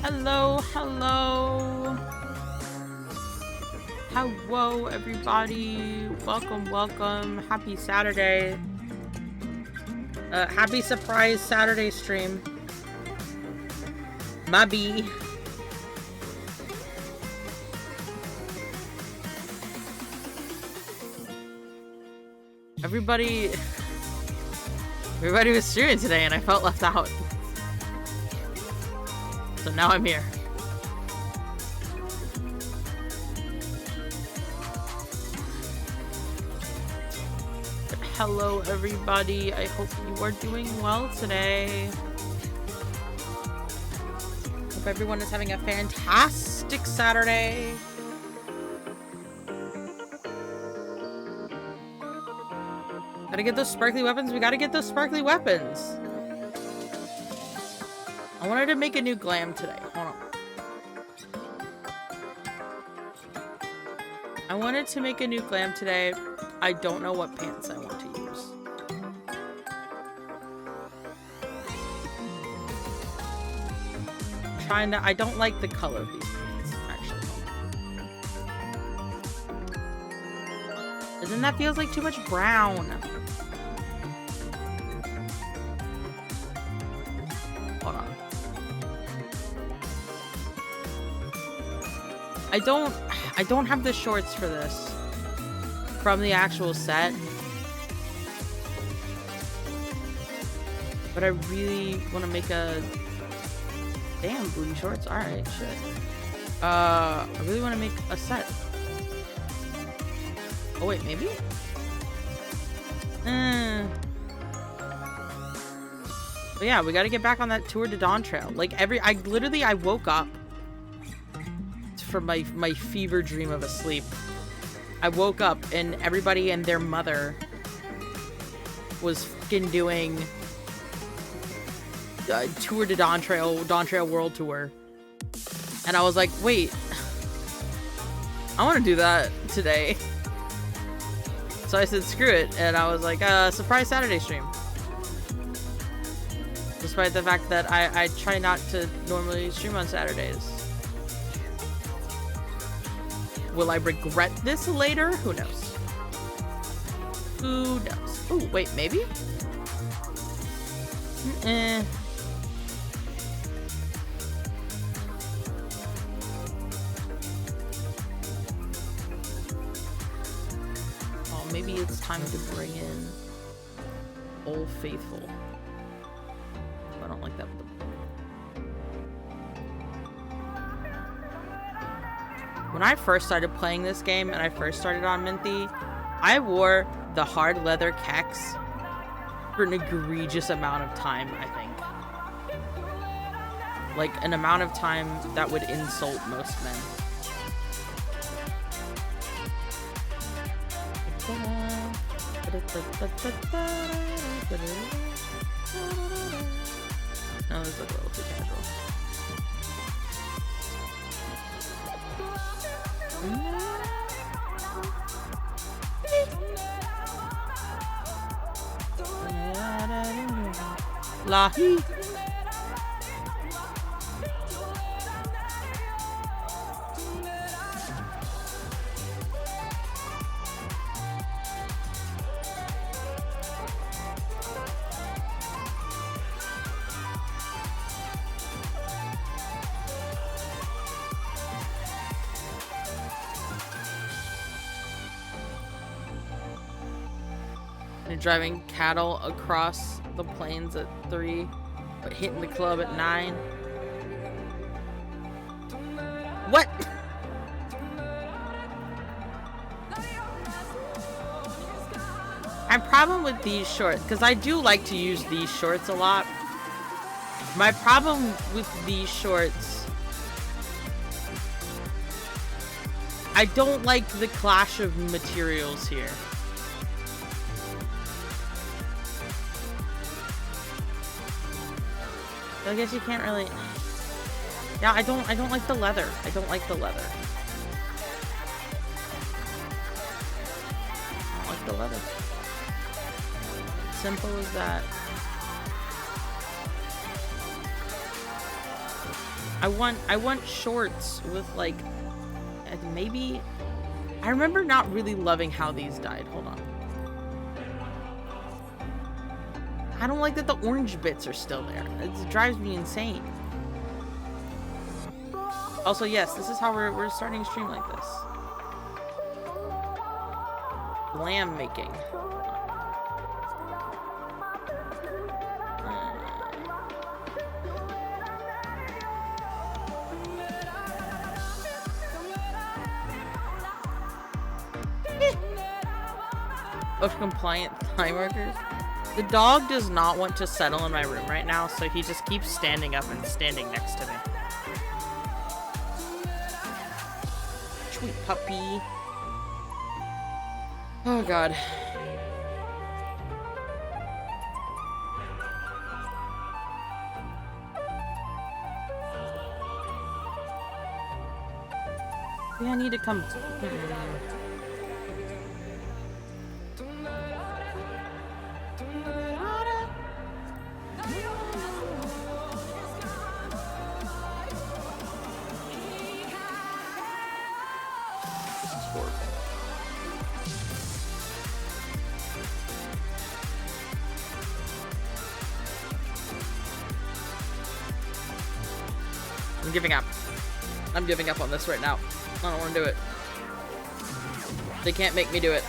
Hello, hello. Hello, everybody. Welcome, welcome. Happy Saturday. Happy surprise Saturday stream. Mubby. Everybody was streaming today and I felt left out. So now I'm here. But hello everybody, I hope you are doing well today. Hope everyone is having a fantastic Saturday. Gotta get those sparkly weapons. We gotta get those sparkly weapons. I wanted to make a new glam today. Hold on. I wanted to make a new glam today. I don't know what pants I want to use. I don't like the color of these pants, actually. And then that feels like too much brown. Hold on. I don't have the shorts for this from the actual set. But I really want to make a damn booty shorts. Alright, shit. I really want to make a set. Oh wait, maybe? But yeah, we gotta get back on that tour to Dawntrail. Like I woke up from my fever dream of a sleep. I woke up and everybody and their mother was fucking doing tour to Dawntrail World Tour. And I was like, wait, I want to do that today. So I said, screw it. And I was like, surprise Saturday stream. Despite the fact that I try not to normally stream on Saturdays. Will I regret this later? Who knows? Who knows? Oh, wait, maybe? Oh, maybe it's time to bring in Old Faithful. I don't like that with the... When I first started playing this game and I first started on Minty, I wore the hard leather kecks for an egregious amount of time, I think. Like, an amount of time that would insult most men. No, this is like a little too casual. Lahi. Driving cattle across the plains at 3, but hitting the club at 9. What? My problem with these shorts, because I do like to use these shorts a lot. My problem with these shorts, I don't like the clash of materials here. I guess you can't really... Yeah, I don't like the leather. I don't like the leather. I don't like the leather. Simple as that. I want shorts with like maybe. I remember not really loving how these died. Hold on. I don't like that the orange bits are still there. It drives me insane. Also, yes, this is how we're starting a stream like this. Lamb making. Of compliant thigh markers. The dog does not want to settle in my room right now, so he just keeps standing up and standing next to me. Sweet puppy. Oh god. Yeah, I need to come. I'm giving up. I'm giving up on this right now. I don't want to do it. They can't make me do it.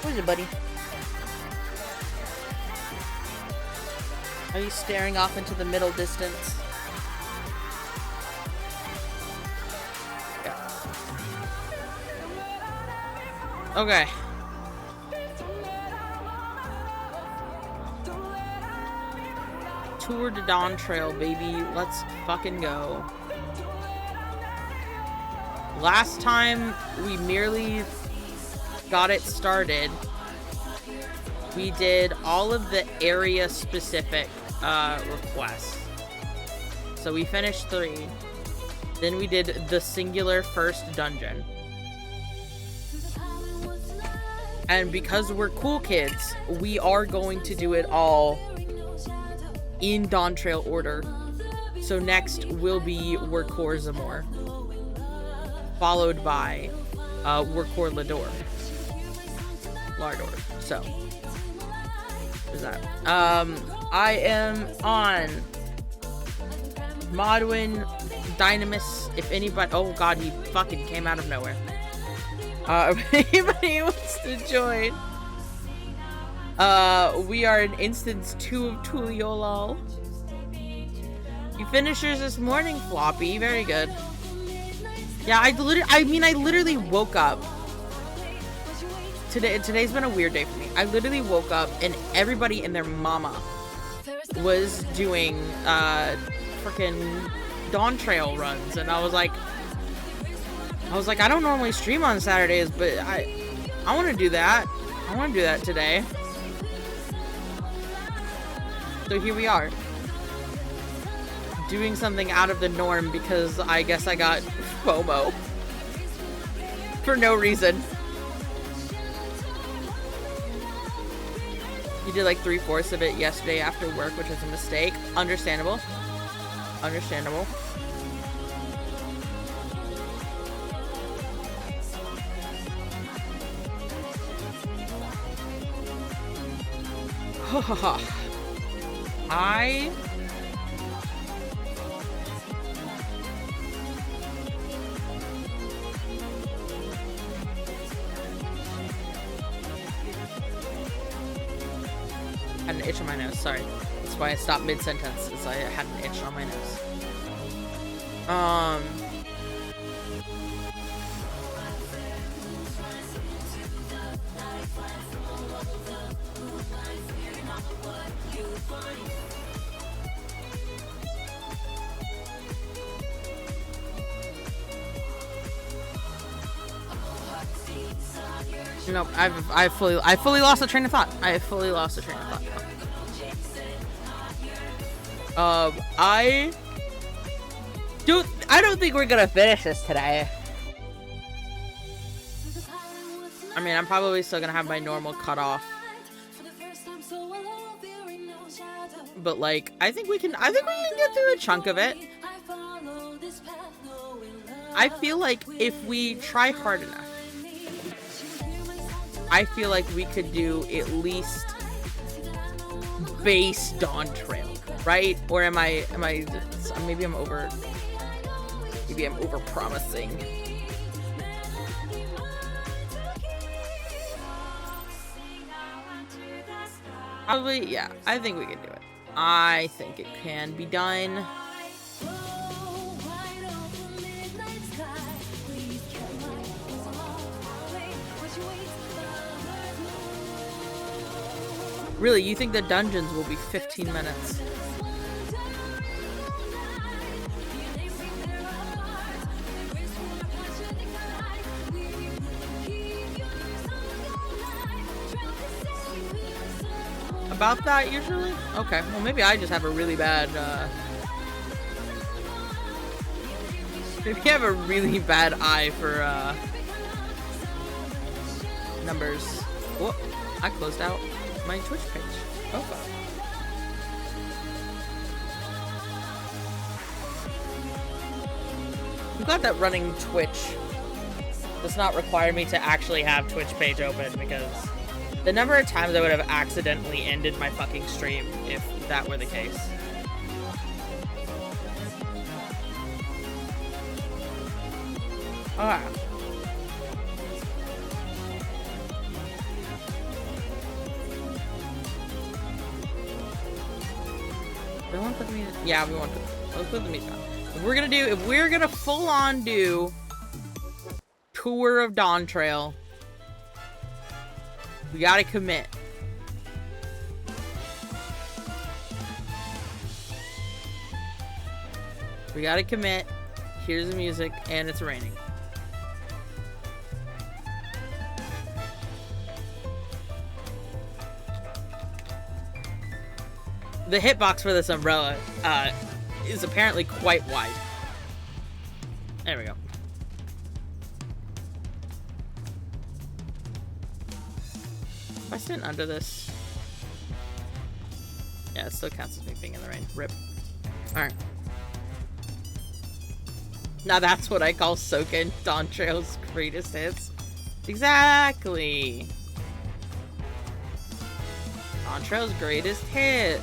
Where's it, buddy? Are you staring off into the middle distance? Yeah. Okay. Tour to Dawntrail, baby. Let's fucking go. Last time we merely got it started, we did all of the area specific requests. So we finished 3. Then we did the singular first dungeon. And because we're cool kids, we are going to do it all in Dawntrail order. So next will be Workor Zamor, followed by Workor Lardor. So there's that. I am on Maduin, Dynamis. If anybody, oh god, he fucking came out of nowhere. If anybody wants to join, we are in instance 2 of Tuliolol. You finished yours this morning, Floppy. Very good. Yeah, I literally woke up. Today's been a weird day for me. I literally woke up and everybody and their mama was doing freaking Dawntrail runs, and I was like, I don't normally stream on Saturdays, but I want to do that. I want to do that today. So here we are, doing something out of the norm because I guess I got FOMO for no reason. You did like 3/4 of it yesterday after work, which was a mistake. Understandable. Understandable. I had an itch on my nose, sorry. That's why I stopped mid-sentence, is I had an itch on my nose. Nope, I fully lost the train of thought. I fully lost the train of thought. I don't think we're gonna finish this today. I mean, I'm probably still gonna have my normal cutoff. but like I think we can get through a chunk of it. I feel like if we try hard enough, I feel like we could do at least base Dawntrail, right? Or maybe I'm over promising. Probably, yeah, I think we can do it. I think it can be done. Really, you think the dungeons will be 15 minutes? About that usually? Okay, well maybe I just have a really bad, maybe I have a really bad eye for, numbers. Whoop, I closed out my Twitch page. Okay. I'm glad that running Twitch does not require me to actually have Twitch page open, because the number of times I would have accidentally ended my fucking stream if that were the case. Ah. We want the music. Yeah, we want the. Let's put the music on. If we're gonna full on do Tour of Dawntrail, we gotta commit. We gotta commit. Here's the music, and it's raining. The hitbox for this umbrella is apparently quite wide. There we go. If I stand under this... Yeah, it still counts as me being in the rain. Rip. Alright. Now that's what I call soaking Dawntrail's greatest hits. Exactly. Dawntrail's greatest hits.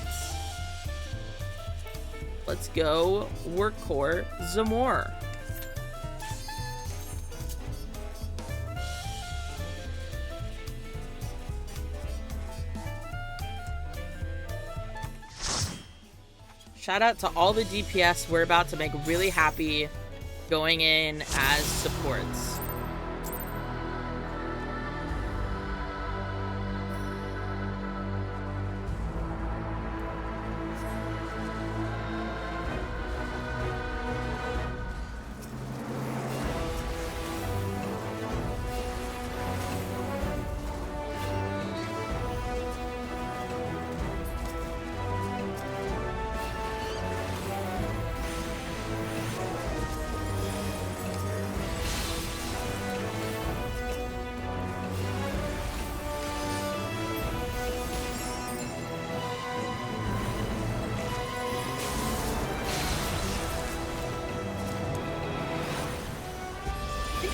Let's go Workcore Zamor. Shout out to all the DPS we're about to make really happy going in as supports.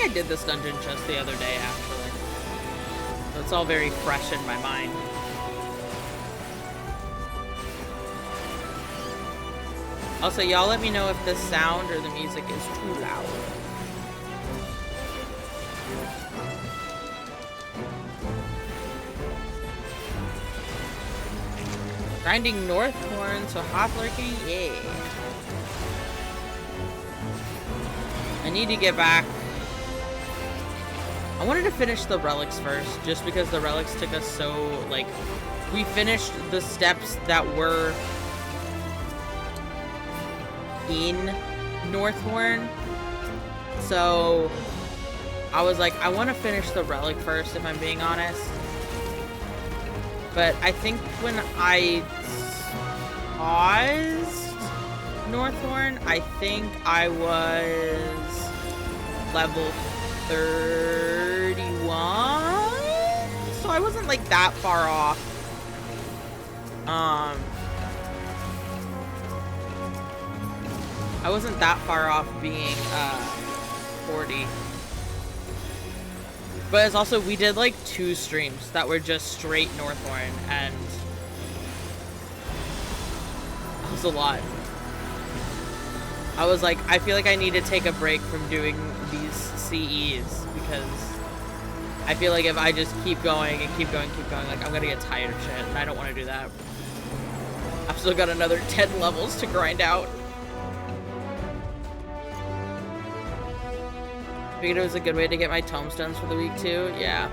I did this dungeon just the other day, actually. So it's all very fresh in my mind. Also, y'all let me know if the sound or the music is too loud. Grinding Northhorn, so Hoflurky, yeah. I need to get back. I wanted to finish the relics first, just because the relics took us so, like, we finished the steps that were in Northhorn. So I was like, I want to finish the relic first, if I'm being honest. But I think when I paused Northhorn, I think I was level 31, so I wasn't like that far off. I wasn't that far off being 40. But it's also, we did like 2 streams that were just straight Northhorn, and it was a lot. I was like, I feel like I need to take a break from doing these CEs, because I feel like if I just keep going and keep going, like, I'm gonna get tired of shit, and I don't want to do that. I've still got another 10 levels to grind out. Figured it was a good way to get my tomestones for the week, too. Yeah.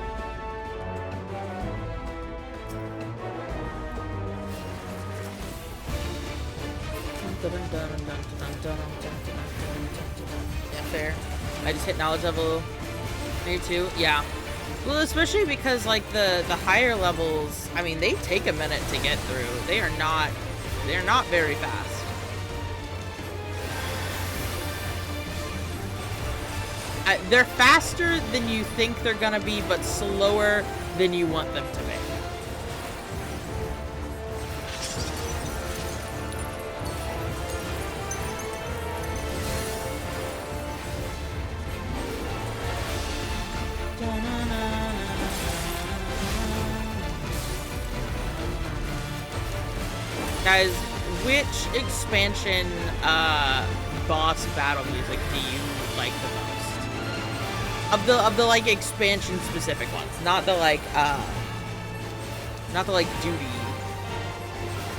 Yeah, fair. I just hit knowledge level 32. Yeah. Well, especially because, like, the higher levels, I mean, they take a minute to get through. They're not very fast. They're faster than you think they're gonna be, but slower than you want them to be. Guys, which expansion boss battle music do you like the most? Of the like expansion specific ones, not the like duty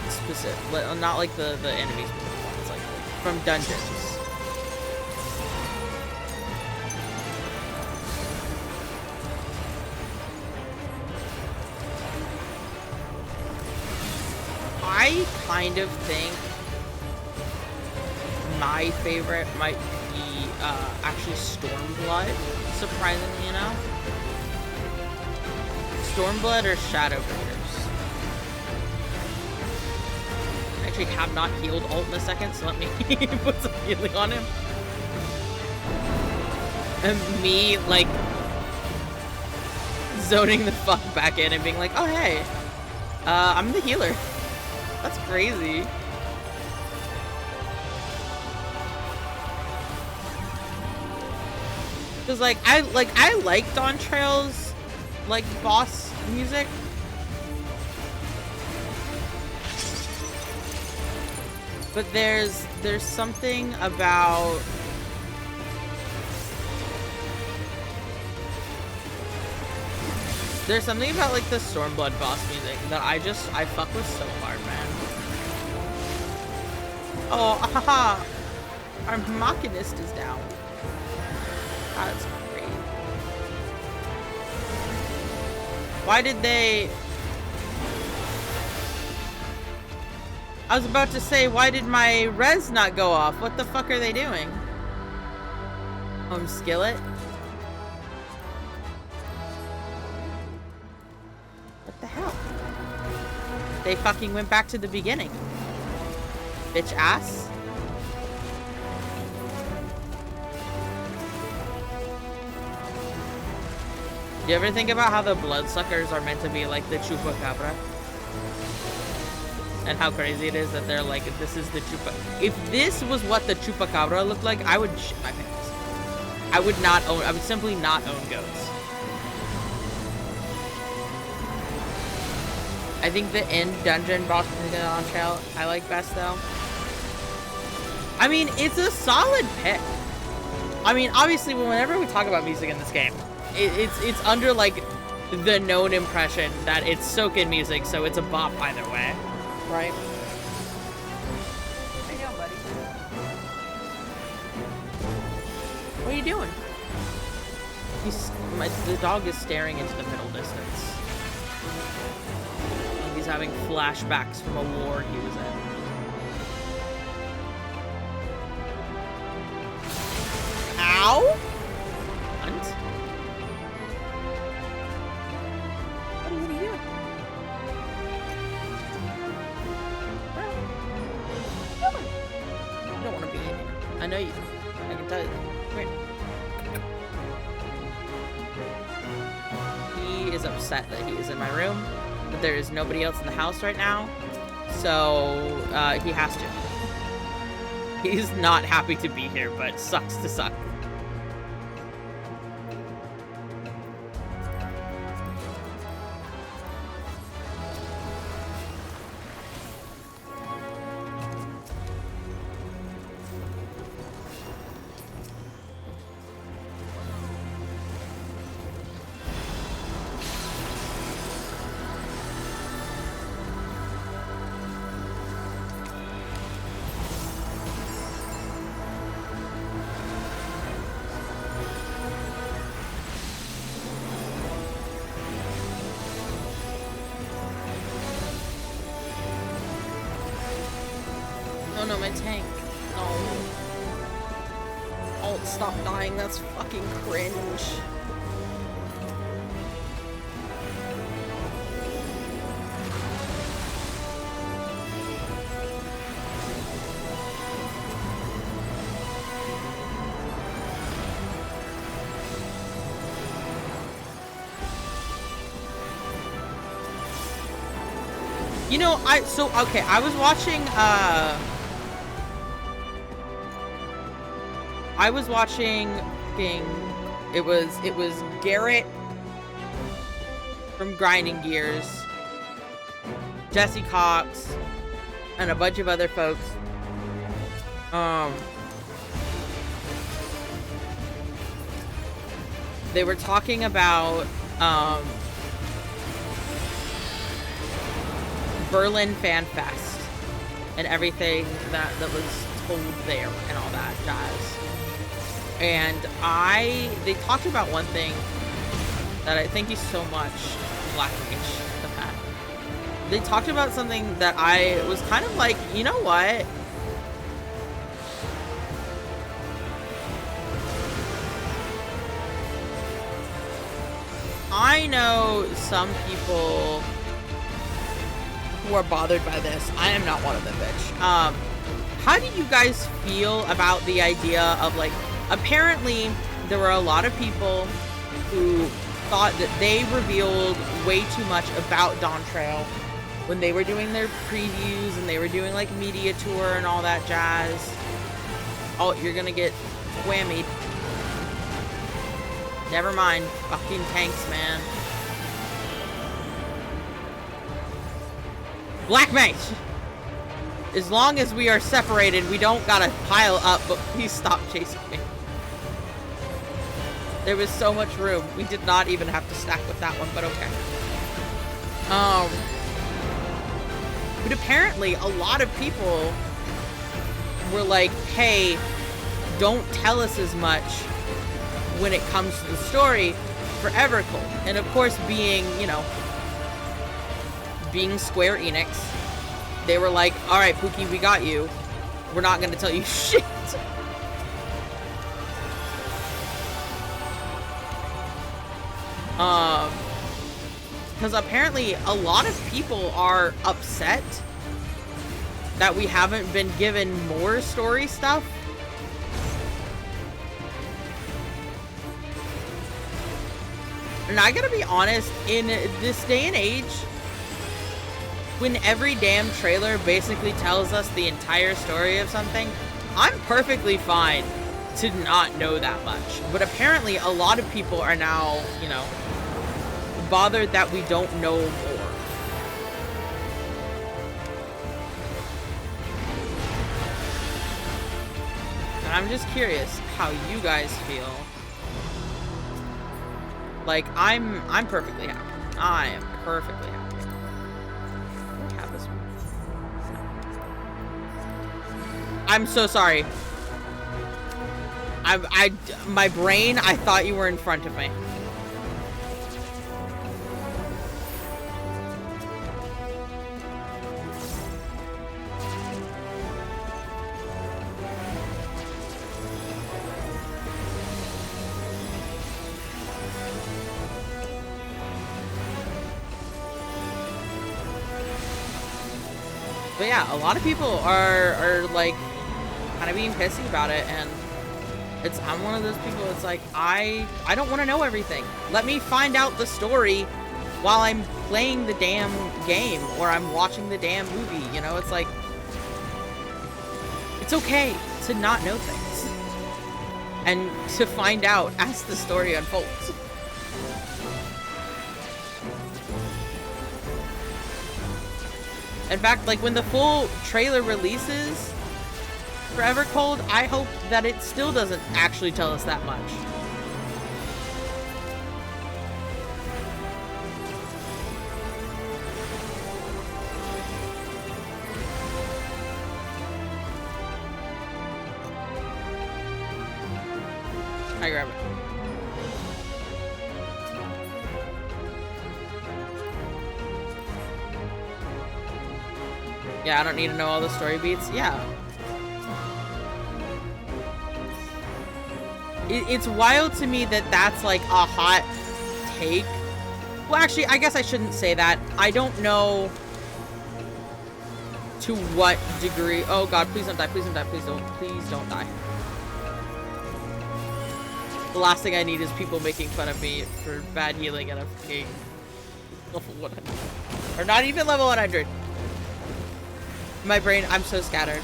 specific, not like the enemy specific ones, like from dungeons. I kind of think my favorite might be actually Stormblood, surprisingly enough. Stormblood or Shadowbringers. I actually have not healed ult in a second, so let me put some healing on him. And me, like, zoning the fuck back in and being like, oh hey, I'm the healer. That's crazy. Cause like I like Dawntrail's like boss music. But there's something about like the Stormblood boss music that I fuck with so hard, man. Oh, haha! Our Machinist is down. That's great. Why did they... I was about to say, why did my res not go off? What the fuck are they doing? Skillet? What the hell? They fucking went back to the beginning. Bitch ass. You ever think about how the bloodsuckers are meant to be like the chupacabra? And how crazy it is that they're like, this is the chupa. If this was what the chupacabra looked like, I would shit my pants. I would simply not own goats. I think the end dungeon boss in the Dawntrail I like best though. I mean, it's a solid pick. I mean, obviously, whenever we talk about music in this game, it's under like the known impression that it's soaking music, so it's a bop either way, right? How you doing, buddy? What are you doing? The dog is staring into the middle distance. He's having flashbacks from a war he was in. Ow! Hunt? What are you doing? You don't want to be in here. I know you. I can tell you. Come here. He is upset that he is in my room, but there is nobody else in the house right now, so he has to. He's not happy to be here, but sucks to suck. Oh no, my tank. No. Oh, stop dying. That's fucking cringe. You know, okay, I was watching, it was Garrett from Grinding Gears, Jesse Cox, and a bunch of other folks. They were talking about, Berlin Fan Fest and everything that was told there and all that jazz. And they talked about one thing that I thank you so much, Black Mage, the hat. They talked about something that I was kind of like, you know what? I know some people who are bothered by this. I am not one of them, bitch. How do you guys feel about the idea of, like, apparently there were a lot of people who thought that they revealed way too much about Dawntrail when they were doing their previews and they were doing, like, media tour and all that jazz. Oh, you're gonna get whammied. Never mind. Fucking tanks, man. Black Mage! As long as we are separated, we don't gotta pile up, but please stop chasing me. There was so much room. We did not even have to stack with that one, but okay. But apparently a lot of people were like, hey, don't tell us as much when it comes to the story for Evercold. And of course, being, you know, being Square Enix, they were like, alright, Pookie, we got you. We're not gonna tell you shit. Because apparently a lot of people are upset that we haven't been given more story stuff. And I gotta be honest, in this day and age, when every damn trailer basically tells us the entire story of something, I'm perfectly fine to not know that much. But apparently a lot of people are now, you know, bothered that we don't know more. And I'm just curious how you guys feel. Like, I'm perfectly happy. I am perfectly happy. Have this one. I'm so sorry. My brain, I thought you were in front of me. But yeah, a lot of people are like kind of being pissy about it, and I'm one of those people. It's like I don't want to know everything. Let me find out the story while I'm playing the damn game or I'm watching the damn movie. You know, it's like it's okay. to not know things. And to find out as the story unfolds. In fact, like, when the full trailer releases for Evercold, I hope that it still doesn't actually tell us that much. I grab it. Yeah, I don't need to know all the story beats. Yeah. It's wild to me that that's like a hot take. Well, actually, I guess I shouldn't say that. I don't know to what degree. Oh God, please don't die. Please don't die. Please don't die. The last thing I need is people making fun of me for bad healing at a fucking level 100. Or not even level 100. My brain, I'm so scattered.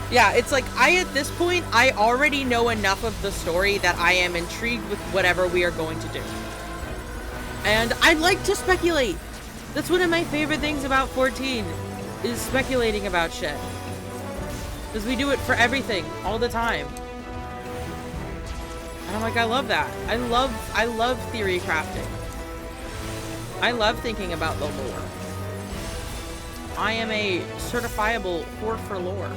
Yeah, it's like, at this point, I already know enough of the story that I am intrigued with whatever we are going to do. And I like to speculate. That's one of my favorite things about 14, is speculating about shit. Because we do it for everything, all the time. And I'm like, I love that. I love theory crafting. I love thinking about the lore. I am a certifiable whore for lore.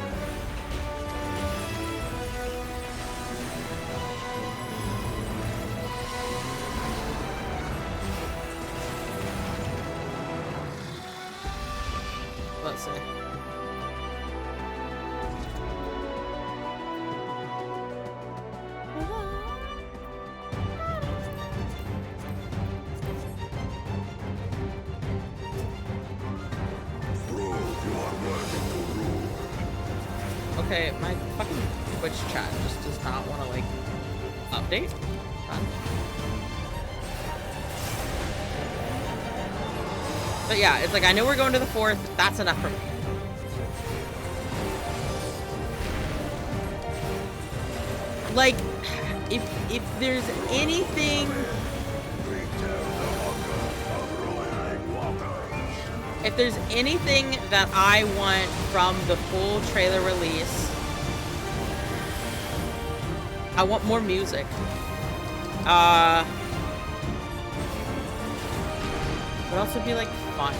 Let's see. Okay, my fucking Twitch chat just does not want to, like, update. But yeah, it's like, I know we're going to the 4th. That's enough for me. Like, if there's anything... If there's anything that I want from the full trailer release, I want more music. What else would be, like, fun?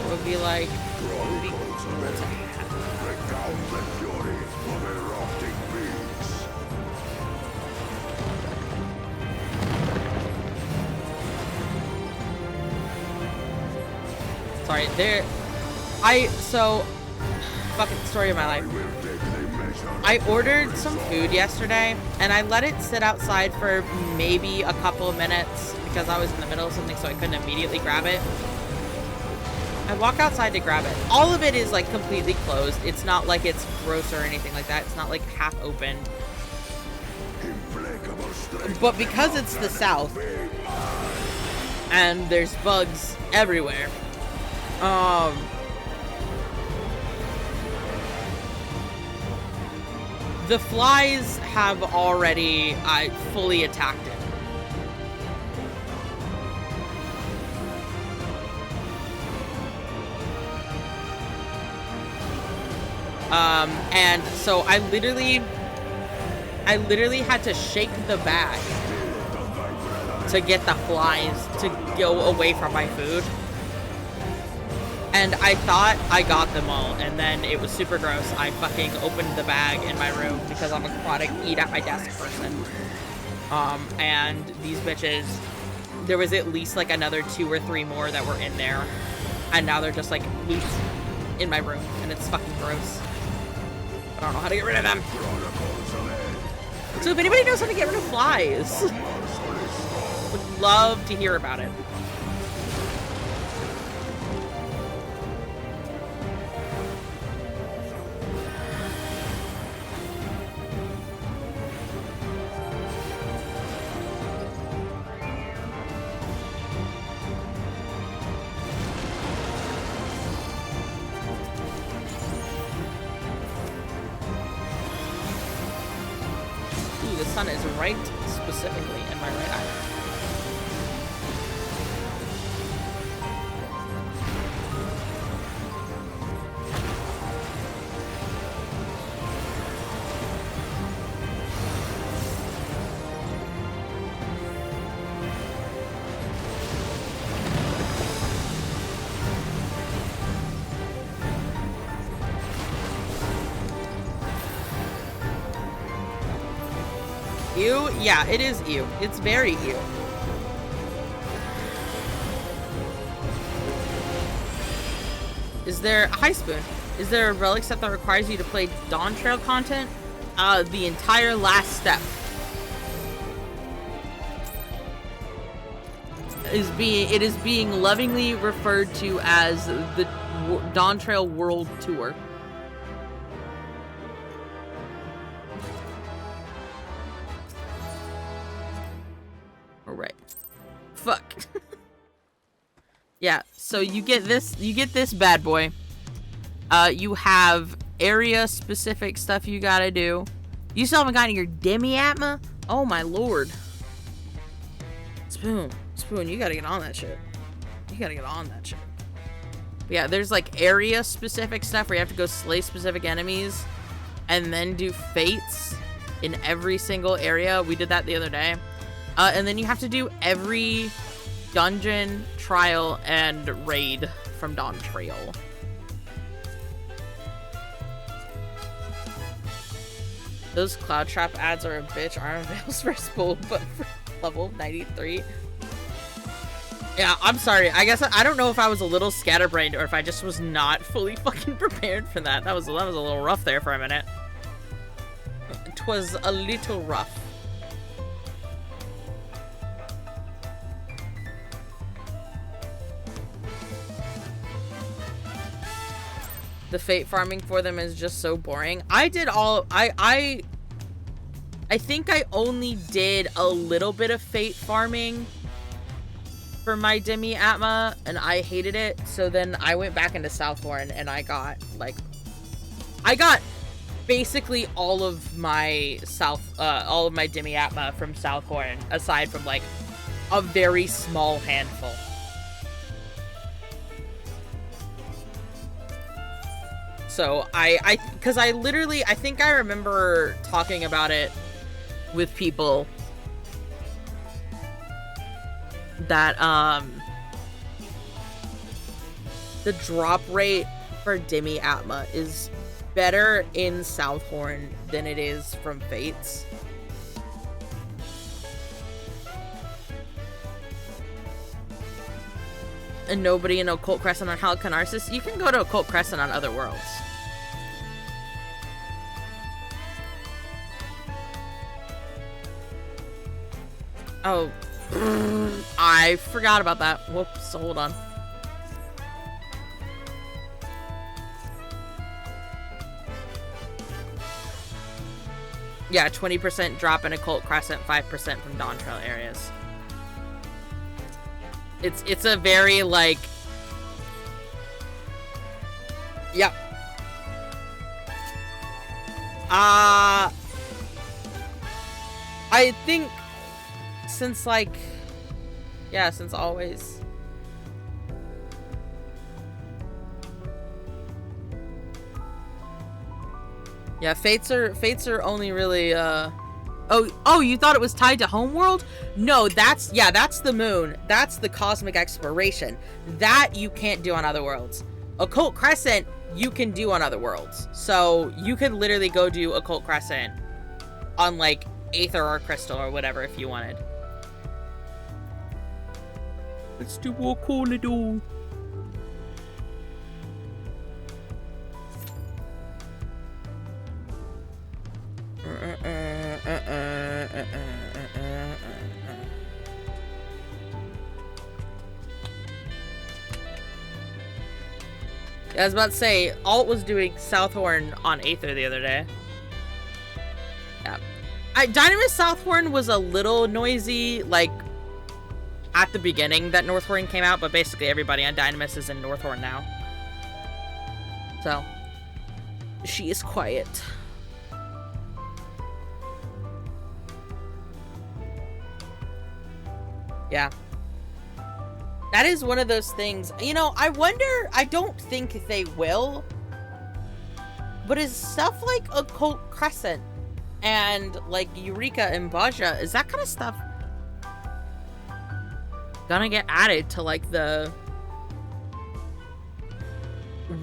It would be like... Sorry, fucking story of my life. I ordered some food yesterday, and I let it sit outside for maybe a couple of minutes because I was in the middle of something, so I couldn't immediately grab it. I walk outside to grab it. All of it is, like, completely closed. It's not like it's gross or anything like that. It's not, like, half open. But because it's the South, and there's bugs everywhere, the flies have already fully attacked it. And so I literally had to shake the bag to get the flies to go away from my food. And I thought I got them all, and then it was super gross. I fucking opened the bag in my room because I'm a chronic eat at my desk person. And these bitches, there was at least like another 2 or 3 more that were in there. And now they're just like loose in my room, and it's fucking gross. I don't know how to get rid of them. So if anybody knows how to get rid of flies, would love to hear about it. sun is right specifically in my right eye. Ew? Yeah, it is ew. It's very ew. Is there... Hi, Spoon. Is there a relic set that requires you to play Dawntrail content? The entire last step it is being lovingly referred to as the Dawntrail World Tour. Alright. Fuck. Yeah, so you get this bad boy. You have area-specific stuff you gotta do. You still haven't gotten your demi-atma? Oh my lord. Spoon, you gotta get on that shit. You gotta get on that shit. But yeah, there's like area-specific stuff where you have to go slay specific enemies and then do fates in every single area. We did that the other day. And then you have to do every dungeon, trial, and raid from Dawntrail. Those Cloud Trap ads are a bitch. Iron Veils for spool, but for level 93. Yeah, I'm sorry. I guess I don't know if I was a little scatterbrained or if I just was not fully fucking prepared for that. That was a little rough there for a minute. It was a little rough. The fate farming for them is just so boring. I did all... I think I only did a little bit of fate farming for my demi-atma, and I hated it. So then I went back into Southhorn, and I got, like... I got basically all of my demi-atma from Southhorn, aside from, like, a very small handful. So because I literally, I think I remember talking about it with people that, the drop rate for demi-atma is better in Southhorn than it is from Fates. And nobody in Occult Crescent on Halicarnassus. You can go to Occult Crescent on other worlds. Oh, I forgot about that. Whoops, hold on. Yeah, 20% drop in Occult Crescent, 5% from Dawntrail areas. It's a very, like... Yep. I think since, like... Yeah, since always. Yeah, fates are only really, Oh, you thought it was tied to Homeworld? No, that's the moon. That's the cosmic exploration. That you can't do on other worlds. Occult Crescent, you can do on other worlds. So, you could literally go do Occult Crescent on, like, Aether or Crystal or whatever if you wanted. Let's do a corridor. I was about to say, Alt was doing Southhorn on Aether the other day. Yeah. Dynamis Southhorn was a little noisy, like, at the beginning that Northhorn came out, but basically everybody on Dynamis is in Northhorn now. So, she is quiet. Yeah. That is one of those things. You know, I wonder, I don't think they will, but is stuff like Occult Crescent and like Eureka and Baja, is that kind of stuff gonna get added to like the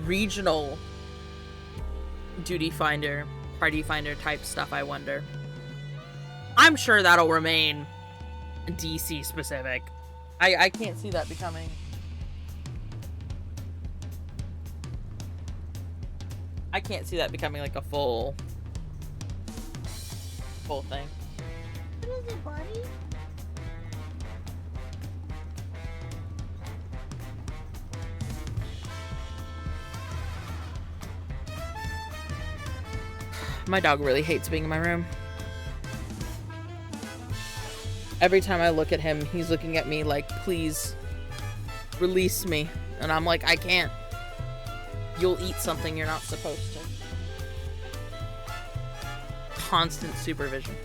regional duty finder, party finder type stuff, I wonder. I'm sure that'll remain DC specific. I can't see that becoming like a full thing. What is it, buddy? My dog really hates being in my room. Every time I look at him, he's looking at me like, please release me. And I'm like, I can't. You'll eat something you're not supposed to. Constant supervision.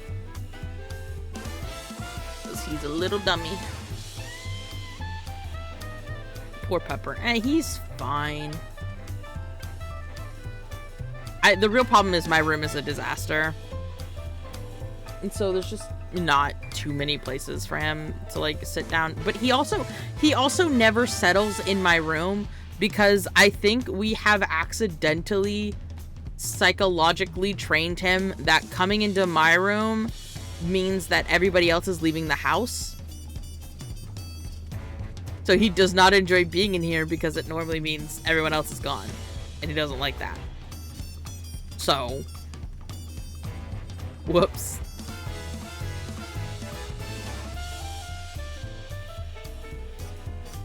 Because he's a little dummy. Poor Pepper. He's fine. The real problem is my room is a disaster. And so there's just not too many places for him to like sit down. But he also never settles in my room because I think we have accidentally psychologically trained him that coming into my room means that everybody else is leaving the house. So he does not enjoy being in here because it normally means everyone else is gone. And he doesn't like that. So, whoops.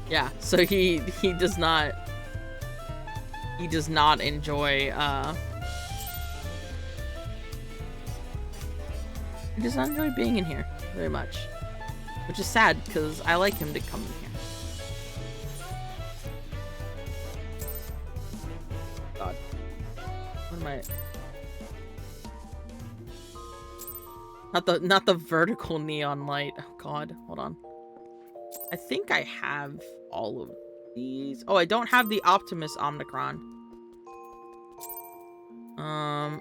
Yeah, so he does not enjoy he does not enjoy being in here very much, which is sad because I like him to come in here. God, what am I? Not the vertical neon light. Oh God, hold on. I think I have all of these. Oh, I don't have the Optimus Omnicron.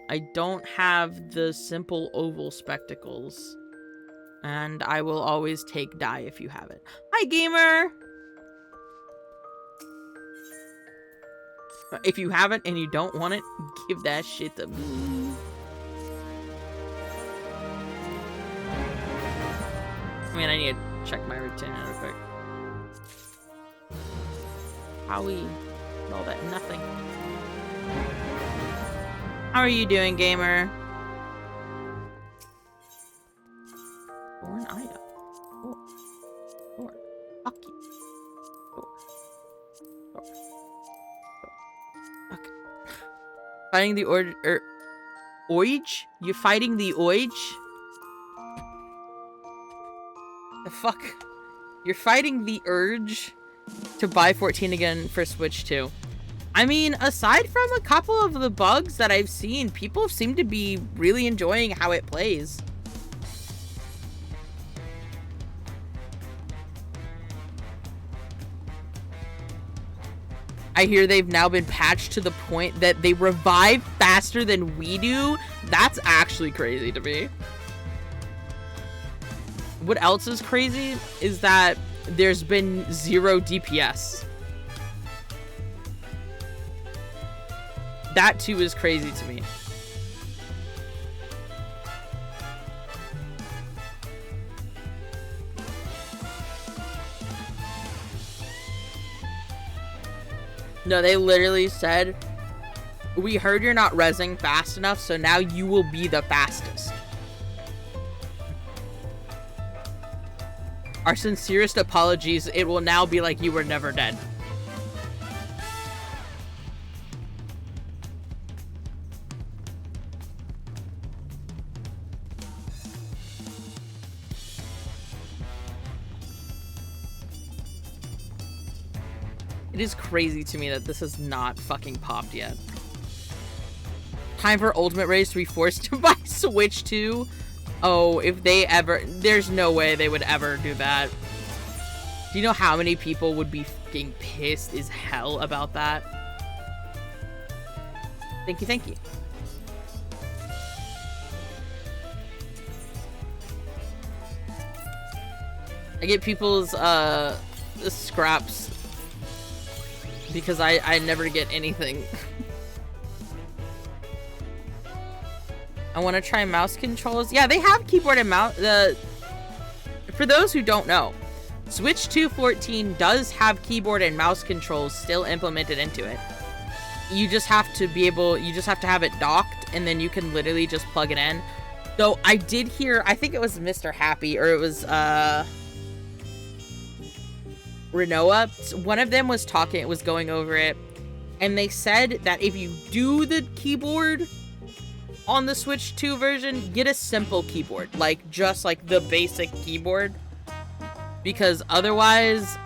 I don't have the simple oval spectacles. And I will always take dye if you have it. Hi, gamer! If you have it and you don't want it, give that shit to me. I mean, I need to check my routine real quick. Howie. All that nothing. How are you doing, gamer? Foreign item. Four. Fuck you. Four. Fuck. Fighting the Oij? You fighting the Oij? The fuck? You're fighting the urge to buy 14 again for Switch 2. I mean, aside from a couple of the bugs that I've seen, people seem to be really enjoying how it plays. I hear they've now been patched to the point that they revive faster than we do. That's actually crazy to me. What else is crazy is that there's been 0 DPS. That too is crazy to me. No, they literally said, we heard you're not rezzing fast enough, so now you will be the fastest. Our sincerest apologies. It will now be like you were never dead. It is crazy to me that this has not fucking popped yet. Time for Ultimate Race to be forced to buy Switch 2. Oh, if they ever... There's no way they would ever do that. Do you know how many people would be fucking pissed as hell about that? Thank you, thank you. I get people's scraps because I never get anything. I want to try mouse controls. Yeah, they have keyboard and mouse. For those who don't know, Switch 214 does have keyboard and mouse controls still implemented into it. You just have to have it docked, and then you can literally just plug it in. Though I did hear, I think it was Mr. Happy, or it was Renoa. One of them was going over it, and they said that if you do the keyboard on the Switch 2 version, get a simple keyboard, just like the basic keyboard, because otherwise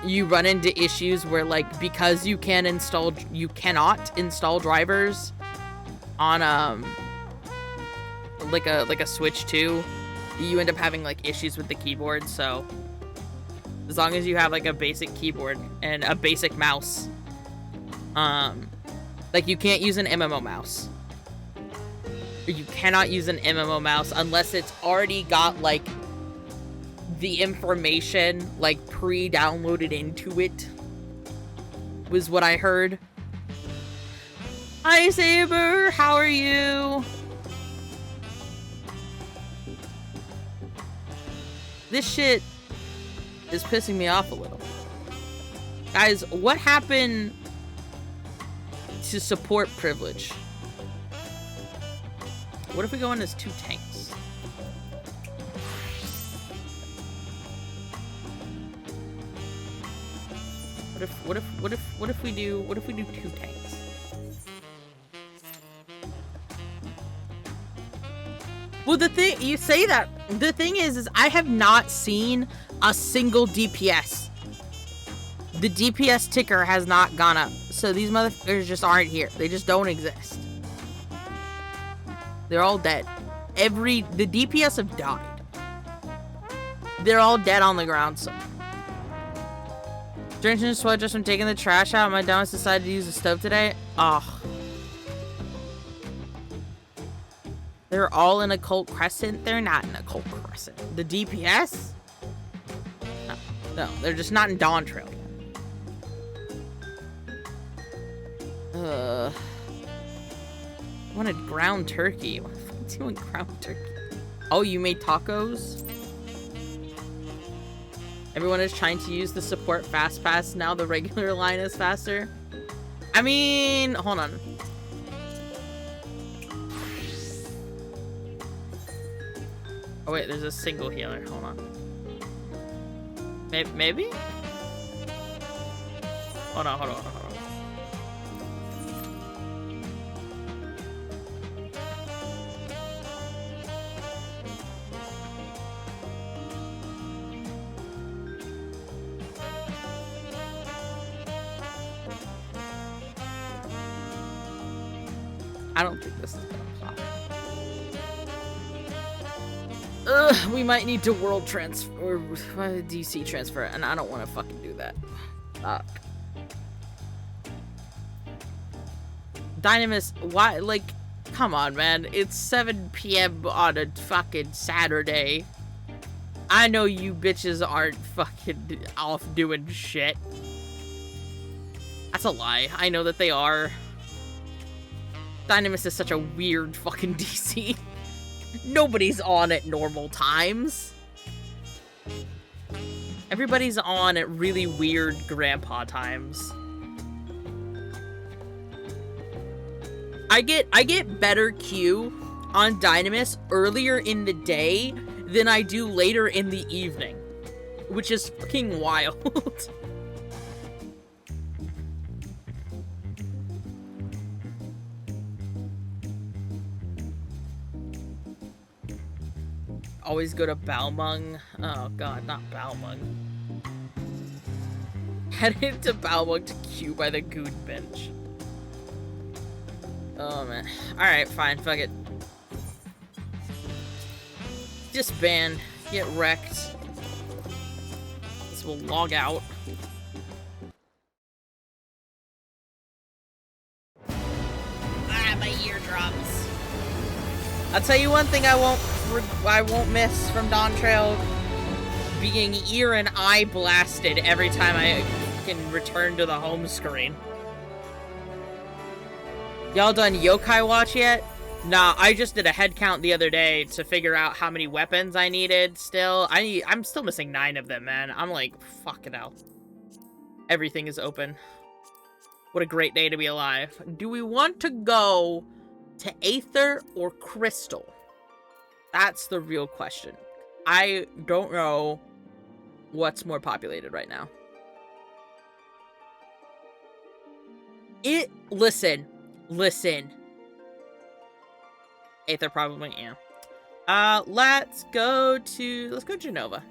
you run into issues where, because you cannot install drivers on a Switch 2, you end up having issues with the keyboard. So as long as you have a basic keyboard and a basic mouse, you can't use an MMO mouse. You cannot use an MMO mouse unless it's already got the information pre-downloaded into it, was what I heard. Hi Saber, how are you? This shit is pissing me off a little. Guys, what happened to support privilege? What if we go in as 2 tanks? What if we do 2 tanks? Well, the thing you say that, the thing is I have not seen a single DPS. The DPS ticker has not gone up. So these motherfuckers just aren't here. They just don't exist. They're all dead. The DPS have died. They're all dead on the ground. So. Drinking and sweat just from taking the trash out. My Dynamis decided to use the stove today. Ugh. They're all in a Occult Crescent. They're not in a Occult Crescent. The DPS? No, they're just not in Dawntrail. I wanted ground turkey. What the fuck is doing ground turkey? Oh, you made tacos? Everyone is trying to use the support fast pass. Now the regular line is faster. I mean, hold on. Oh wait, there's a single healer. Hold on. Maybe? Hold on. I don't think this is gonna pop. We might need to world transfer or DC transfer, and I don't want to fucking do that. Fuck. Dynamis, why? Come on, man. It's 7 p.m. on a fucking Saturday. I know you bitches aren't fucking off doing shit. That's a lie. I know that they are. Dynamis is such a weird fucking DC. Nobody's on at normal times. Everybody's on at really weird grandpa times. I get better Q on Dynamis earlier in the day than I do later in the evening, which is fucking wild. Always go to Balmung. Oh god, not Balmung. Headed to Balmung to queue by the Goon bench. Oh man. Alright, fine, fuck it. Disband. Get wrecked. We'll log out. Ah, my eardrums. I'll tell you one thing I won't miss from Dawntrail: being ear and eye blasted every time I can return to the home screen. Y'all done Yokai Watch yet? Nah, I just did a head count the other day to figure out how many weapons I needed still. I'm still missing 9 of them, man. I'm like, fucking hell. Everything is open. What a great day to be alive. Do we want to go to Aether or Crystal? That's the real question. I don't know what's more populated right now. Listen. Aether probably, yeah. Let's go Genova.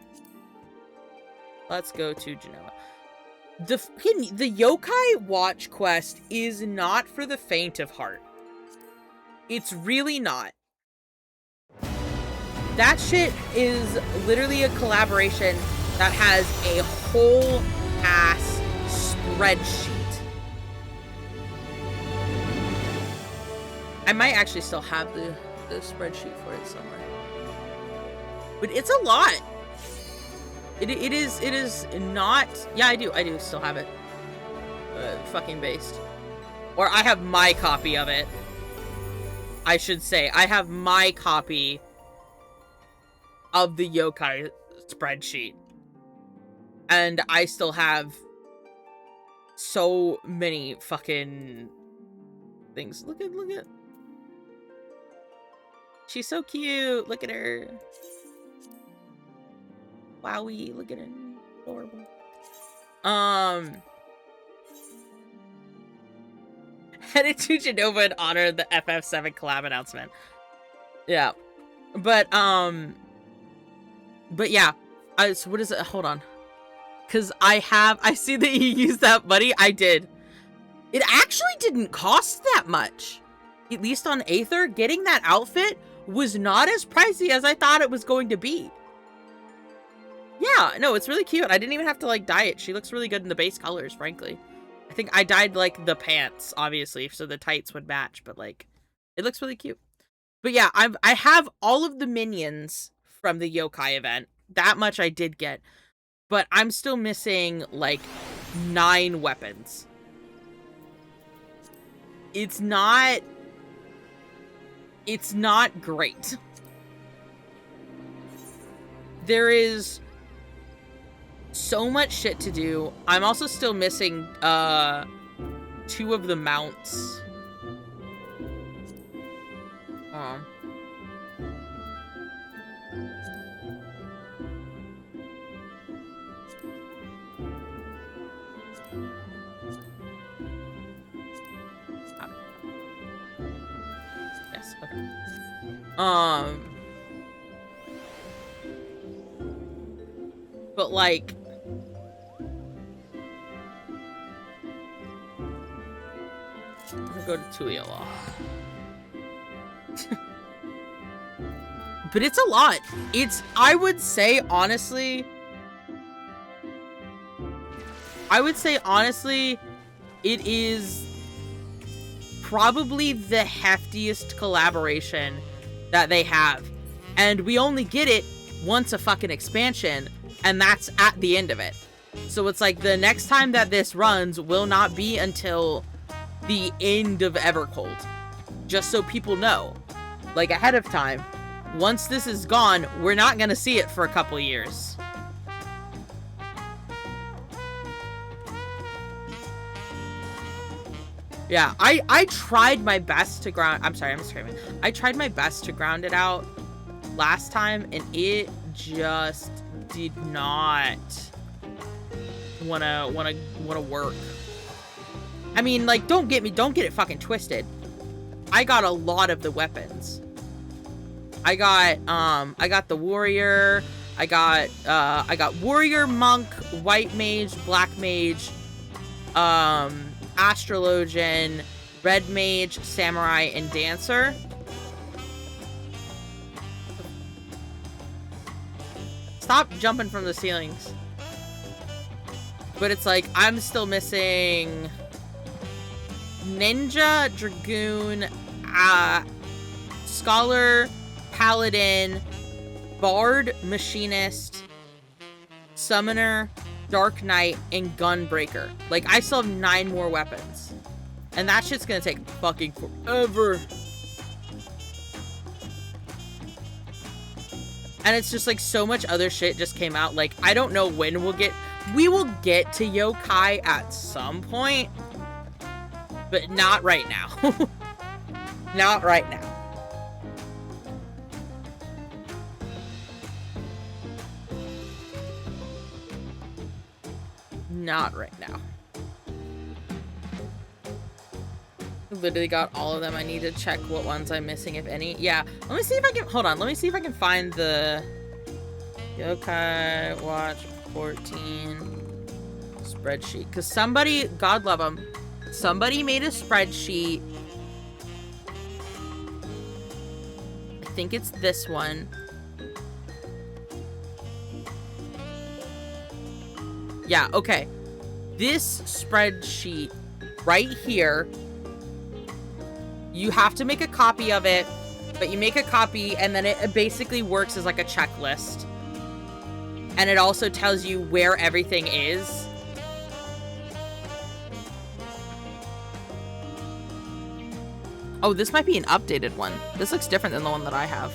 Let's go to Genova. The Yokai Watch quest is not for the faint of heart. It's really not. That shit is literally a collaboration that has a whole ass spreadsheet. I might actually still have the spreadsheet for it somewhere. But it's a lot. It is not... Yeah, I do still have it. Fucking based. Or I have my copy of it. I should say. I have my copy of the Yokai spreadsheet. And I still have so many fucking things. Look at... She's so cute. Look at her. Wowie. Look at her. Adorable. Headed to Genova in honor of the FF7 collab announcement. Yeah. But yeah. So what is it? Hold on. Because I see that you used that money. I did. It actually didn't cost that much. At least on Aether, getting that outfit was not as pricey as I thought it was going to be. Yeah, no, it's really cute. I didn't even have to, like, dye it. She looks really good in the base colors, frankly. I think I dyed, like, the pants, obviously, so the tights would match, but, like, it looks really cute. But yeah, I have all of the minions from the Yokai event. That much I did get. But I'm still missing, like, 9 weapons. It's not great. There is so much shit to do. I'm also still missing 2 of the mounts. Yes, okay. But like, I'm gonna go to Tuiala. But it's a lot. I would say honestly, it is probably the heftiest collaboration that they have. And we only get it once a fucking expansion, and that's at the end of it. So it's like the next time that this runs will not be until the end of Evercold. Just so people know, like ahead of time, once this is gone, we're not gonna see it for a couple years. Yeah, I tried my best to ground... I'm sorry, I'm screaming. I tried my best to ground it out last time, and it just did not wanna work. I mean, like, don't get it fucking twisted. I got a lot of the weapons. I got the warrior. I got warrior, monk, white mage, black mage, astrologian, red mage, samurai, and dancer. Stop jumping from the ceilings. But it's like, I'm still missing Ninja, Dragoon, Scholar, Paladin, Bard, Machinist, Summoner, Dark Knight, and Gunbreaker. Like, I still have 9 more weapons. And that shit's gonna take fucking forever. And it's just like so much other shit just came out. Like, I don't know when we will get to yokai at some point, but not right now. Not right now. Not right now. Literally got all of them. I need to check what ones I'm missing, if any. Yeah, let me see if I can, hold on, let me see if I can find the Yokai Watch 14 spreadsheet. Because somebody, God love them, somebody made a spreadsheet. I think it's this one. Yeah, okay. This spreadsheet right here, you have to make a copy of it, but you make a copy and then it basically works as like a checklist. And it also tells you where everything is. Oh, this might be an updated one. This looks different than the one that I have.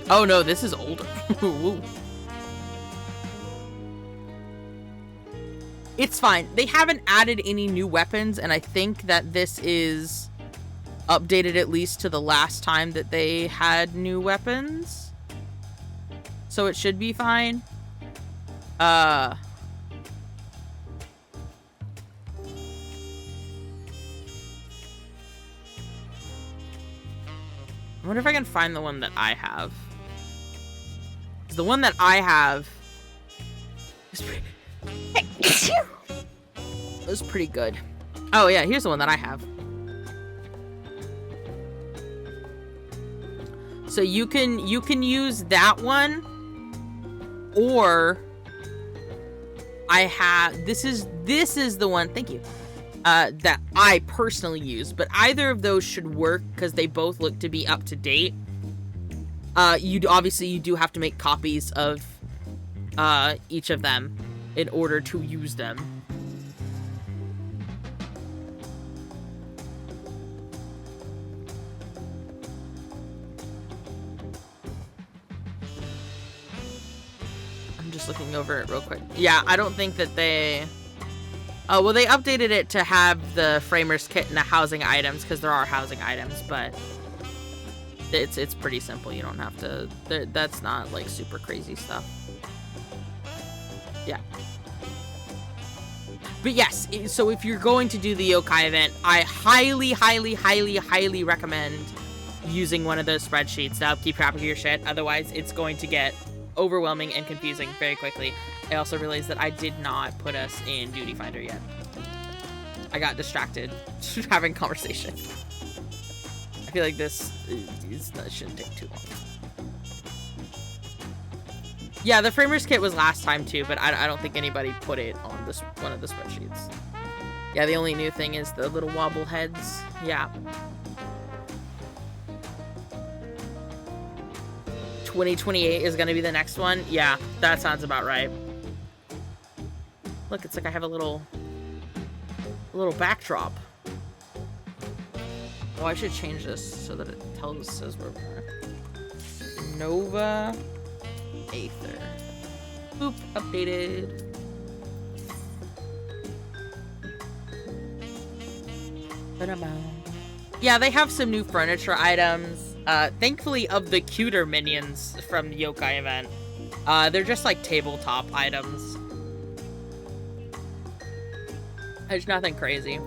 Oh no, this is older. It's fine. They haven't added any new weapons, and I think that this is updated at least to the last time that they had new weapons. So it should be fine. I wonder if I can find the one that I have. The one that I have is pretty... It was pretty good. Oh yeah, here's the one that I have. So you can use that one, or I have this is the one. Thank you. That I personally use, but either of those should work because they both look to be up to date. You do have to make copies of each of them in order to use them. I'm just looking over it real quick. Yeah, I don't think that they... Oh, well, they updated it to have the Framer's Kit and the housing items, because there are housing items, but it's pretty simple. You don't have to... That's not, like, super crazy stuff. Yeah. But yes, so if you're going to do the yokai event, I highly, highly, highly, highly recommend using one of those spreadsheets to help keep track of your shit. Otherwise, it's going to get overwhelming and confusing very quickly. I also realized that I did not put us in Duty Finder yet. I got distracted having conversation. I feel like this shouldn't take too long. Yeah, the Framer's Kit was last time too, but I don't think anybody put it on this one of the spreadsheets. Yeah, the only new thing is the little wobble heads. Yeah. 2028 is gonna be the next one. Yeah, that sounds about right. Look, it's like I have a little backdrop. Oh, I should change this so that it says where we're at. Nova Aether. Boop, updated. Yeah, they have some new furniture items. Thankfully, of the cuter minions from the yokai event. They're just like tabletop items. There's nothing crazy.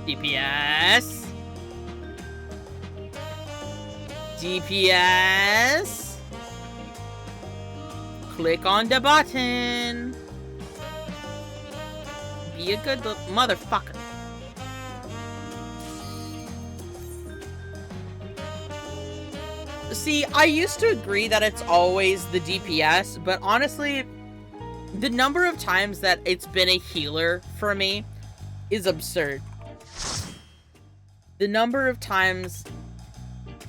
DPS. DPS. Click on the button. Be a good motherfucker. See, I used to agree that it's always the DPS, but honestly, the number of times that it's been a healer for me is absurd. The number of times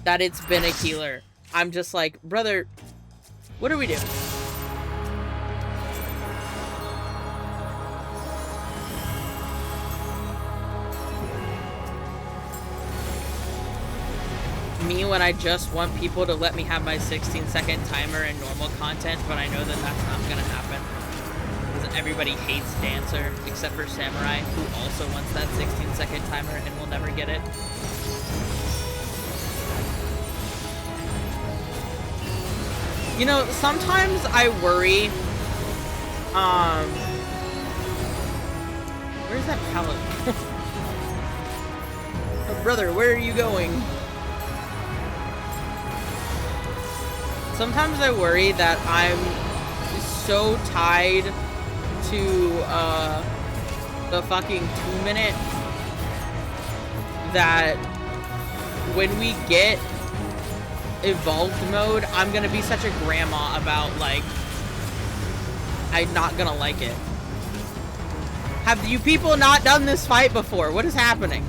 that it's been a healer, I'm just like, brother, what do we do? Me when I just want people to let me have my 16-second timer in normal content, but I know that that's not gonna happen. Because everybody hates Dancer, except for Samurai, who also wants that 16-second timer and will never get it. You know, sometimes I worry, where's that pallet? Oh, brother, where are you going? Sometimes I worry that I'm so tied to the fucking 2-minute that when we get evolved mode, I'm gonna be such a grandma about, like, I'm not gonna like it. Have you people not done this fight before? What is happening?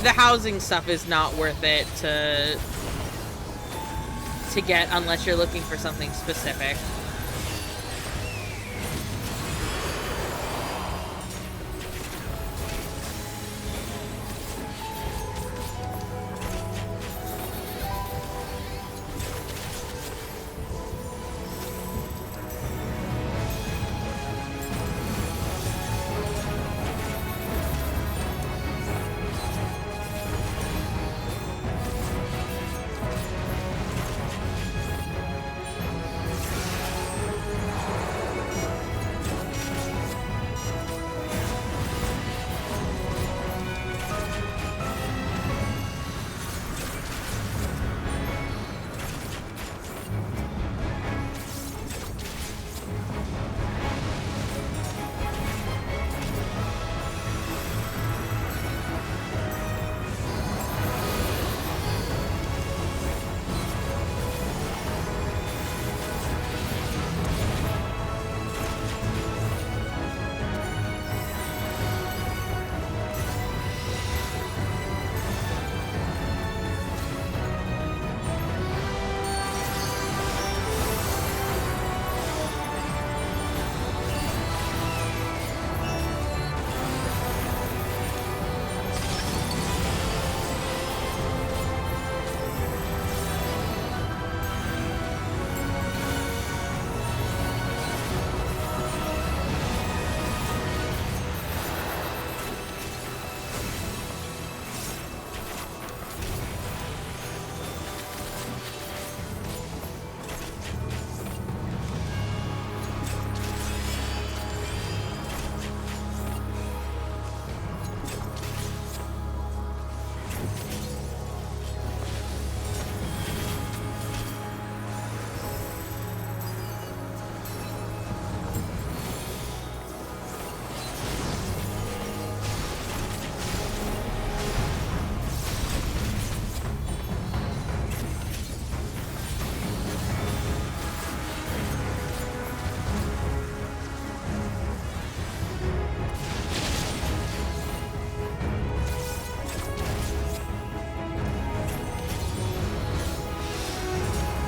The housing stuff is not worth it to get unless you're looking for something specific.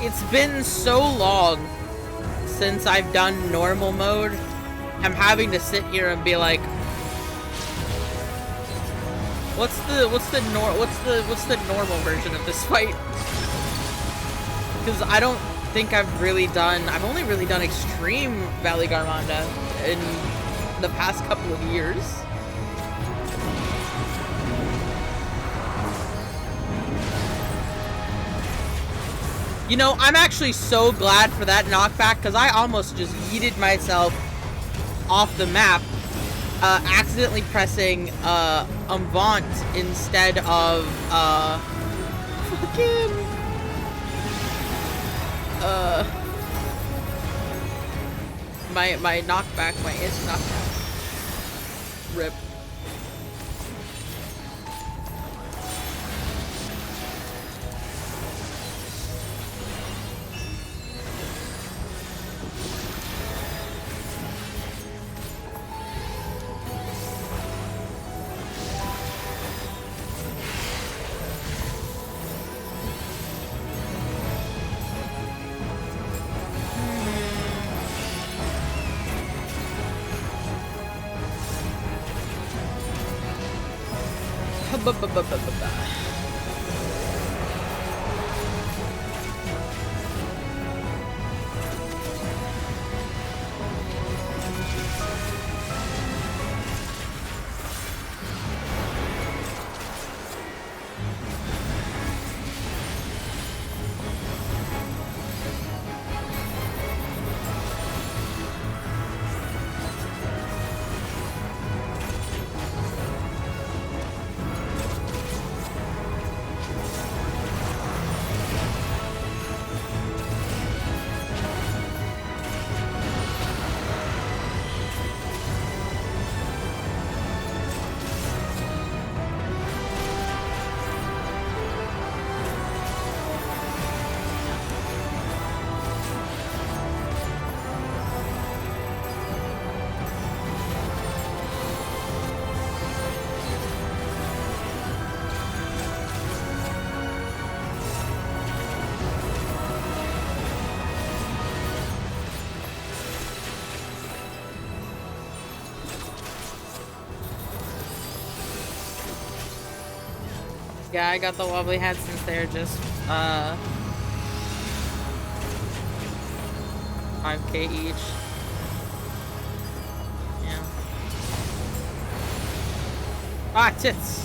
It's been so long since I've done normal mode. I'm having to sit here and be like, what's the normal version of this fight? Because I don't think I've only really done Extreme Valley Garmanda in the past couple of years. You know, I'm actually so glad for that knockback, because I almost just yeeted myself off the map, accidentally pressing Umvant instead of fucking my knockback, my anti-knockback. Rip. Yeah, I got the wobbly head since they're just 5k each. Yeah. Ah, tits.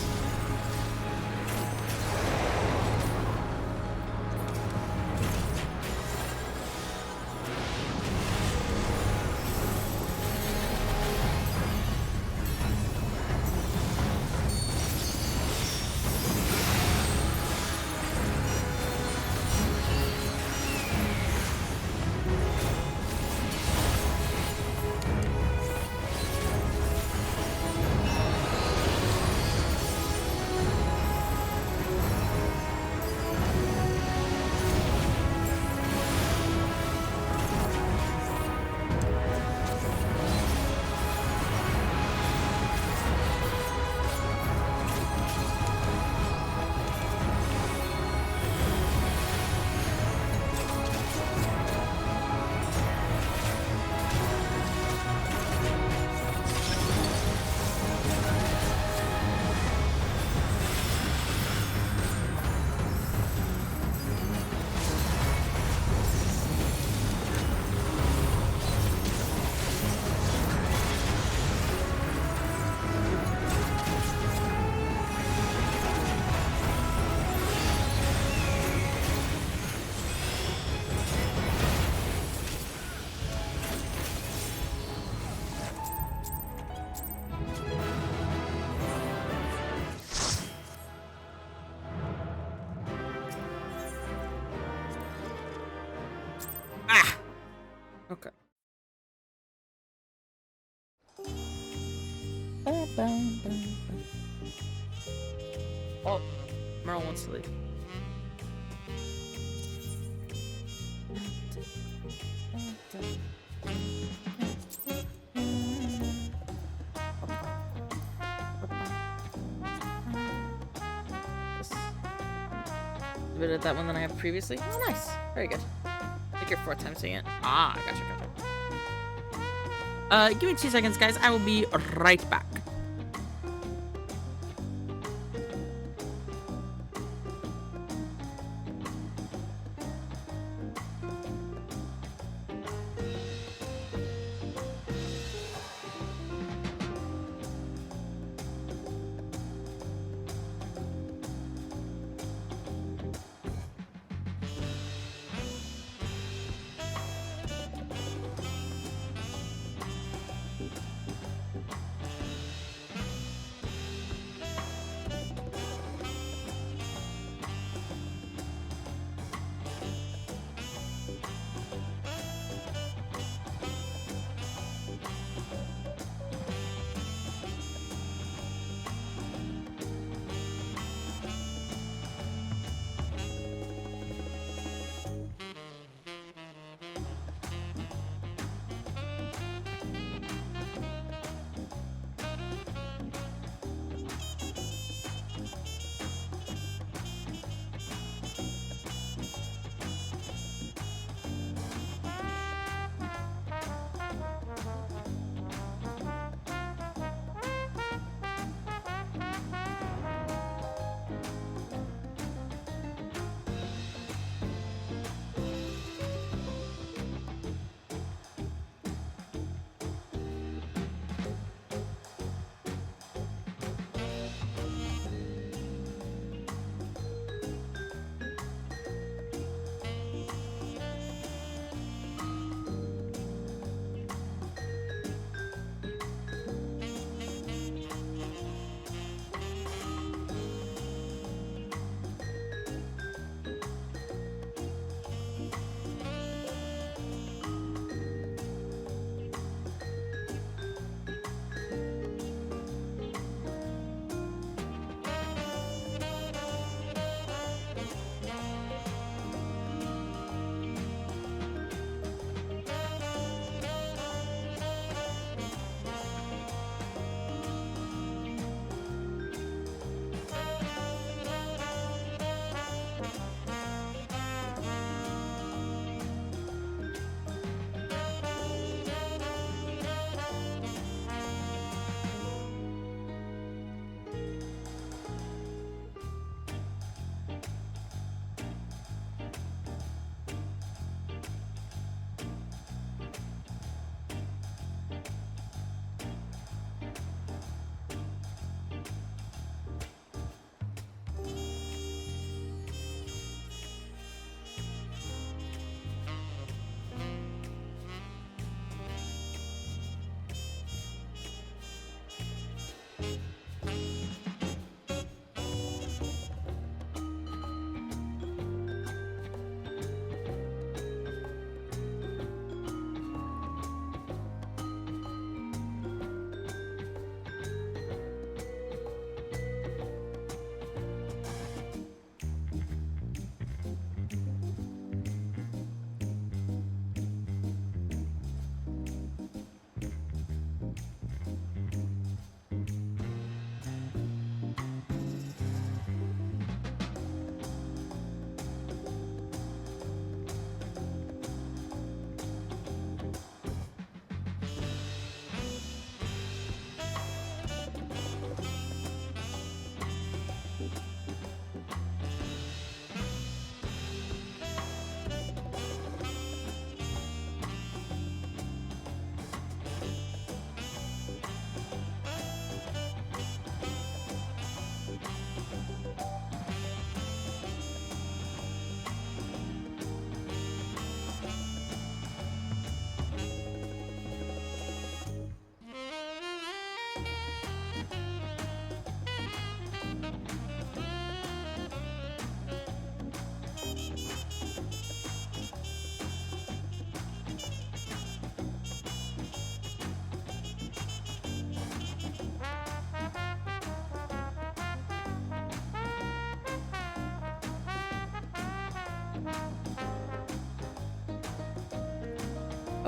Okay. Oh, Merle wants to leave. A bit of that one than I have previously. Oh, nice. Very good. I think you're 4th time seeing it. Ah, gotcha. Give me 2 seconds, guys. I will be right back.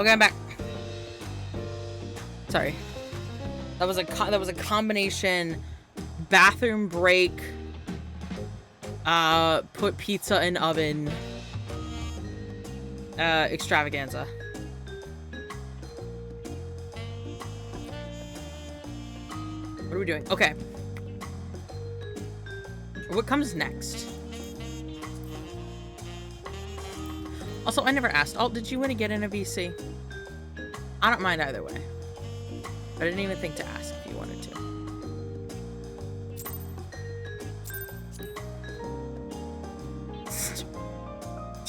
Okay, I'm back. Sorry. That was a combination bathroom break, put pizza in oven, extravaganza. What are we doing? Okay. What comes next? Also, I never asked. Alt, did you want to get in a VC? I don't mind either way. I didn't even think to ask if you wanted to.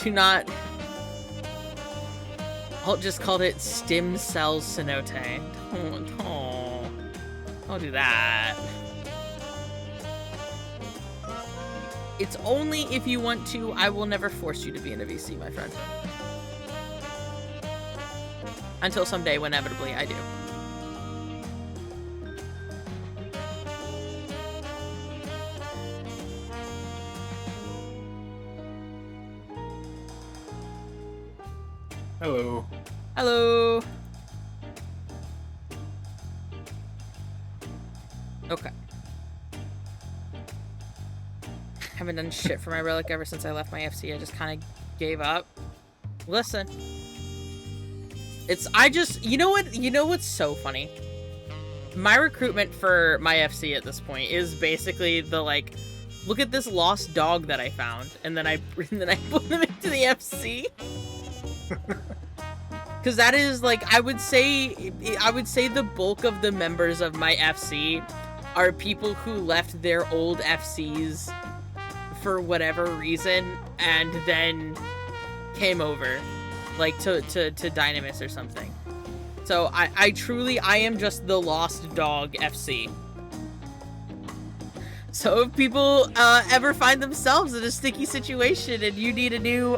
Do not... Alt just called it stem cell cenote. Oh, don't do that. It's only if you want to. I will never force you to be in a VC, my friend. Until someday, when inevitably I do. Hello. Hello. Okay. Haven't done shit for my relic ever since I left my FC. I just kind of gave up. Listen. You know what's so funny? My recruitment for my FC at this point is basically the, like, look at this lost dog that I found, and then I put them into the FC. Because that is, like, I would say the bulk of the members of my FC are people who left their old FCs for whatever reason and then came over, like, to Dynamis or something. So I truly am just the lost dog FC. So if people ever find themselves in a sticky situation and you need a new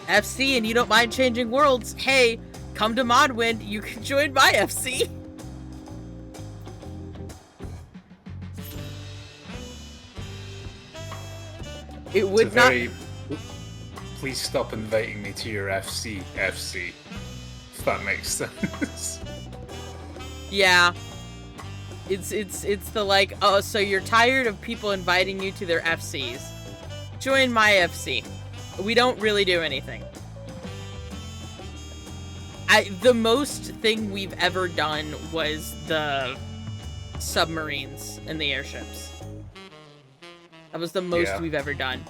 FC and you don't mind changing worlds, hey, come to Maduin, you can join my FC. It would not... Please stop inviting me to your FC, if that makes sense. Yeah. It's the, like, oh, so you're tired of people inviting you to their FCs. Join my FC. We don't really do anything. The most thing we've ever done was the submarines and the airships. That was the most we've ever done.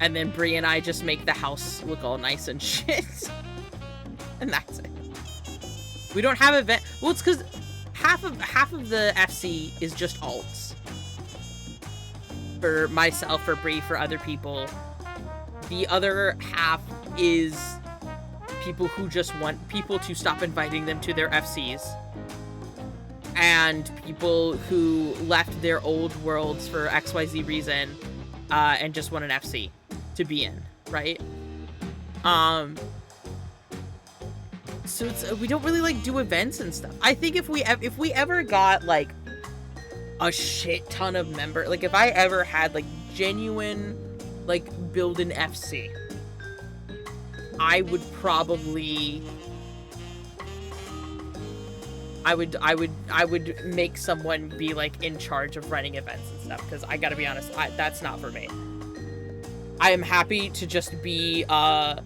And then Bree and I just make the house look all nice and shit. And that's it. We don't have event. Well, it's because half of the FC is just alts. For myself, for Bree, for other people. The other half is people who just want people to stop inviting them to their FCs. And people who left their old worlds for XYZ reason and just want an FC to be in, right? So we don't really, like, do events and stuff. I think if we ever got, like, a shit ton of members, like, if I ever had, like, genuine, like, build an FC, I would probably... I would make someone be, like, in charge of running events and stuff, because I gotta be honest, that's not for me. I am happy to just be, the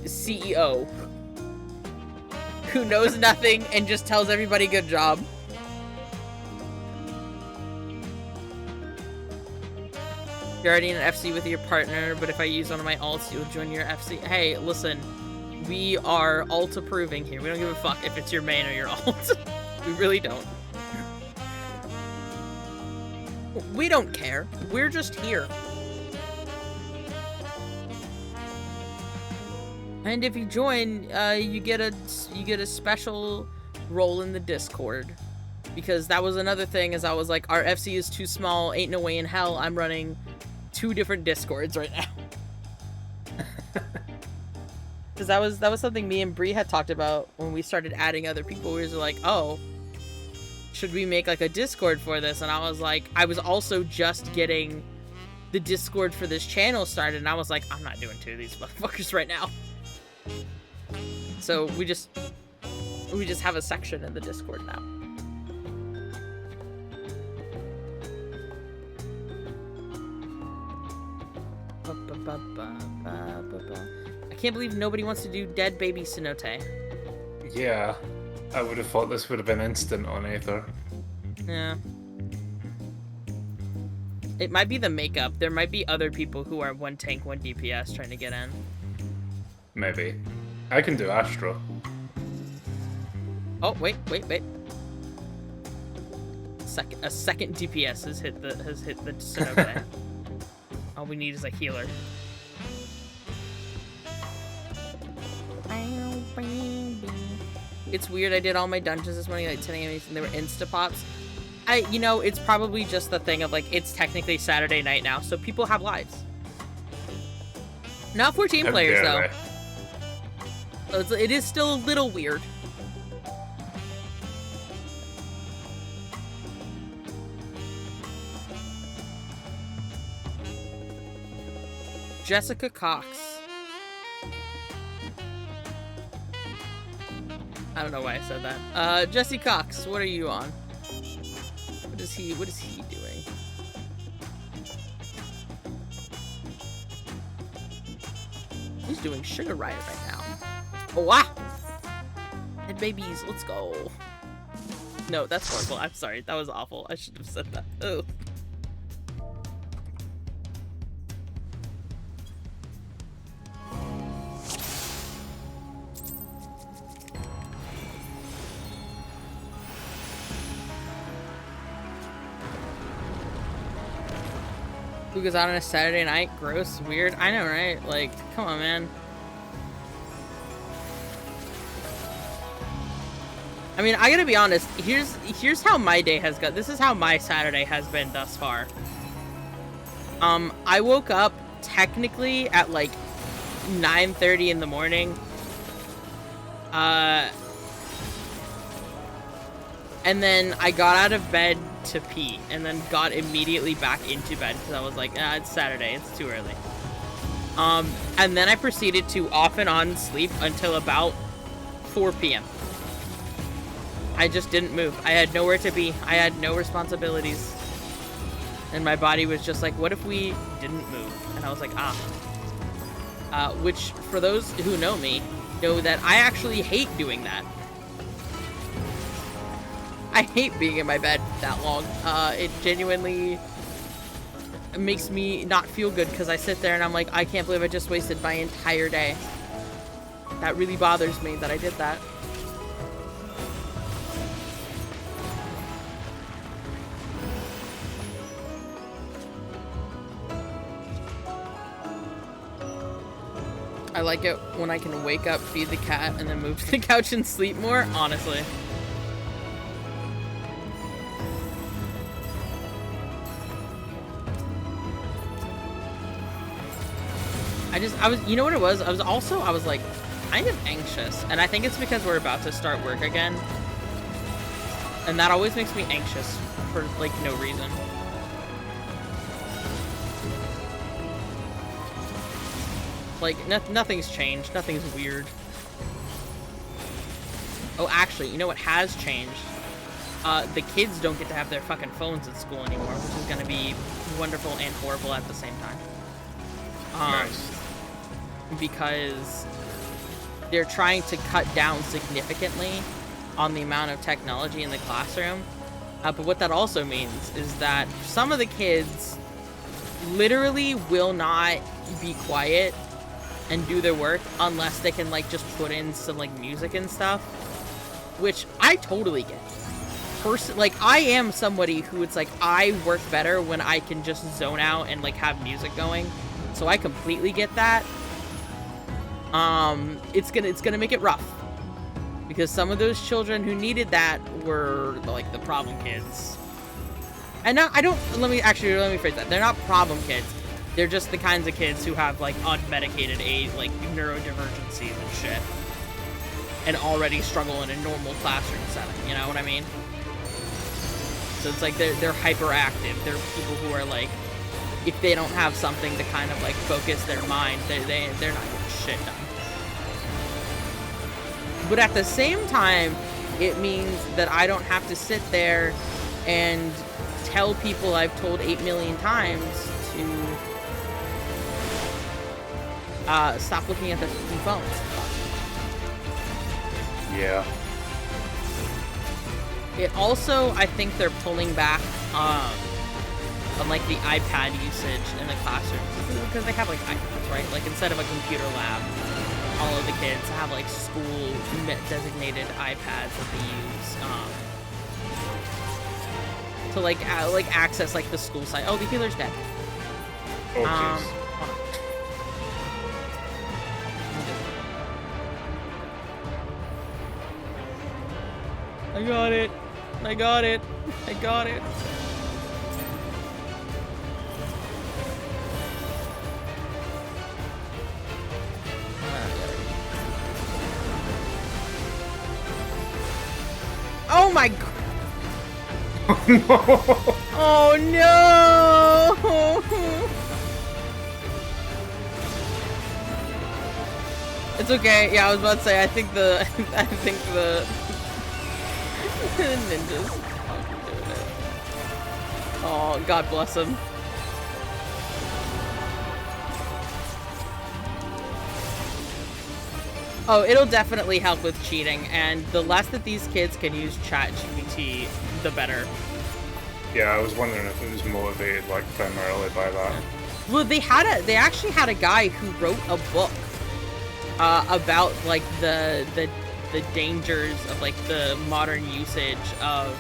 CEO who knows nothing and just tells everybody good job. You're already in an FC with your partner, but if I use one of my alts, you'll join your FC. Hey, listen. We are alt approving here. We don't give a fuck if it's your main or your alt. We really don't. We don't care. We're just here. And if you join, you get a special role in the Discord. Because that was another thing, is I was like, our FC is too small, ain't no way in hell I'm running 2 different Discords right now. Because that was something me and Bree had talked about when we started adding other people. We were like, oh, should we make, like, a Discord for this? And I was like, I was also just getting the Discord for this channel started, and I was like, I'm not doing 2 of these motherfuckers right now. So we just have a section in the Discord now. I can't believe nobody wants to do Dead Baby Cenote. Yeah, I would have thought this would have been instant on Aether. Yeah. It might be the makeup. There might be other people who are 1 tank, 1 DPS trying to get in. Maybe. I can do Astra. Oh, wait. A second DPS has hit the Cenote. All we need is a healer. It's weird, I did all my dungeons this morning, like 10 a.m. and they were insta-pops. It's probably just the thing of, like, it's technically Saturday night now, so people have lives. Not 14 players, though. So it is still a little weird. Jessica Cox. I don't know why I said that. Jesse Cox, what are you on? What is he doing? He's doing Sugar Riot right now. Oh, wow! And babies, let's go. No, that's horrible. I'm sorry. That was awful. I should have said that. Ugh. Who goes out on a Saturday night? Gross, weird. I know, right? Like, come on, man. I mean, I gotta be honest. Here's how my day has gone. This is how my Saturday has been thus far. I woke up technically at like 9:30 in the morning. And then I got out of bed to pee, and then got immediately back into bed because I was like, it's Saturday, it's too early. And then I proceeded to off and on sleep until about 4 p.m. I just didn't move. I had nowhere to be. I had no responsibilities. And my body was just like, what if we didn't move? And I was like, which, for those who know me, know that I actually hate doing that. I hate being in my bed that long. It genuinely makes me not feel good because I sit there and I'm like, I can't believe I just wasted my entire day. That really bothers me that I did that. I like it when I can wake up, feed the cat, and then move to the couch and sleep more, honestly. You know what it was? I was like kind of anxious, and I think it's because we're about to start work again. And that always makes me anxious for like no reason. Like nothing's changed, nothing's weird. Oh, actually, you know what has changed? The kids don't get to have their fucking phones at school anymore, which is gonna be wonderful and horrible at the same time. Nice. Because they're trying to cut down significantly on the amount of technology in the classroom. But what that also means is that some of the kids literally will not be quiet and do their work unless they can like just put in some like music and stuff, which I totally get. Like, I am somebody who it's like I work better when I can just zone out and like have music going, so I completely get that. It's gonna make it rough because some of those children who needed that were like the problem kids. And now let me phrase that. They're not problem kids. They're just the kinds of kids who have like unmedicated like neurodivergencies and shit, and already struggle in a normal classroom setting. You know what I mean? So it's like they're hyperactive. They're people who are like, if they don't have something to kind of like focus their mind, they're not getting shit done. But at the same time, it means that I don't have to sit there and tell people I've told 8 million times to stop looking at their phones. Yeah. It also, I think they're pulling back on like the iPad usage in the classrooms because they have like iPads, right? Like instead of a computer lab, all of the kids have like school designated iPads that they use to like access like the school site. Oh, the healer's dead. Oh, jeez. Hold on. I got it. I got it. I got it. Oh my god. Oh no. It's okay. Yeah, I was about to say I think the ninjas. Oh, God bless him. Oh, it'll definitely help with cheating, and the less that these kids can use ChatGPT, the better. Yeah, I was wondering if it was motivated, like, primarily by that. Well, they actually had a guy who wrote a book about like the dangers of like the modern usage of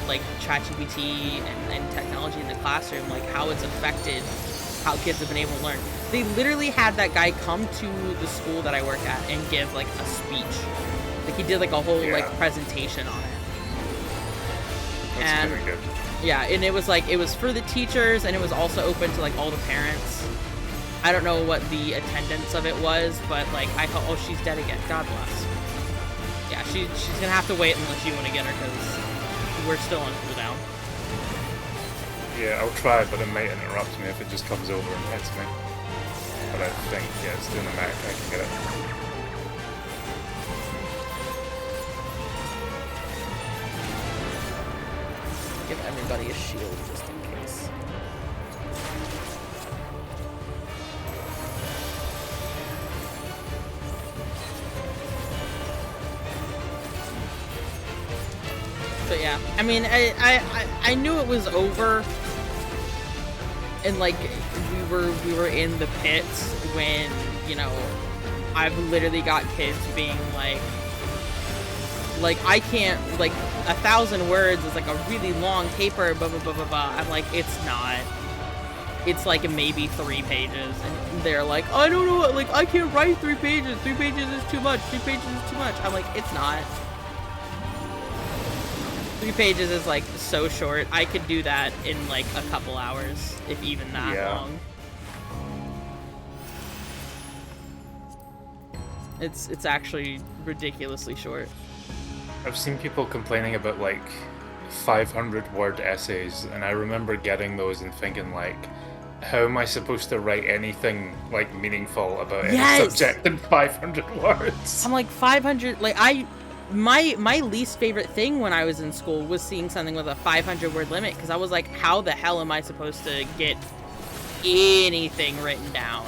like ChatGPT and technology in the classroom, like how it's affected how kids have been able to learn. They literally had that guy come to the school that I work at and give like a speech. Like he did like a whole like presentation on it. That's pretty good. Yeah, and it was like, it was for the teachers and it was also open to like all the parents. I don't know what the attendance of it was, but like I hope, oh, she's dead again. God bless. Yeah, she's gonna have to wait unless you want to get her because we're still on cooldown. Yeah, I'll try, but it might interrupt me if it just comes over and hits me. But I think, yeah, it's doing the Mac, I can get it. Give everybody a shield just in case. But yeah, I mean, I knew it was over, and like we were in the pits when, you know, I've literally got kids being like I can't, like 1,000 words is like a really long paper, blah blah blah blah blah. I'm like, it's not. It's like maybe 3 pages, and they're like, I don't know, like I can't write 3 pages. 3 pages is too much. 3 pages is too much. I'm like, it's not. 3 pages is like so short. I could do that in like a couple hours, if even that long. It's actually ridiculously short. I've seen people complaining about like 500-word essays, and I remember getting those and thinking like, how am I supposed to write anything like meaningful about any subject in 500 words? I'm like 500, like my least favorite thing when I was in school was seeing something with a 500-word limit, because I was like, how the hell am I supposed to get anything written down?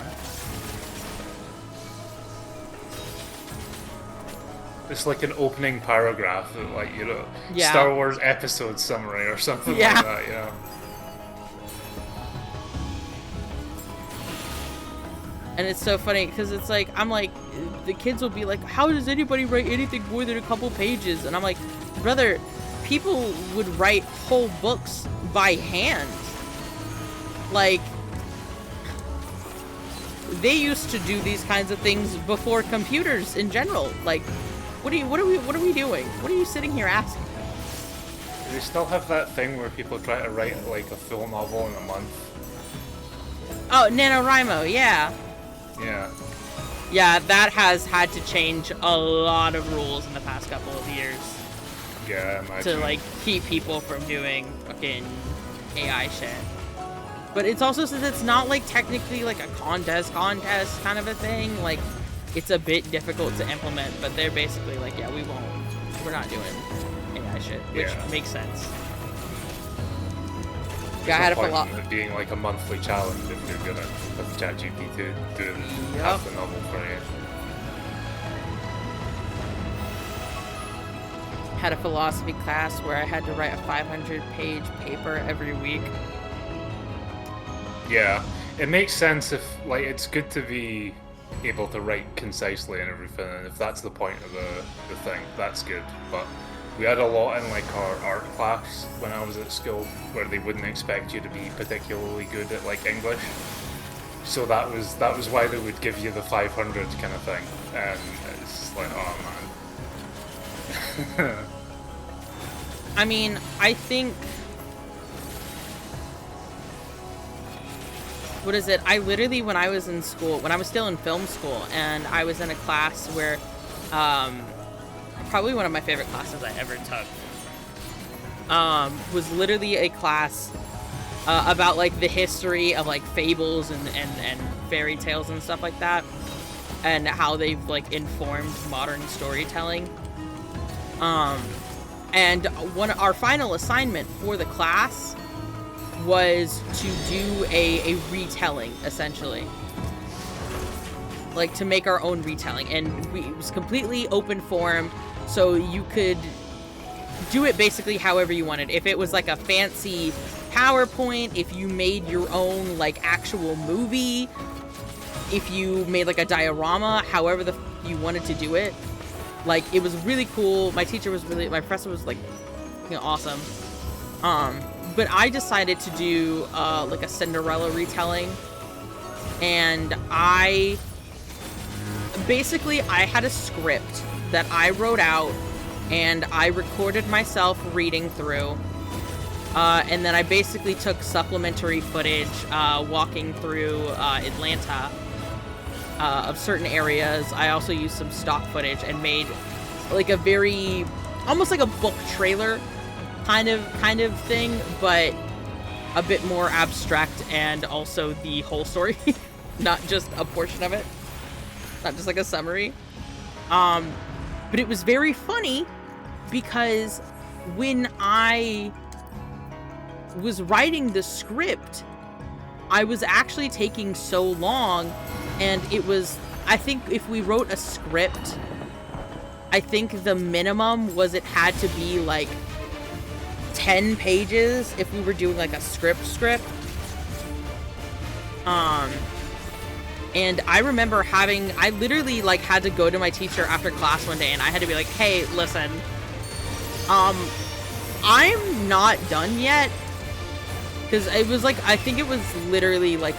It's like an opening paragraph, like, you know, Star Wars episode summary or something like that, you know. And it's so funny because it's like, I'm like, the kids will be like, how does anybody write anything more than a couple pages? And I'm like, brother, people would write whole books by hand. Like, they used to do these kinds of things before computers in general. Like, what are we doing? What are you sitting here asking? Do they still have that thing where people try to write like a full novel in a month? Oh, NaNoWriMo, yeah. Yeah. Yeah, that has had to change a lot of rules in the past couple of years. Yeah, I imagine. To like keep people from doing fucking AI shit. But it's also, since it's not like technically like a contest kind of a thing, like it's a bit difficult to implement, but they're basically like, yeah, we're not doing AI shit, which makes sense. There's I had no a point in it being like a monthly challenge if you're gonna have ChatGPT do half the novel for you. Had a philosophy class where I had to write a 500-page paper every week. Yeah, it makes sense if, like, it's good to be able to write concisely and everything, and if that's the point of the thing, that's good. But we had a lot in, like, our art class when I was at school, where they wouldn't expect you to be particularly good at, like, English. So that was why they would give you the 500 kind of thing, and it's like, oh man. I mean, I think... What is it? I literally, when I was in school, when I was still in film school, and I was in a class where, probably one of my favorite classes I ever took, was literally a class about, like, the history of, like, fables and fairy tales and stuff like that, and how they've, like, informed modern storytelling. And our final assignment for the class was to do a retelling, essentially. Like, to make our own retelling. And it was completely open form, so you could do it basically however you wanted. If it was like a fancy PowerPoint, if you made your own, like, actual movie, if you made, like, a diorama, however you wanted to do it. Like, it was really cool. My professor was, like, you know, awesome. But I decided to do, like, a Cinderella retelling. And I had a script that I wrote out, and I recorded myself reading through. And then I basically took supplementary footage, walking through, Atlanta, of certain areas. I also used some stock footage and made, like, a very, almost like a book trailer kind of thing, but a bit more abstract, and also the whole story, not just a portion of it, not just like a summary. But it was very funny because when I was writing the script, I was actually taking so long, and I think if we wrote a script, I think the minimum was it had to be like 10 pages if we were doing like a script. And I remember I literally, like, had to go to my teacher after class one day, and I had to be like, hey, listen, I'm not done yet. Because it was like, I think it was literally like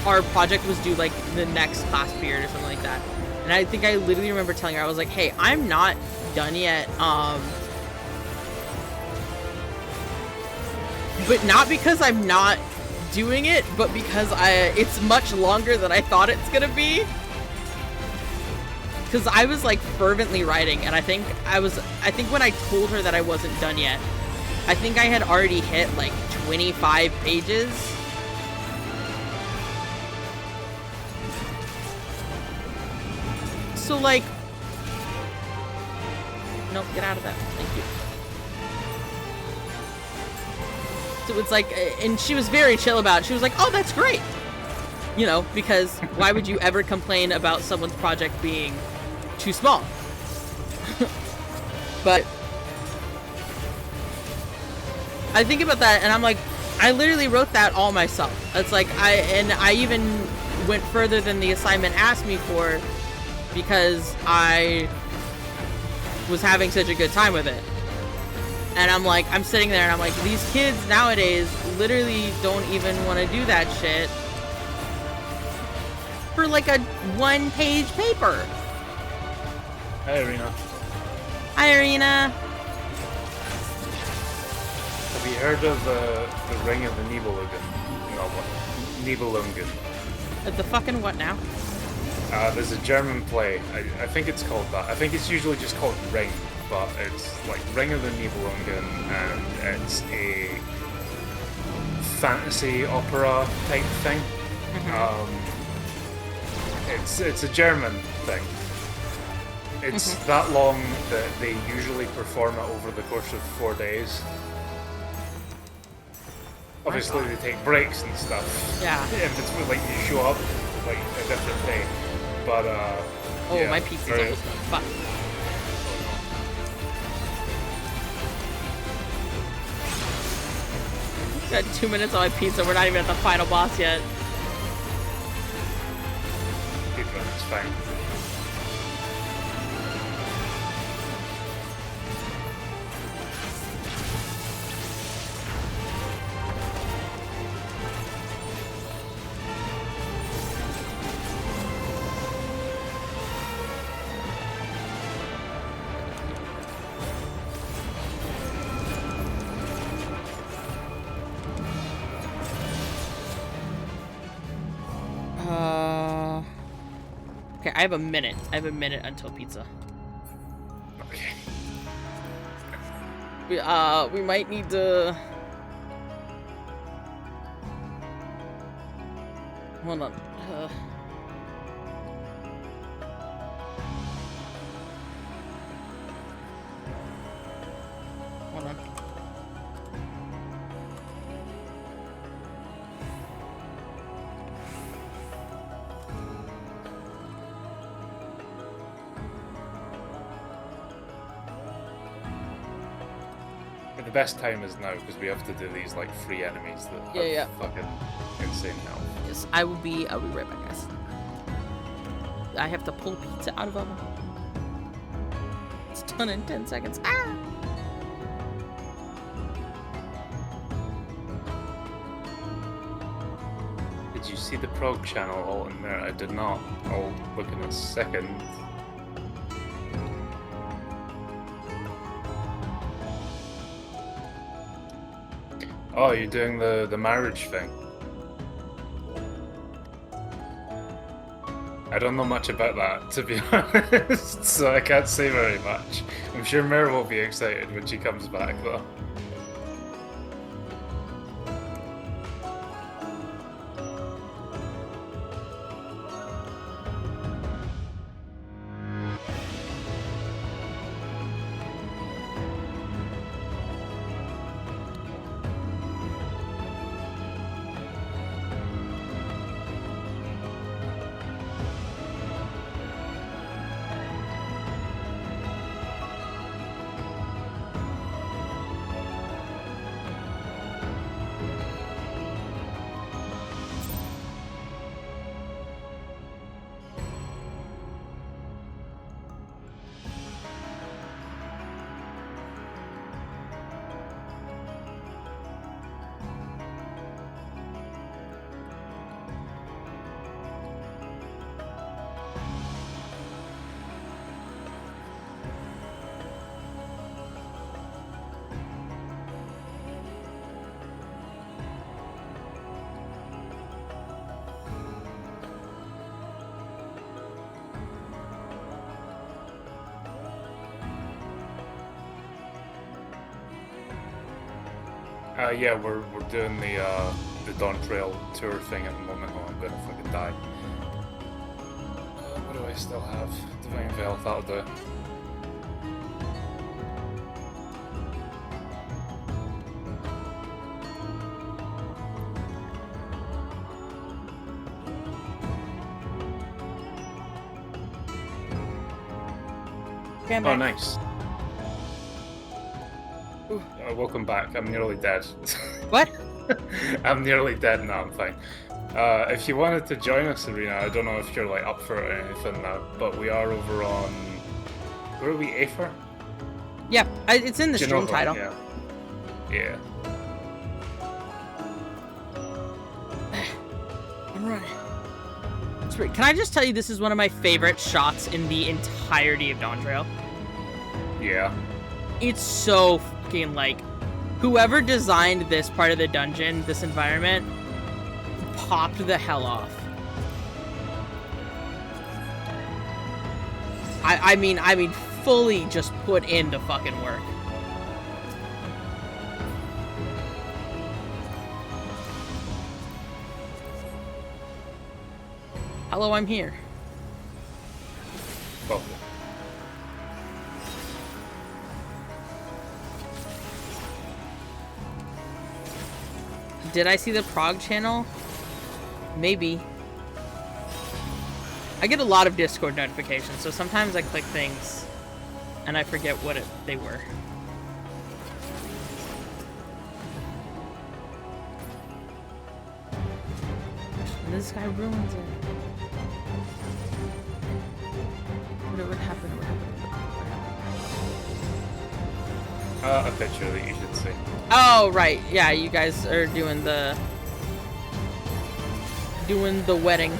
our project was due like the next class period or something like that. And I think I literally remember telling her, I was like, hey, I'm not done yet. But not because I'm not doing it, but because it's much longer than I thought it's gonna be. Because I was, like, fervently writing, and I think when I told her that I wasn't done yet, I think I had already hit like 25 pages. So, like, nope, get out of that. Thank you. So it's like, and she was very chill about it. She was like, oh, that's great. You know, because why would you ever complain about someone's project being too small? But I think about that, and I'm like, I literally wrote that all myself. It's like, I even went further than the assignment asked me for, because I was having such a good time with it. And I'm like, I'm sitting there and I'm like, these kids nowadays literally don't even want to do that shit for like a 1-page paper. Hi, Irina. Hi, Irina. Have you heard of the Ring of the Nibelungen novel? Nibelungen. The fucking what now? There's a German play. I think it's called that. I think it's usually just called Ring, but it's like Ring of the Nibelungen, and it's a fantasy opera type thing. Mm-hmm. It's a German thing. It's that long that they usually perform it over the course of 4 days. Obviously, they take breaks and stuff. Yeah. If it's like you show up like a different day, but Oh, yeah, my pizza's very- almost done. Fuck. Got 2 minutes on my pizza. We're not even at the final boss yet. Keep it, it's fine. Okay, I have a minute. I have a minute until pizza. Okay. We might need to... Hold on. Hold on. But the best time is now because we have to do these like free enemies that have Yeah. fucking insane health. Yes, I will be right back, guys. I have to pull pizza out of oven. It's done in 10 seconds. Ah! Did you see the prog channel all in there? I did not. I'll look in a second. Oh, you're doing the marriage thing. I don't know much about that, to be honest, so I can't say very much. I'm sure Mare will be excited when she comes back, though. Yeah, we're doing the Dawntrail tour thing at the moment. Oh, I'm gonna fucking die. What do I still have? Divine Veil, that'll do. Okay, I'm Oh, back. nice. Welcome back. I'm nearly dead. What? I'm nearly dead now. I'm fine. If you wanted to join us, Arena, I don't know if you're like up for it or anything now, but we are over on. Where are we? Aether? Yeah, it's in the stream Genova, title. Yeah. Yeah. I'm running. It's great. Can I just tell you, this is one of my favorite shots in the entirety of Dawntrail. Yeah. It's so fucking like, whoever designed this part of the dungeon, this environment, popped the hell off. I mean, fully just put in the fucking work. Hello, I'm here. Well, Did I see the Prague channel? Maybe. I get a lot of Discord notifications, so sometimes I click things and I forget what they were. And this guy ruins it. What happened? a picture that you should see. Oh, right. Yeah, you guys are doing the wedding.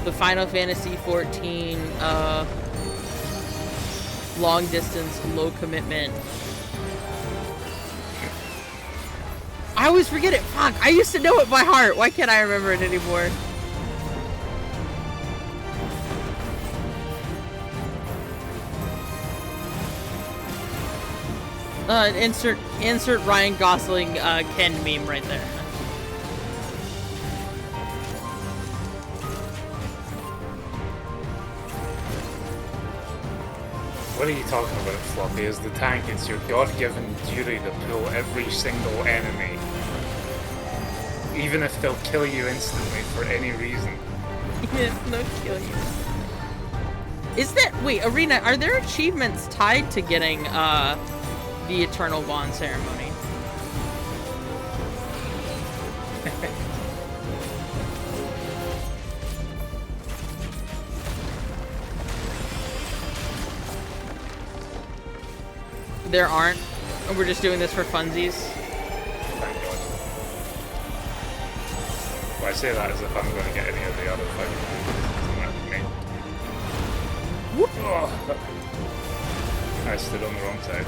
The Final Fantasy 14 long distance, low commitment. I always forget it. Fuck, I used to know it by heart. Why can't I remember it anymore? Insert Ryan Gosling Ken meme right there. What are you talking about, Floppy? As the tank, it's your god-given duty to pull every single enemy. Even if they'll kill you instantly for any reason. Yes, no kill you. Is that... Wait, Arena, are there achievements tied to getting, the Eternal Bond ceremony? There aren't. We're just doing this for funsies. Thank God. Well, I say that as if I'm going to get any of the other fucking me. Whoop. Oh, I stood on the wrong side.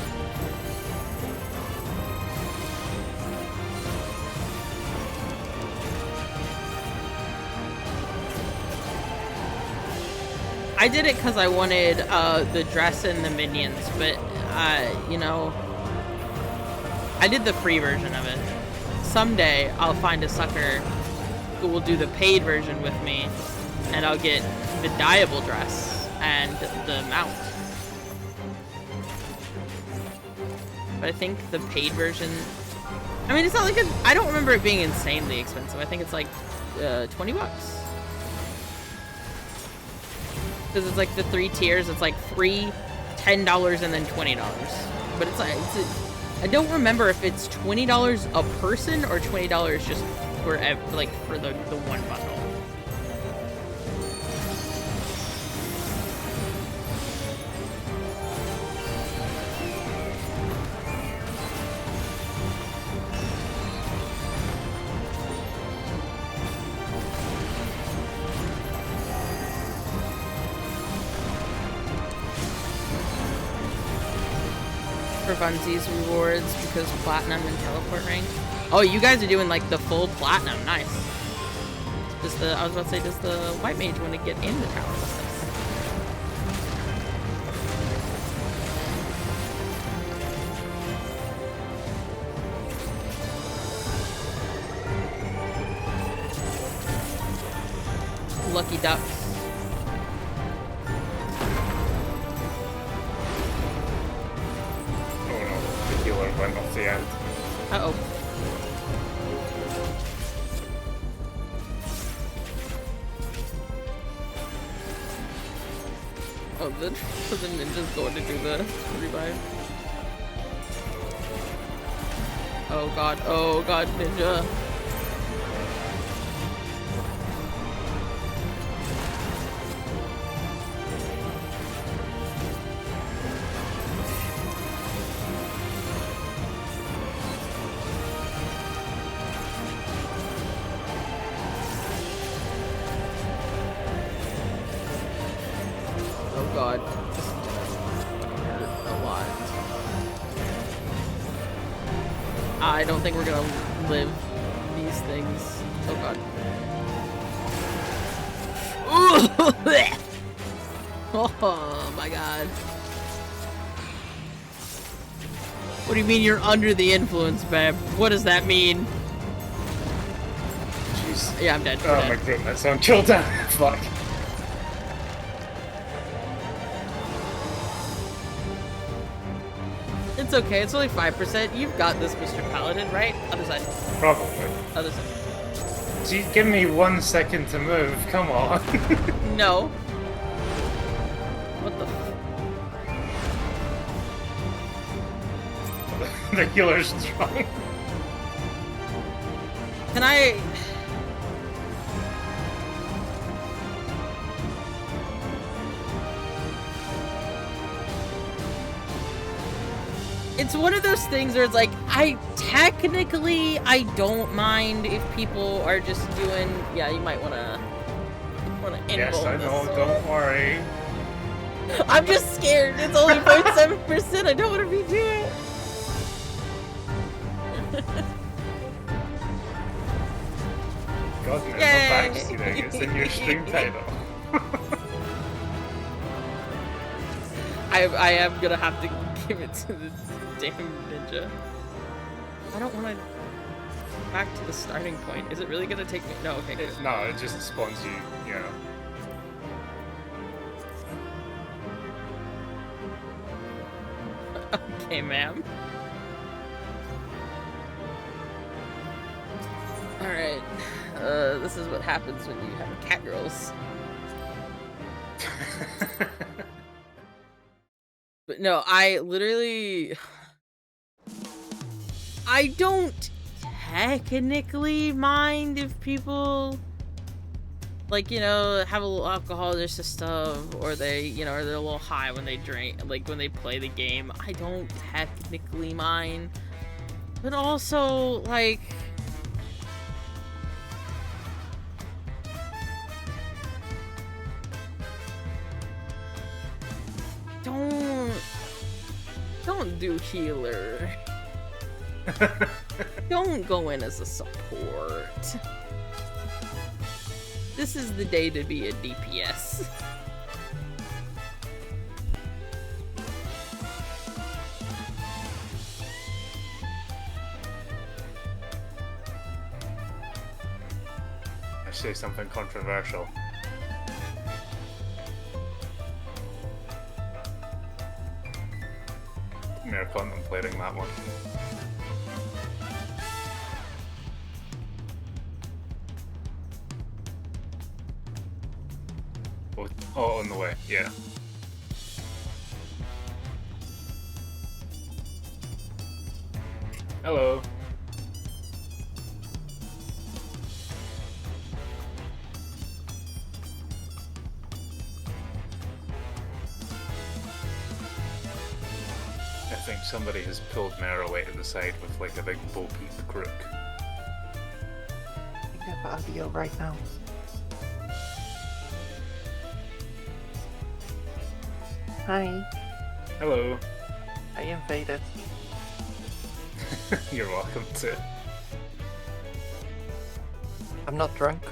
I did it because I wanted the dress and the minions, but you know, I did the free version of it. Someday I'll find a sucker who will do the paid version with me, and I'll get the dyeable dress and the mount. But I think the paid version, I mean, it's not like I don't remember it being insanely expensive. I think it's like 20 bucks. Because it's like the 3 tiers. It's like free, $10, and then $20. But it's like I don't remember if it's $20 a person or $20 just for like for the one bundle. For funsies rewards because platinum and teleport rank. Oh, you guys are doing like the full platinum. Nice. I was about to say, does the white mage want to get in the tower with us? Lucky ducks. Went off the end. Uh-oh. Oh, so the ninja's going to do the revive. Oh god, ninja. God, this hurt a lot. I don't think we're gonna live these things. Oh God. Oh my God. What do you mean you're under the influence, babe? What does that mean? Yeah, I'm dead. Oh my goodness, I'm killed down. Fuck. It's okay. It's only 5%. You've got this, Mr. Paladin, right? Other side. Probably. Other side. Gee, give me 1 second to move. Come on. No. What the? The healer's strong. Can I? It's one of those things where it's like, I don't mind if people are just doing. Yeah, you might wanna Yes, invuln I this. know. Don't worry. I'm just scared. It's only 0.7%. I don't want to redo it. God, no, Yay. back stealing. It's in your stream title. I am gonna have to give it to the damn ninja. I don't want to go back to the starting point. Is it really gonna take me? No, okay, good. No, it just spawns you, you know. Okay, ma'am. Alright. This is what happens when you have cat girls. But no, I literally... I don't technically mind if people, like, you know, have a little alcohol in their system, or they, you know, or they're a little high when they drink, like, when they play the game. I don't technically mind. But also, like... Don't do healer. Don't go in as a support. This is the day to be a DPS. I say something controversial. We're contemplating that one. Oh, on the way, yeah. Hello. I think somebody has pulled Mare away to the side with like a big bo-peep crook. I have audio right now. Hi, Hello. I invaded. You're welcome to. I'm not drunk.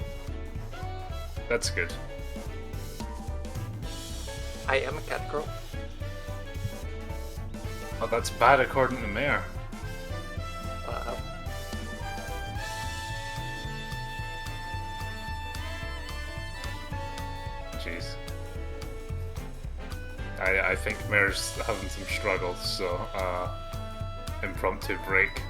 That's good. I am a cat girl. Oh, that's bad according to Mare. Uh, Jeez. I think Mare's having some struggles, so impromptu break.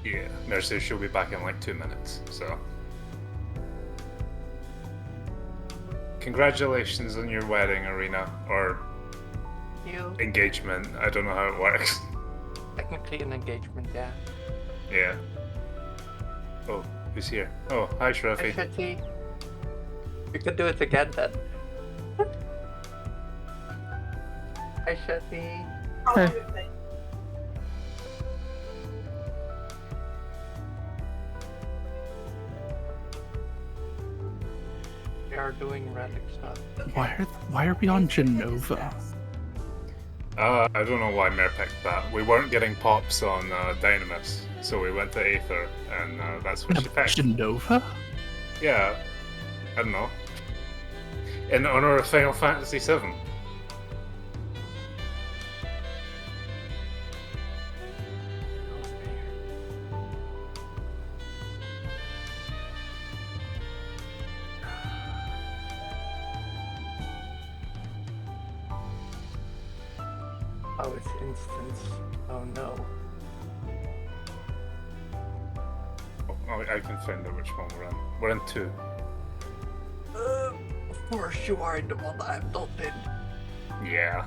Yeah, Mare says she'll be back in like 2 minutes, so. Congratulations on your wedding, Arena, or you engagement. I don't know how it works. technically an engagement, yeah. Yeah. Oh, who's here? Oh, hi, Hi, Shruffy. Shetty. We could do it again then. Hi, Shetty. We are doing Relic stuff. Why are we on Genova? I don't know why Mare picked that. We weren't getting pops on Dynamis, so we went to Aether, and that's what she picked. Genova? Yeah, I don't know. In honor of Final Fantasy VII. Oh, it's instance. Oh no. Oh, I can find out which one we're in. We're in 2. Of course you are the one I'm not in. Yeah.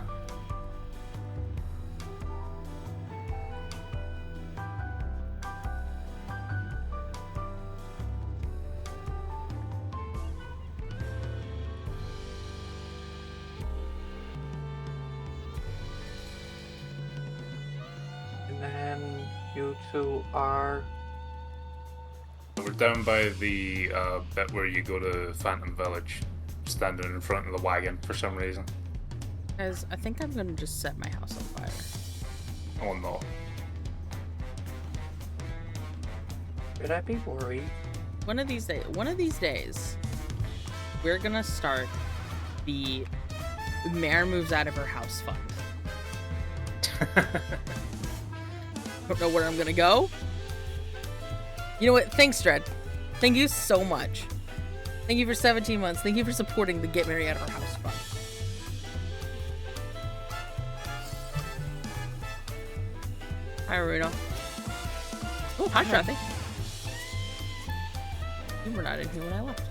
And then you two are. We're down by the bit where you go to Phantom Village, standing in front of the wagon for some reason. Guys, I think I'm gonna just set my house on fire. Oh no. Should I be worried? One of these days, we're gonna start the Mare moves out of her house fund. Don't know where I'm gonna go. You know what? Thanks, Dread. Thank you so much. Thank you for 17 months. Thank you for supporting the Get Mary Out of Her House fund. Hi, Runo. Oh, hi, Shrathy. You were not in here when I left.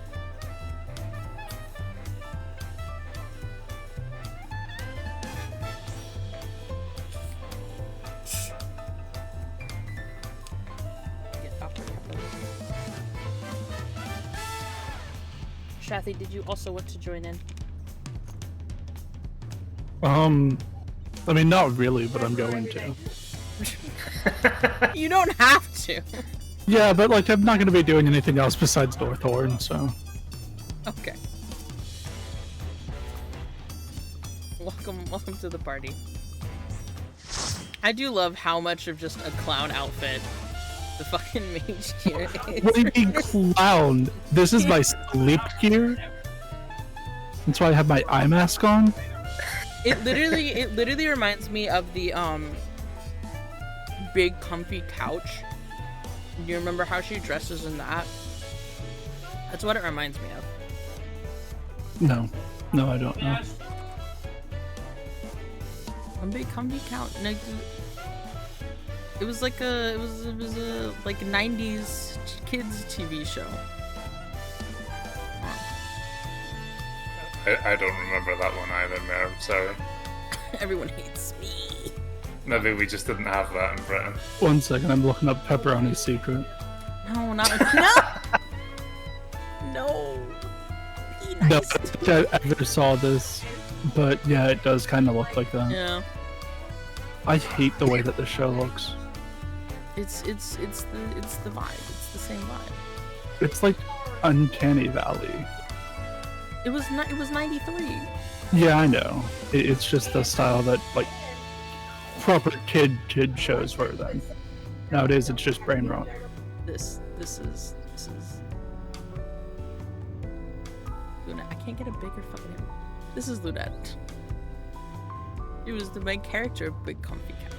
Shrathy, did you also want to join in? I mean, not really, but I'm going to. You don't have to. Yeah, but like, I'm not going to be doing anything else besides Northorn, so. Okay. Welcome to the party. I do love how much of just a clown outfit the fucking mage gear is. What do you mean clown? This is my sleep gear. That's why I have my eye mask on. It literally reminds me of the big comfy couch. Do you remember how she dresses in that? That's what it reminds me of. No, I don't know. A big comfy couch. Like, it was like a 90s kids TV show. I don't remember that one either, Mare. I'm sorry. Everyone hates me. Maybe we just didn't have that in Britain. One second, I'm looking up Pepperoni's secret. No, not no. No. Be nice. No, I don't think I ever saw this, but yeah, it does kind of look like that. Yeah. I hate the way that the show looks. It's the vibe. It's the same vibe. It's like Uncanny Valley. It was 93. Yeah, I know. It's just the style that like proper kid shows were then. Nowadays, it's just brain rot. This is Lunette. I can't get a bigger fucking image. This is Lunette. It was the main character of Big Comfy Cat.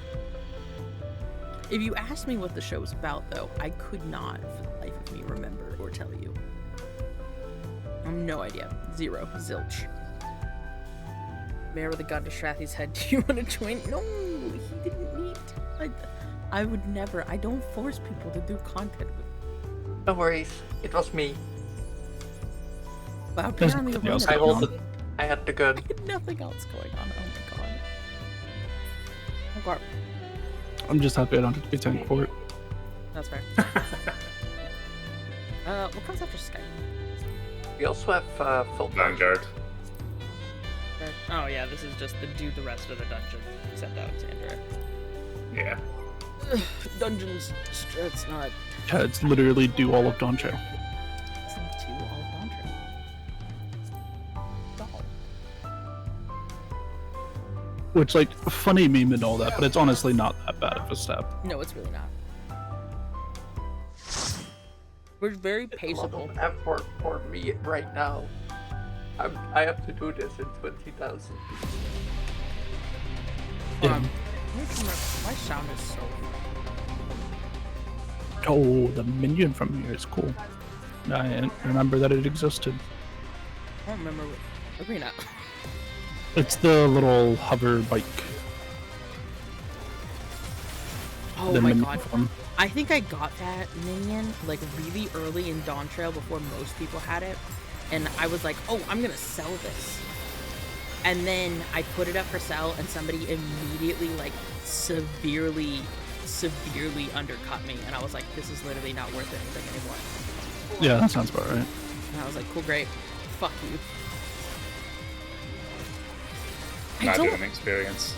If you asked me what the show was about, though, I could not, for the life of me, remember or tell you. I have no idea. Zero. Zilch. Mare with a gun to Shrathy's head. Do you want to join? No, he didn't need. I would never. I don't force people to do content with me. No worries, it was me. Wow, apparently I hold it. I had the gun. I had nothing else going on. Oh my god. Oh god. I'm just happy I don't have to be tank for it. That's fair. What comes after Skype? We also have full Vanguard. Oh yeah, this is just do the rest of the dungeon, except Alexandra. Yeah. Dungeons, it's not. Yeah, it's literally do all of Dawntrail. It's not too all of Dawntrail. Which, like, funny meme and all that, but it's honestly not that bad of a step. No, it's really not. We're very It's a lot paceable. of effort for me right now. I have to do this in 20,000. Yeah. My sound is so. Oh, the minion from here is cool. I didn't remember that it existed. I don't remember what arena. It's the little hover bike. Oh the my minion god. form. I think I got that minion like really early in Dawntrail before most people had it. And I was like, oh, I'm gonna sell this. And then I put it up for sale and somebody immediately like severely undercut me. And I was like, this is literally not worth anything anymore. Yeah, that sounds about right. And I was like, cool, great. Fuck you. Maduin experience.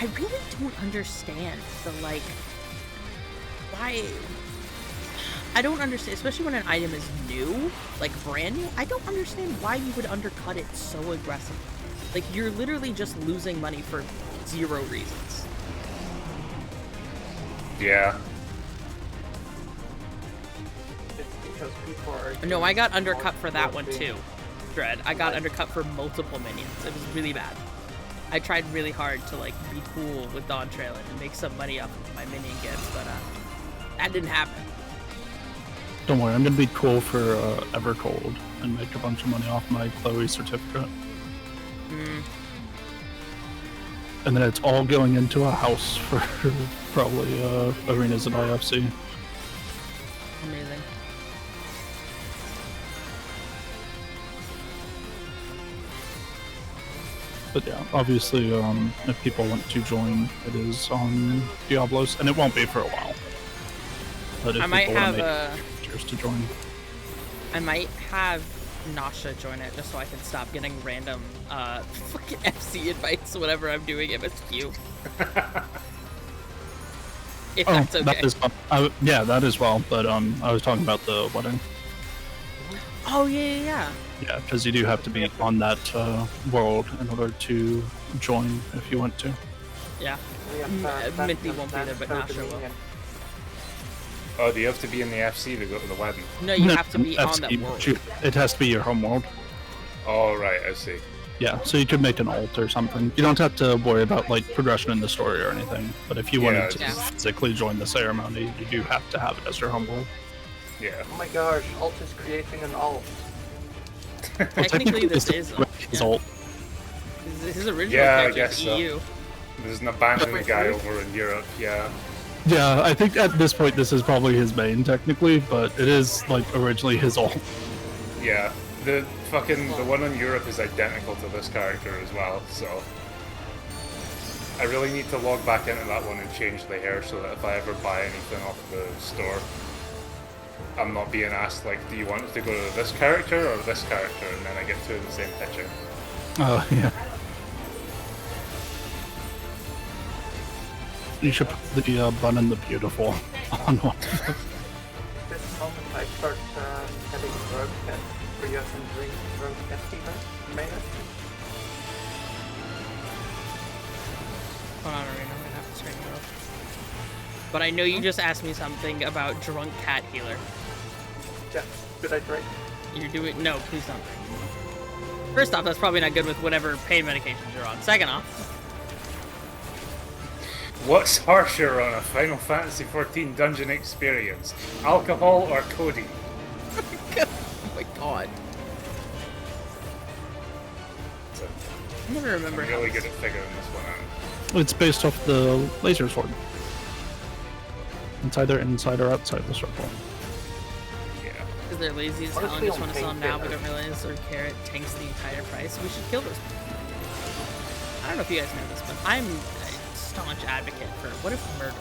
I really don't understand the like why I don't understand, especially when an item is new, like brand new. I don't understand why you would undercut it so aggressively. Like you're literally just losing money for 0 reasons. Yeah. It's because people are. No, I got undercut for that one too. Dread. I got undercut for multiple minions. It was really bad. I tried really hard to like be cool with Dawntrail and make some money off of my minion gifts, but that didn't happen. Don't worry, I'm gonna be cool for Evercold and make a bunch of money off my Chloe certificate. And then it's all going into a house for probably arenas at IFC. Amazing. But yeah, obviously, if people want to join, it is on Diablos, and it won't be for a while. But if I might people want have to make cheers to join. I might have Nasha join it just so I can stop getting random fucking FC invites whenever I'm doing MSQ. If that's okay. That is fun. Yeah, that as well. But I was talking about the wedding. Oh yeah. Yeah, because you do have to be on that world in order to join if you want to. Yeah. Minty won't be there, but Nasha will. Oh, do you have to be in the FC to go to the wedding? No, you have to be on that world. It has to be your home world. Oh, right, I see. Yeah, so you could make an alt or something. You don't have to worry about like progression in the story or anything. But if you wanted to physically join the ceremony, you do have to have it as your home world. Yeah. Oh my gosh, Alt is creating an alt. Technically, this is his alt. His original Yeah, I character guess is so. EU. There's an abandoned guy over in Europe, yeah. Yeah, I think at this point this is probably his main technically, but it is like originally his alt. Yeah. The one in Europe is identical to this character as well, so I really need to log back into that one and change the hair so that if I ever buy anything off the store, I'm not being asked like, do you want to go to this character or this character, and then I get two of the same picture. Oh yeah. You should put the Bun and the Beautiful on one. This moment I start having drug tests for you can drink drug test even, made it. Hold on, Arena, I'm gonna have to straighten it up. But I know you just asked me something about drunk cat healer. Yeah, should I drink? You're doing no, please don't. First off, that's probably not good with whatever pain medications you're on. Second off, What's harsher on a Final Fantasy XIV dungeon experience? Alcohol or Cody? oh my god, So, I never remember I'm how really this- good at figuring this one out. It's based off the laser sword. It's either inside or outside the circle. Yeah. Because they're lazy as hell and just want to sell them now, but don't realize their carrot tanks the entire price. We should kill those people. I don't know if you guys know this, but I'm a staunch advocate for what if murder?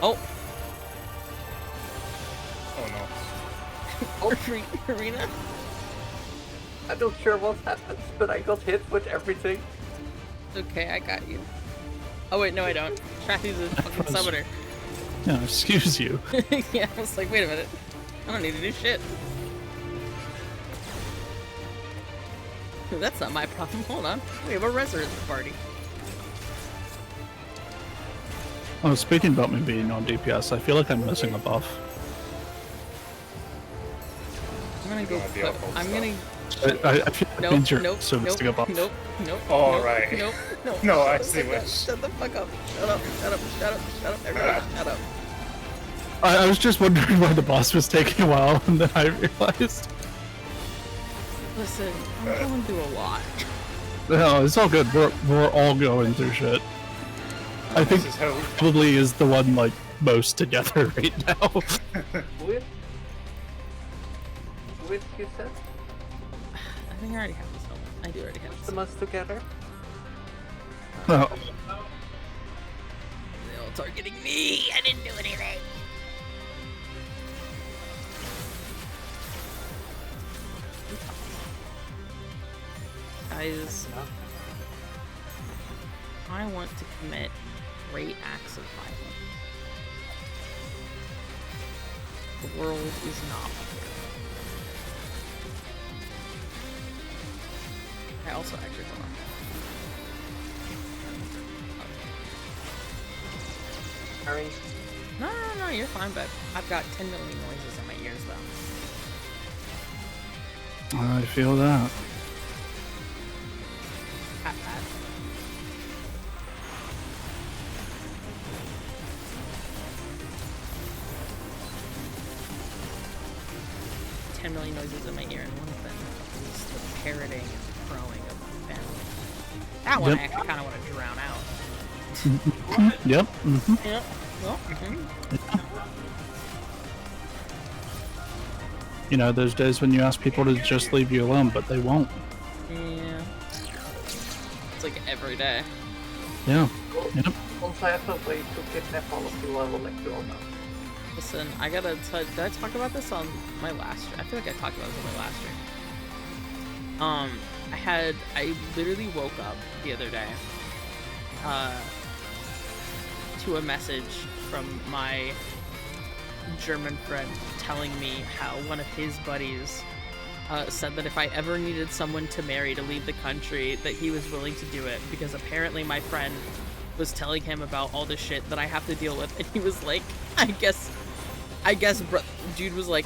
Oh, Oh no. Arena. I'm not sure what happened, but I got hit with everything. Okay, I got you. Oh wait, no I don't. Shathy's a fucking summoner. Yeah, excuse you. Yeah, I was like, wait a minute. I don't need to do shit. That's not my problem. Hold on. We have a resident party. Oh, speaking about me being on DPS, I feel like I'm missing a buff. I'm gonna go the put, awful I'm stuff. gonna... I feel like Nope, you're nope, so nope, missing a buff. nope, nope, All nope, right. nope, nope. No, I Shut see the what- fuck up. Shut the fuck up. Shut up, shut up, shut up, shut up. Everybody, shut up. I was just wondering why the boss was taking a while, and then I realized. Listen, I'm going through a lot. No, it's all good. We're all going through shit. I think This is how probably is the one like most together right now. With you said? I think I already have this helmet. I do already have The this. most together? Oh, They're all targeting me. I didn't do anything. Guys, No. I want to commit great acts of violence. The world is not fair. I also actually hold on. Harry, No, you're fine, but I've got 10 million noises in my ears, though. I feel that. Pat, pat. $10 million noises in my ear, and one of them is the parroting and crowing of my family. That one Yep. I actually kind of want to drown out. Yep. Mm-hmm. Yeah. Well, You know, there's days when you ask people to just leave you alone, but they won't. yeah. It's like every day. Yeah. Yep. once I have a way to kidnap all of you, I will let you all know. Listen, I gotta did I talk about this on my last stream? I feel like I talked about this on my last stream. I literally woke up the other day, to a message from my German friend telling me how one of his buddies said that if I ever needed someone to marry to leave the country, that he was willing to do it because apparently my friend was telling him about all the shit that I have to deal with, and he was like, I guess, dude was like,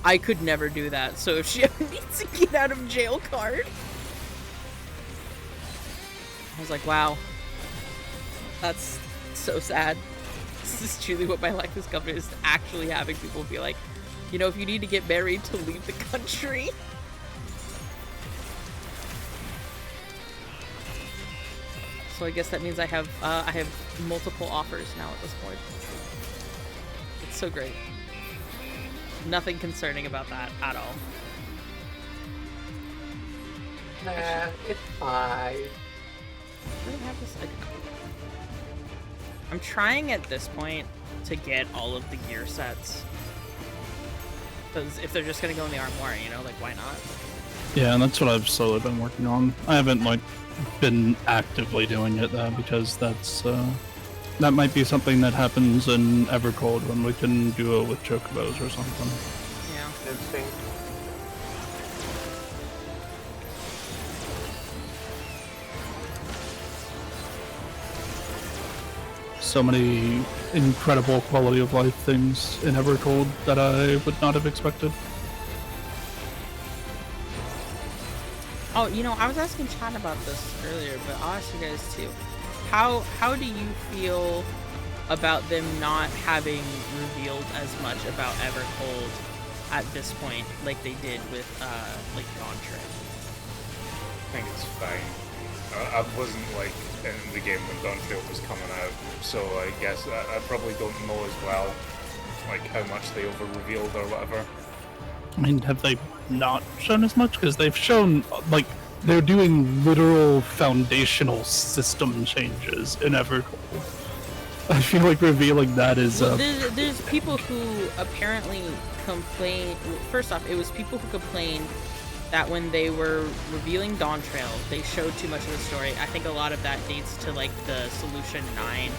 I could never do that, so if she ever needs a get out of jail card. I was like, wow, that's so sad. This is truly what my life has come to, is actually having people be like, you know, if you need to get married to leave the country. So I guess that means I have multiple offers now at this point. It's so great. Nothing concerning about that at all. Nah, it's fine. Do I have this? I do. I'm trying at this point to get all of the gear sets. Because if they're just gonna go in the armoire, you know, like, why not? Yeah, and that's what I've slowly been working on. I haven't like been actively doing it though, because that's that might be something that happens in Evercold when we can duo with chocobos or something. Yeah. Interesting. So many incredible quality of life things in Evercold that I would not have expected. Oh, you know, I was asking Chad about this earlier, but I'll ask you guys too. How do you feel about them not having revealed as much about Evercold at this point, like they did with like Dawntrail? I think it's fine. I wasn't like in the game when Dawntrail was coming out, so I guess I probably don't know as well, like how much they over revealed or whatever. I mean, have they not shown as much? Because they've shown, like, they're doing literal foundational system changes in Evercold. I feel like revealing that is, Well, there's people who apparently complain. First off, it was people who complained that when they were revealing Dawntrail, they showed too much of the story. I think a lot of that dates to like the Solution 9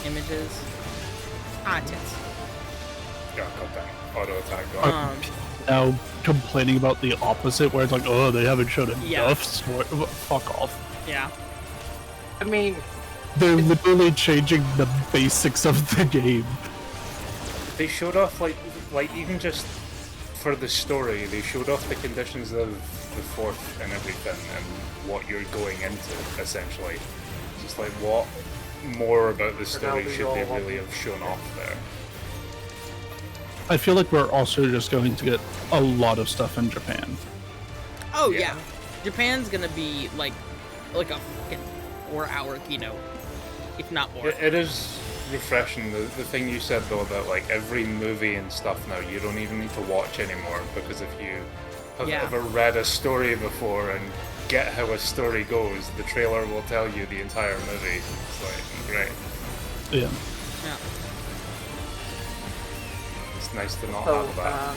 images. Ah, tits. Yeah, got that auto attack going. now complaining about the opposite, where it's like, oh, they haven't shown enough. Yeah. Fuck off. Yeah. I mean, They're literally changing the basics of the game. They showed off like even just for the story, they showed off the conditions of the fourth and everything and what you're going into essentially. Just like what more about the story should they really have shown off there? I feel like we're also just going to get a lot of stuff in Japan. Oh Yeah. yeah. Japan's gonna be like a fucking 4-hour keynote, if not more. It is refreshing. The thing you said though, that like every movie and stuff now you don't even need to watch anymore, because if you have Yeah. ever read a story before and get how a story goes, the trailer will tell you the entire movie. It's like great. Yeah. Yeah. It's nice to not so, have that.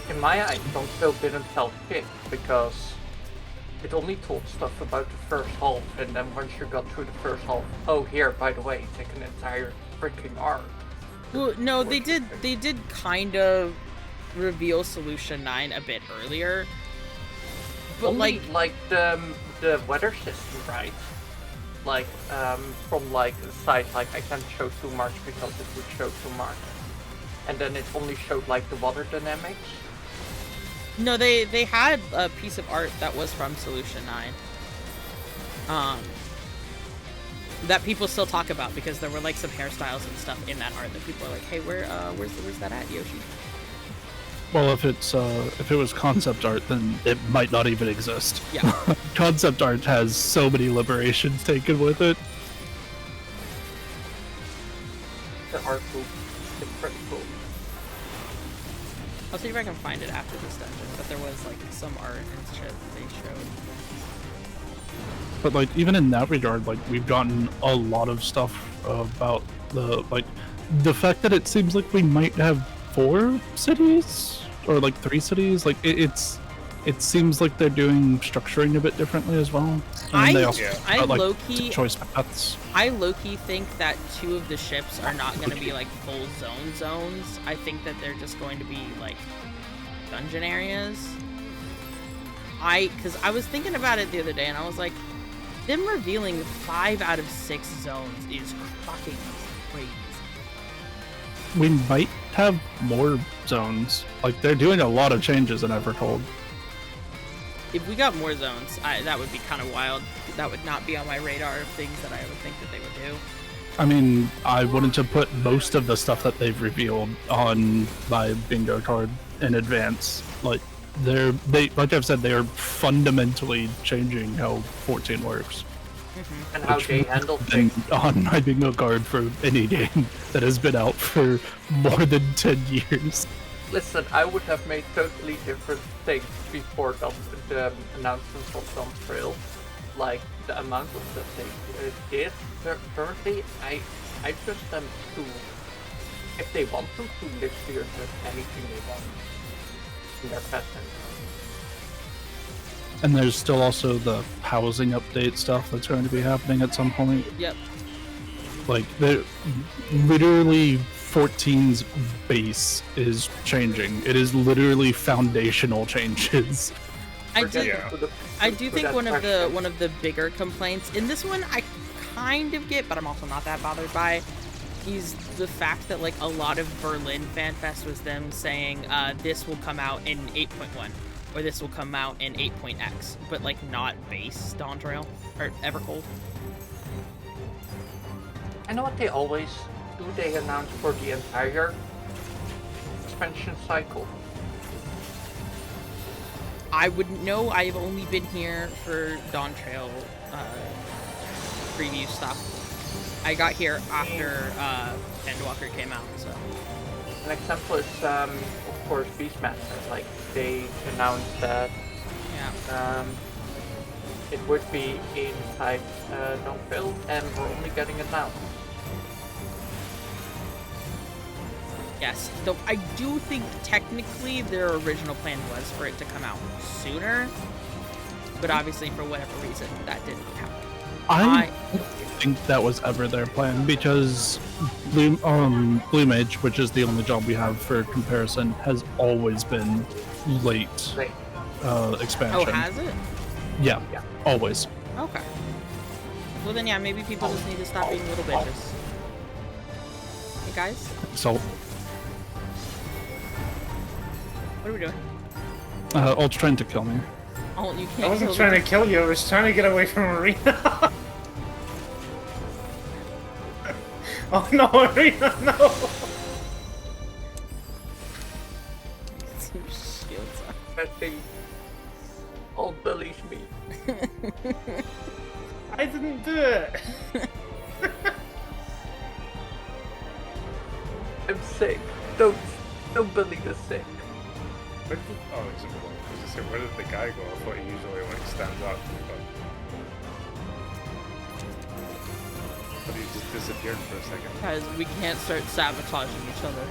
in my eyes, Dawntrail didn't tell shit because it only told stuff about the first half, and then once you got through the first half, oh here, by the way, take an entire freaking arc. Well, no, they did kind of reveal Solution 9 a bit earlier. But Only like the weather system, right? Like from like the side, like I can't show too much because it would show too much, and then it only showed like the water dynamics. no, they had a piece of art that was from Solution 9. That people still talk about because there were like some hairstyles and stuff in that art that people are like, hey, where's that at, Yoshi? Well, if it was concept art, then it might not even exist. Yeah. Concept art has so many liberations taken with it. The art book is pretty cool. I'll see if I can find it after this dungeon, but there was like some art and shit that they showed. But like even in that regard, like we've gotten a lot of stuff about the fact that it seems like we might have 4 cities or like 3 cities. Like it seems like they're doing structuring a bit differently as well. And they also I got, like, low-key- choice paths. I low-key think that 2 of the ships are not going to be like full zones. I think that they're just going to be like dungeon areas. Because I was thinking about it the other day and I was like, them revealing 5 out of 6 zones is fucking crazy. We might have more zones. Like they're doing a lot of changes in Evercold. If we got more zones, that would be kind of wild. That would not be on my radar of things that I would think that they would do. I mean, I wouldn't have put most of the stuff that they've revealed on my bingo card in advance. Like like I've said, they are fundamentally changing how 14 works. And how Which they handle thing things. on my bingo card for any game that has been out for more than 10 years. Listen, I would have made totally different things before the announcements of Dawntrail. Like the amount of stuff they did. Currently, I trust them to, if they want to literally just anything they want in their pattern. And there's still also the housing update stuff that's going to be happening at some point. Yep. Like, literally 14's base is changing. It is literally foundational changes. I Forget do. Yeah. I do for think that one of question. the bigger complaints in this one I kind of get, but I'm also not that bothered by, is the fact that like a lot of Berlin Fan Fest was them saying this will come out in 8.1 or this will come out in 8.x, but like not base Dawntrail or Evercold. I know what they always do. They announce for the entire expansion cycle. I wouldn't know. I've only been here for Dawntrail preview stuff. I got here after Endwalker came out, so. An example is, of course, Beastmaster. Like, they announced that Yeah. it would be inside Dawntrail, and we're only getting it now. Yes, though I do think technically their original plan was for it to come out sooner, but obviously for whatever reason that didn't happen. I think that was ever their plan because Blue Mage, which is the only job we have for comparison, has always been late Right. expansion. Oh, has it? Yeah, always. Okay. Well then, yeah, maybe people just need to stop being little bitches. Hey guys, So, what are we doing? Ult's trying to kill me. Oh, you can't. I wasn't kill trying the- to kill you, I was trying to get away from Arena. Oh no, Arena, no! Some shields up. Petty. Oh, believe me. I didn't do it! I'm sick. Don't believe the sick. Where did, oh, he's in the wall. I was gonna say, where did the guy go? I thought he usually like stands up. But he just disappeared for a second. Guys, we can't start sabotaging each other.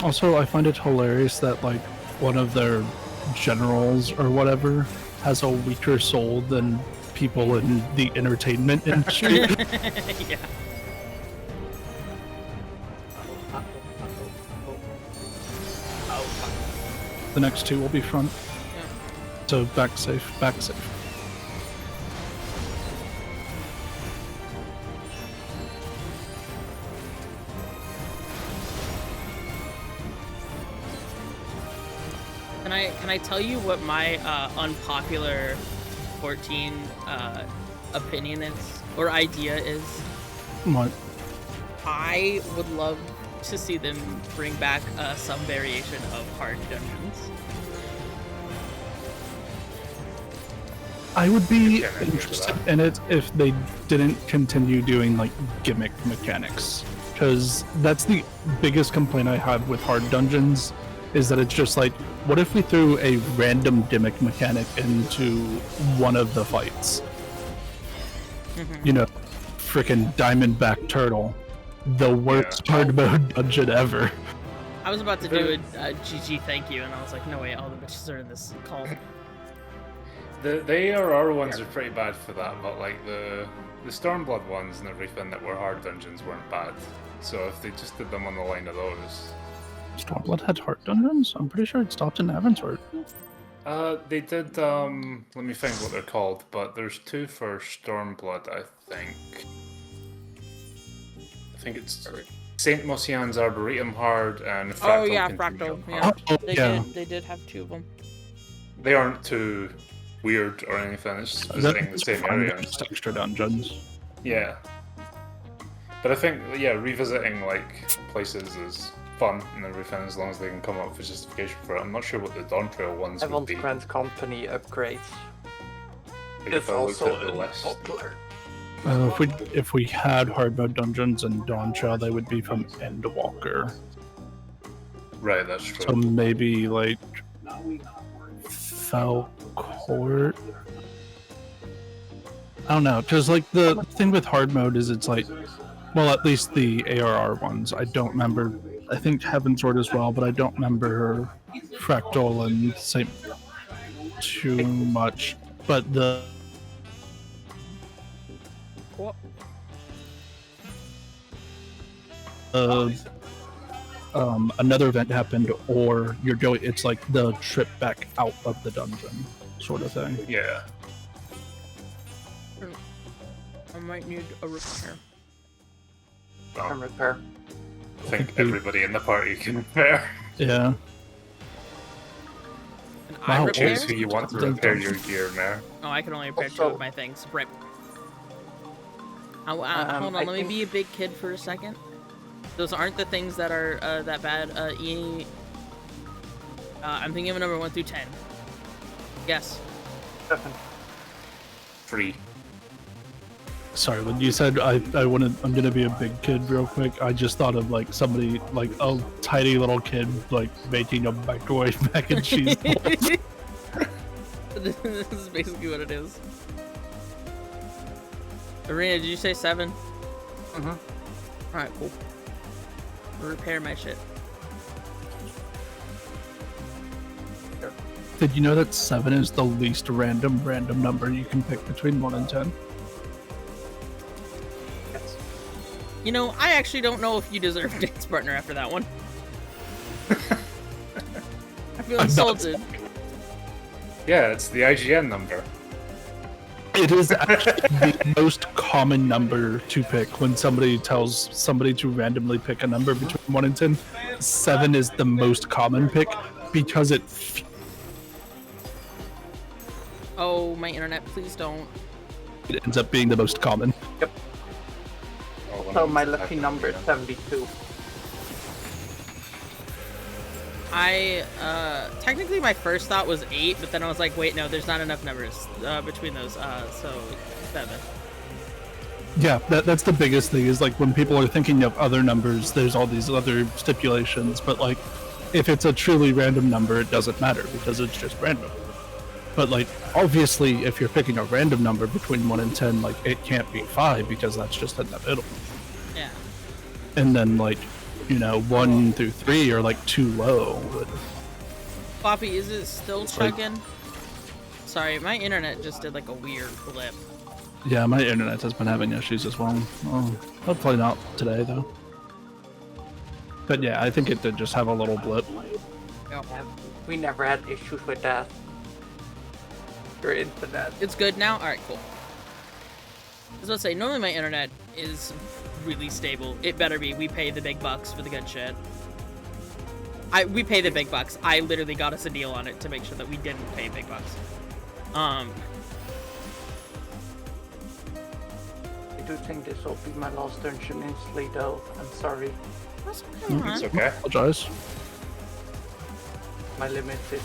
Also, I find it hilarious that like one of their generals or whatever has a weaker soul than people in the entertainment industry. Yeah. The next two will be front. Yeah. So back safe, back safe. Can I tell you what my unpopular 14 opinion is or idea is? What? I would love to see them bring back some variation of hard dungeons. I would be Yeah, I agree with interested in it if they didn't continue doing like gimmick mechanics, because that's the biggest complaint I have with hard dungeons, is that it's just like, what if we threw a random gimmick mechanic into one of the fights? You know, frickin' Diamondback Turtle, the worst hard mode dungeon ever. I was about to do a GG thank you, and I was like, no way, all the bitches are in this call. The ARR ones are pretty bad for that, but like the Stormblood ones and everything that were hard dungeons weren't bad. So if they just did them on the line of those. Stormblood had hard dungeons? I'm pretty sure it stopped in Avansword. They did, let me think what they're called, but there's two for Stormblood, I think. I think it's Saint Mosian's Arboretum Hard and Fractal. Oh yeah, Continuum Fractal. Hard. Yeah. Oh, yeah. They did have two of them. They aren't too weird or anything, it's just visiting the That's same fine, area. just extra dungeons. Yeah. But I think, yeah, revisiting, like, places is fun and everything as long as they can come up with justification for it. I'm not sure what the Dawntrail ones would Everyone's be. Grand Company upgrades. Like, It's if I looked also at the list. unpopular. If we had hard mode dungeons and Dawntrail, they would be from Endwalker. Right, that's true. So maybe like Falcourt. I don't know, because like the thing with hard mode is it's like, well, at least the ARR ones. I don't remember. I think Heavensward as well, but I don't remember Fractal and Saint too much. But the What? another event happened, or you're going. It's like the trip back out of the dungeon, sort of thing. Yeah. I might need a repair. And repair. I think everybody in the party can repair. Yeah. And Wow, I repair? Choose who you want to repair your gear, Mare. Oh, I can only repair two Also- of my things. Rip. Hold I on, let me think- be a big kid for a second. Those aren't the things that are that bad. I'm thinking of a number 1 through 10. Yes. 7. free. Sorry, when you said I'm gonna be a big kid real quick, I just thought of like somebody, like a tiny little kid, like making a microwave mac and cheese bowl. This is basically what it is. Arena, did you say 7? Mm-hmm. Alright, cool. I'll repair my shit. Did you know that 7 is the least random number you can pick between 1 and 10? Yes. You know, I actually don't know if you deserve a dance partner after that one. I feel I'm not insulted. Yeah, it's the IGN number. It is actually the most common number to pick when somebody tells somebody to randomly pick a number between 1 and 10. 7 is the most common pick because it Oh, my internet, please don't. ends up being the most common. Yep. Oh, So my lucky number is 72. Technically my first thought was 8, but then I was like, wait, no, there's not enough numbers between those, so 7. Yeah, that's the biggest thing is like when people are thinking of other numbers, there's all these other stipulations, but like if it's a truly random number, it doesn't matter because it's just random. But like obviously if you're picking a random number between 1 and 10, like it can't be 5 because that's just in the middle. Yeah. And then like, you know, 1 through 3 are like too low. But Floppy, is it still like- chugging? Sorry, my internet just did like a weird blip. yeah, my internet has been having issues as well. Hopefully not today though. But yeah, I think it did just have a little blip. Yeah, we never had issues with that. Your internet. It's good now? Alright, cool. I was about to say, normally my internet is really stable. It better be. We pay the big bucks for the good shit. We pay the big bucks. I literally got us a deal on it to make sure that we didn't pay big bucks. I do think this will be my last dungeon instantly though. I'm sorry. What's going on? It's okay. Apologize. My limit is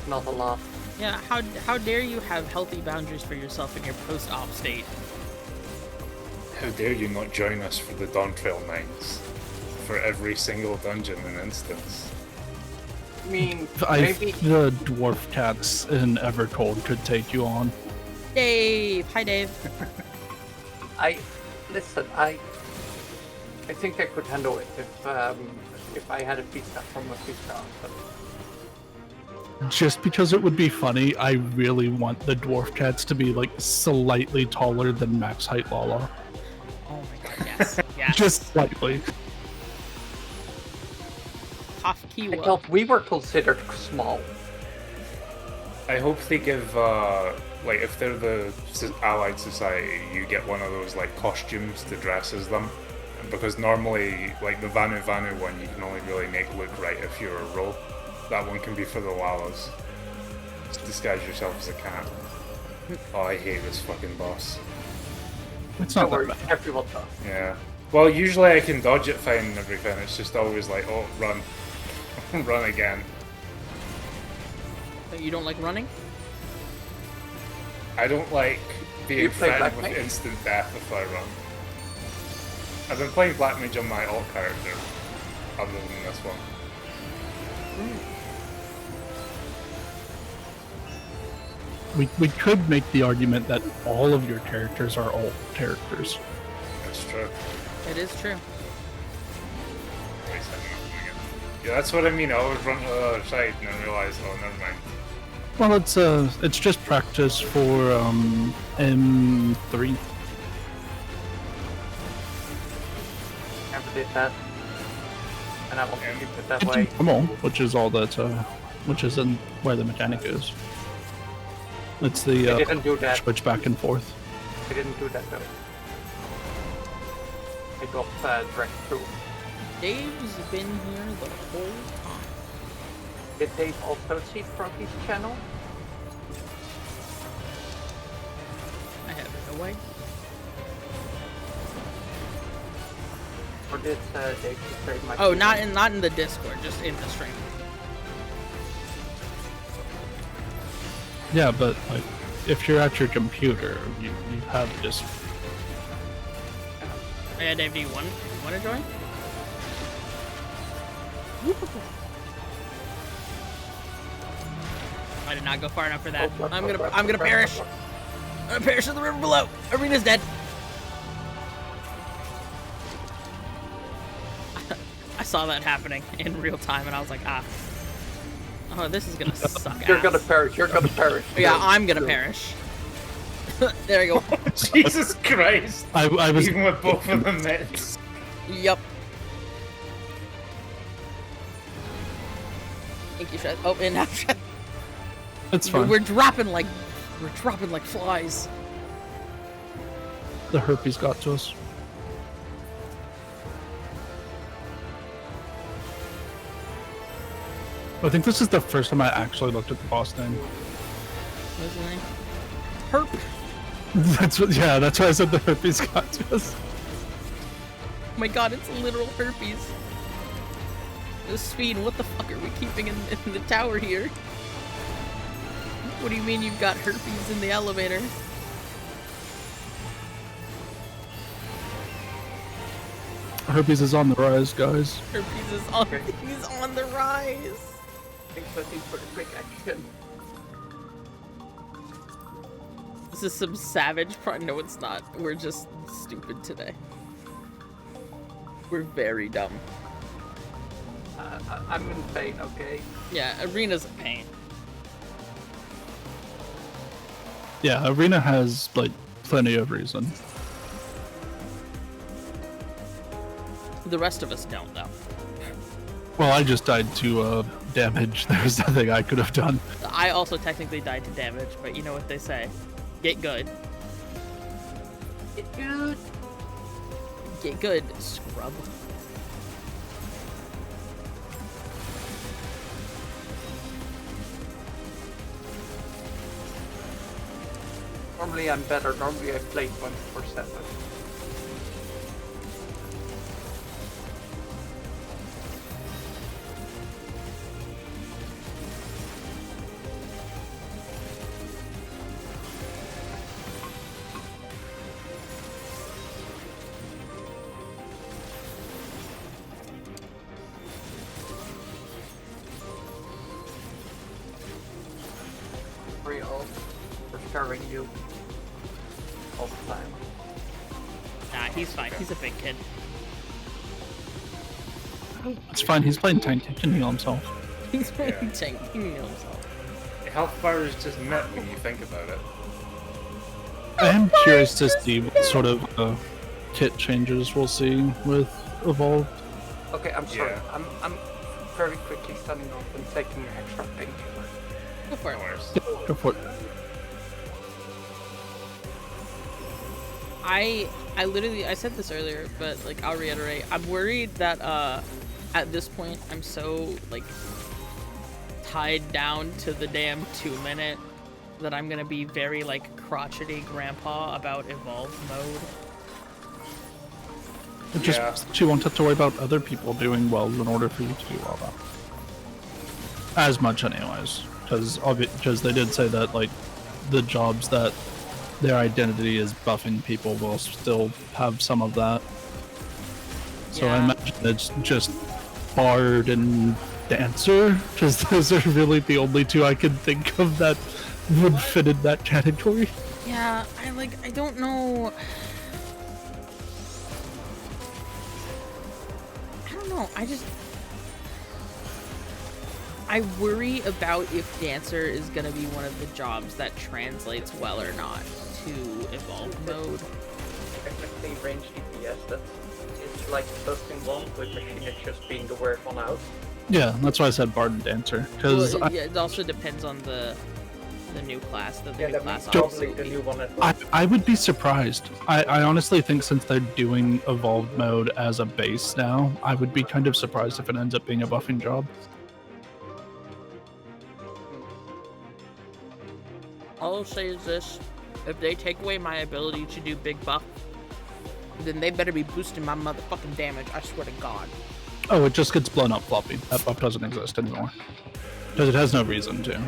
not a lot. Yeah, how dare you have healthy boundaries for yourself in your post-op state? How dare you not join us for the Dawntrail nights? For every single dungeon and instance. I mean, I maybe the dwarf cats in Evercold could take you on. Dave! Hi, Dave. I think I could handle it if I had a pizza from a pizza. But Just because it would be funny, I really want the dwarf cats to be like slightly taller than max height Lala. Oh my god, yes. Yes. Just slightly. Tough I keyword. thought we were considered small. I hope they give, like, if they're the Allied Society, you get one of those, like, costumes to dress as them. Because normally, like, the Vanu Vanu one, you can only really make look right if you're a roll. That one can be for the Lalas. Just disguise yourself as a cat. Oh, I hate this fucking boss. It's Don't not that worry, bad. everyone does. Yeah. Well, usually I can dodge it fine and everything. It's just always like, oh, run. Run again. You don't like running? I don't like being You play threatened Black with Mage? instant death if I run. I've been playing Black Mage on my alt character, other than this one. We could make the argument that all of your characters are alt characters. That's true. It is true. Wait a second, I'm doing it. Yeah, that's what I mean. I always run to the other side and then realize, oh, never mind. Well, it's just practice for M3. Never did that. And I will keep it that It's way. normal, which is all that, which is in where the mechanic is. It's I the didn't do that. switch back and forth. I didn't do that though. I got direct through. Dave's been here the whole time. Did Dave also see Froggy's channel? I have no way. Or did Dave just very much? Oh, not in the Discord, just in the stream. Yeah, but like if you're at your computer, you have just. Yeah, Dave, do you want to join? I did not go far enough for that. I'm gonna perish. I'm gonna perish in the river below. Arena's dead. I saw that happening in real time, and I was like, ah. Oh, this is gonna suck. You're gonna perish. You're gonna perish. Yeah, I'm gonna perish. There you go. Jesus Christ! I was. Even with both of them mitts. Yup. Thank you, Shed. Oh, and now Shed. It's fine. We're dropping like flies. The herpes got to us. I think this is the first time I actually looked at the boss name. What's his name? Herp. That's why I said the herpes got to us. Oh my god, it's literal herpes. This speed, what the fuck are we keeping in the tower here? What do you mean you've got herpes in the elevator? Herpes is on the rise, guys. Herpes is on, he's on the rise. Looking for the quick action. This is some savage No, it's not. We're just stupid today. We're very dumb. I'm in pain, okay? Yeah, Arena's a pain. Yeah, Arena has, like, plenty of reason. The rest of us don't, though. Well, I just died to damage. There's nothing I could have done. I also technically died to damage, but you know what they say. Get good. Get good. Get good, scrub. Normally I'm better. Normally I play 24/7. Real for scaring you all the time. Nah, he's fine. He's a big kid. It's fine, he's playing tank. He can heal himself. He's really tanking himself. Health bar is just met when you think about it. I am curious to see what sort of kit changes we'll see with Evolved. Okay, I'm sorry. Yeah. I'm very quickly standing up and taking an extra painkiller. Go for it. No worries. Go for it. I literally, I said this earlier, but like I'll reiterate. I'm worried that at this point I'm so like tied down to the damn 2-minute that I'm gonna be very like crotchety grandpa about evolved mode. It just she won't have to worry about other people doing well in order for you to do well though. As much anyways. Because they did say that like the jobs that their identity is buffing people will still have some of that. So I Yeah. imagine it's just Bard and Dancer, because those are really the only two I can think of that would fit in that category. Yeah, I don't know. I don't know. I worry about if Dancer is gonna be one of the jobs that translates well or not to evolved mode. Technically, range DPS, that is like busting one with Machine just being the weird one out. Yeah, that's why I said Bard and Dancer, because Well, yeah, it also depends on the new class. The new that class means obviously probably the will be- new one as well. I would be surprised. I honestly think since they're doing evolved mode as a base now, I would be kind of surprised if it ends up being a buffing job. All I'll say is this: if they take away my ability to do big buff, then they better be boosting my motherfucking damage. I swear to God. Oh, it just gets blown up floppy. That buff doesn't exist anymore. Because it has no reason to.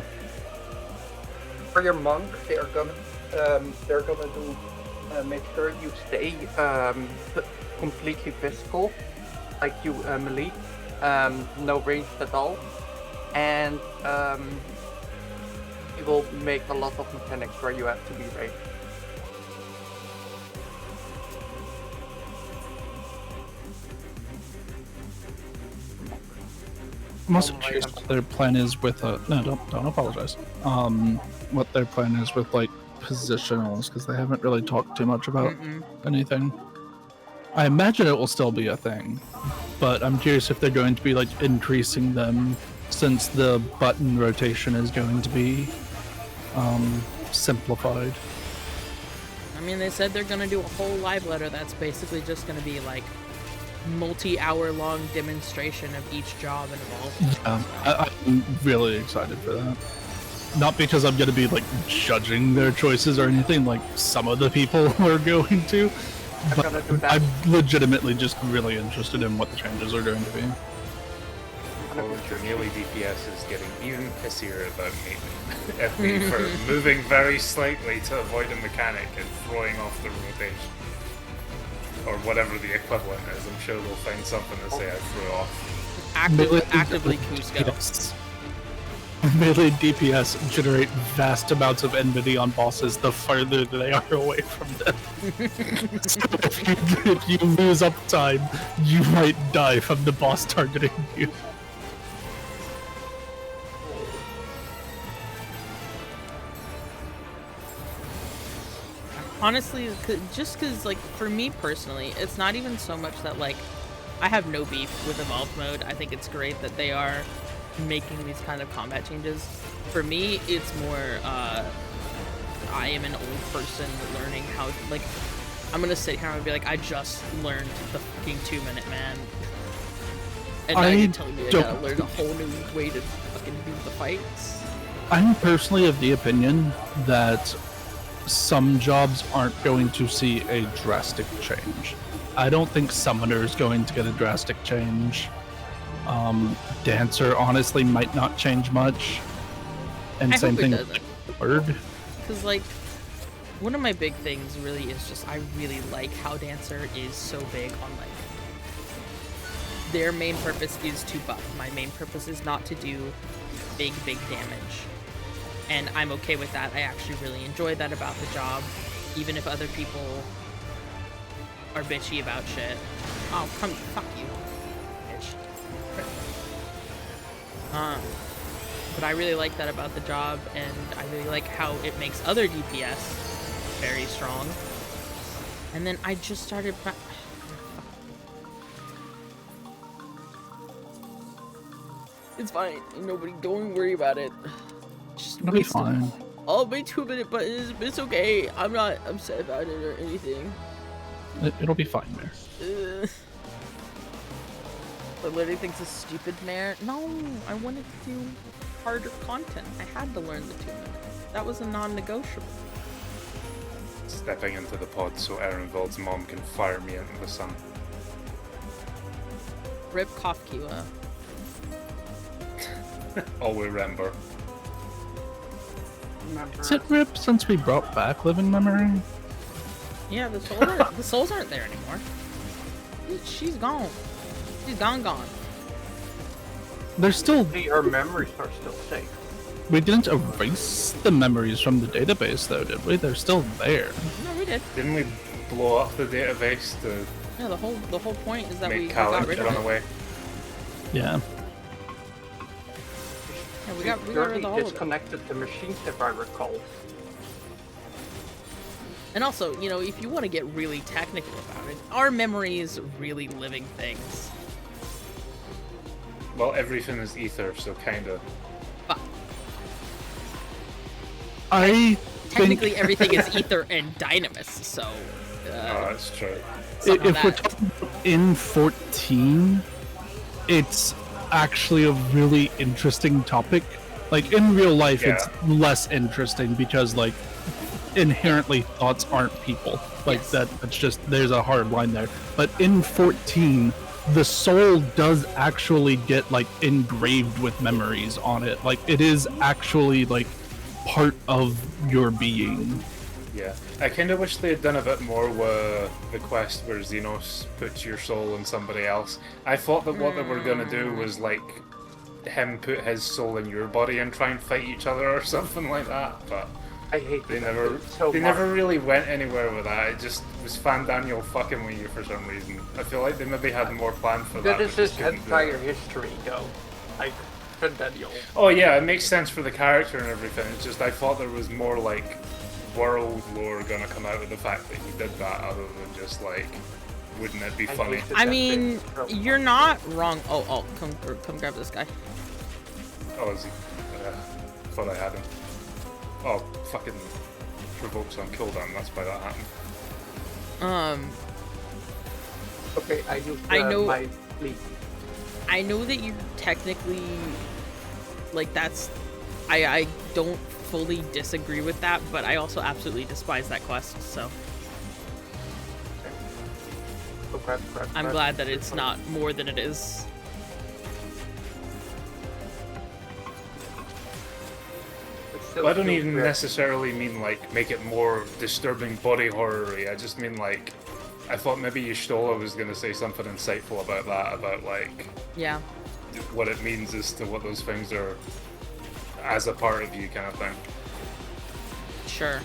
For your monk, they're gonna do make sure you stay completely physical, like you melee, no range at all, and it will make a lot of mechanics where you have to be ranged. I'm also curious what their plan is with no, don't apologize. What their plan is with like positionals, because they haven't really talked too much about anything. I imagine it will still be a thing, but I'm curious if they're going to be like increasing them since the button rotation is going to be simplified. I mean, they said they're gonna do a whole live letter that's basically just gonna be like multi-hour long demonstration of each job involved. Yeah, I'm really excited for that. Not because I'm going to be like judging their choices or anything like some of the people are going to, but I'm legitimately just really interested in what the changes are going to be. Your melee DPS is getting even pissier about me at me for moving very slightly to avoid a mechanic and throwing off the rotation. Or whatever the equivalent is. I'm sure they'll find something to say I threw off. Actively Cusco. Melee DPS generate vast amounts of enmity on bosses the farther they are away from them. So if you lose up time, you might die from the boss targeting you. Honestly, just because, like, for me personally, it's not even so much that, like, I have no beef with Evolved Mode. I think it's great that they are making these kind of combat changes. For me, it's more, I am an old person learning how, like, I'm gonna sit here and be like, I just learned the fucking 2-minute man. And now you're telling me I gotta learn a whole new way to fucking do the fights? I'm personally of the opinion that some jobs aren't going to see a drastic change. I don't think Summoner is going to get a drastic change. Dancer honestly might not change much. And same thing with Word. Because, like, one of my big things really is just I really like how Dancer is so big on, like, their main purpose is to buff. My main purpose is not to do big damage. And I'm okay with that. I actually really enjoy that about the job, even if other people are bitchy about shit. Oh, fuck you, bitch. But I really like that about the job, and I really like how it makes other DPS very strong. And then I just started. It's fine. Nobody, don't worry about it. Just It'll be fine. All my 2-minute buttons, it's okay. I'm not upset about it or anything. It'll be fine, Mare. I literally think it's a stupid mare. No, I wanted to do harder content. I had to learn the 2 minutes. That was a non-negotiable. Stepping into the pod so Ehrenwald's mom can fire me into the sun. Rip Kofkiwa. All we remember. Is it RIP since we brought back Living Memory? Yeah, the souls aren't there anymore. She's gone. She's gone. They're still... Her memories are still safe. We didn't erase the memories from the database, though, did we? They're still there. No, we did. Didn't we blow up the database to Yeah, the whole point is that we make got Callan rid of run it. away? Yeah. Yeah, we got rid of the whole of it. Disconnected the machines, if I recall. And also, you know, if you want to get really technical about it, our memory is really living things. Well, everything is ether, so kinda. But I technically think... everything is ether and Dynamis, so... Oh, that's true. If we're talking in 14, it's actually a really interesting topic. Like, in real life, it's less interesting because, like, inherently thoughts aren't people. Like, that's just, there's a hard line there. But in 14, the soul does actually get, like, engraved with memories on it. Like, it is actually, like, part of your being. Yeah, I kind of wish they had done a bit more with the quest where Xenos puts your soul in somebody else. I thought that what they were gonna do was like him put his soul in your body and try and fight each other or something like that, but I hate they it never much. never really went anywhere with that. It just was Fan Daniel fucking with you for some reason. I feel like they maybe had more planned for that. That is but his just couldn't do entire it. history, though. Like, Fan Daniel. Oh yeah, it makes sense for the character and everything. It's just I thought there was more like world lore gonna come out of the fact that he did that, other than just like, wouldn't it be I funny? hate it. I mean, you're not wrong. Oh, come grab this guy. Oh, is he? Thought I had him. Oh, fucking provokes on cooldown. That's why that happened. Okay, I used I know- my lead. I know that you're technically, like, that's, I don't fully disagree with that, but I also absolutely despise that quest, so Oh, crap. I'm glad that it's not more than it is. It's still Well, I don't feels even weird. necessarily mean like make it more disturbing body horror-y. I just mean like, I thought maybe Y'shtola was gonna say something insightful about that, about like Yeah. what it means as to what those things are as a part of you, kind of thing. Sure.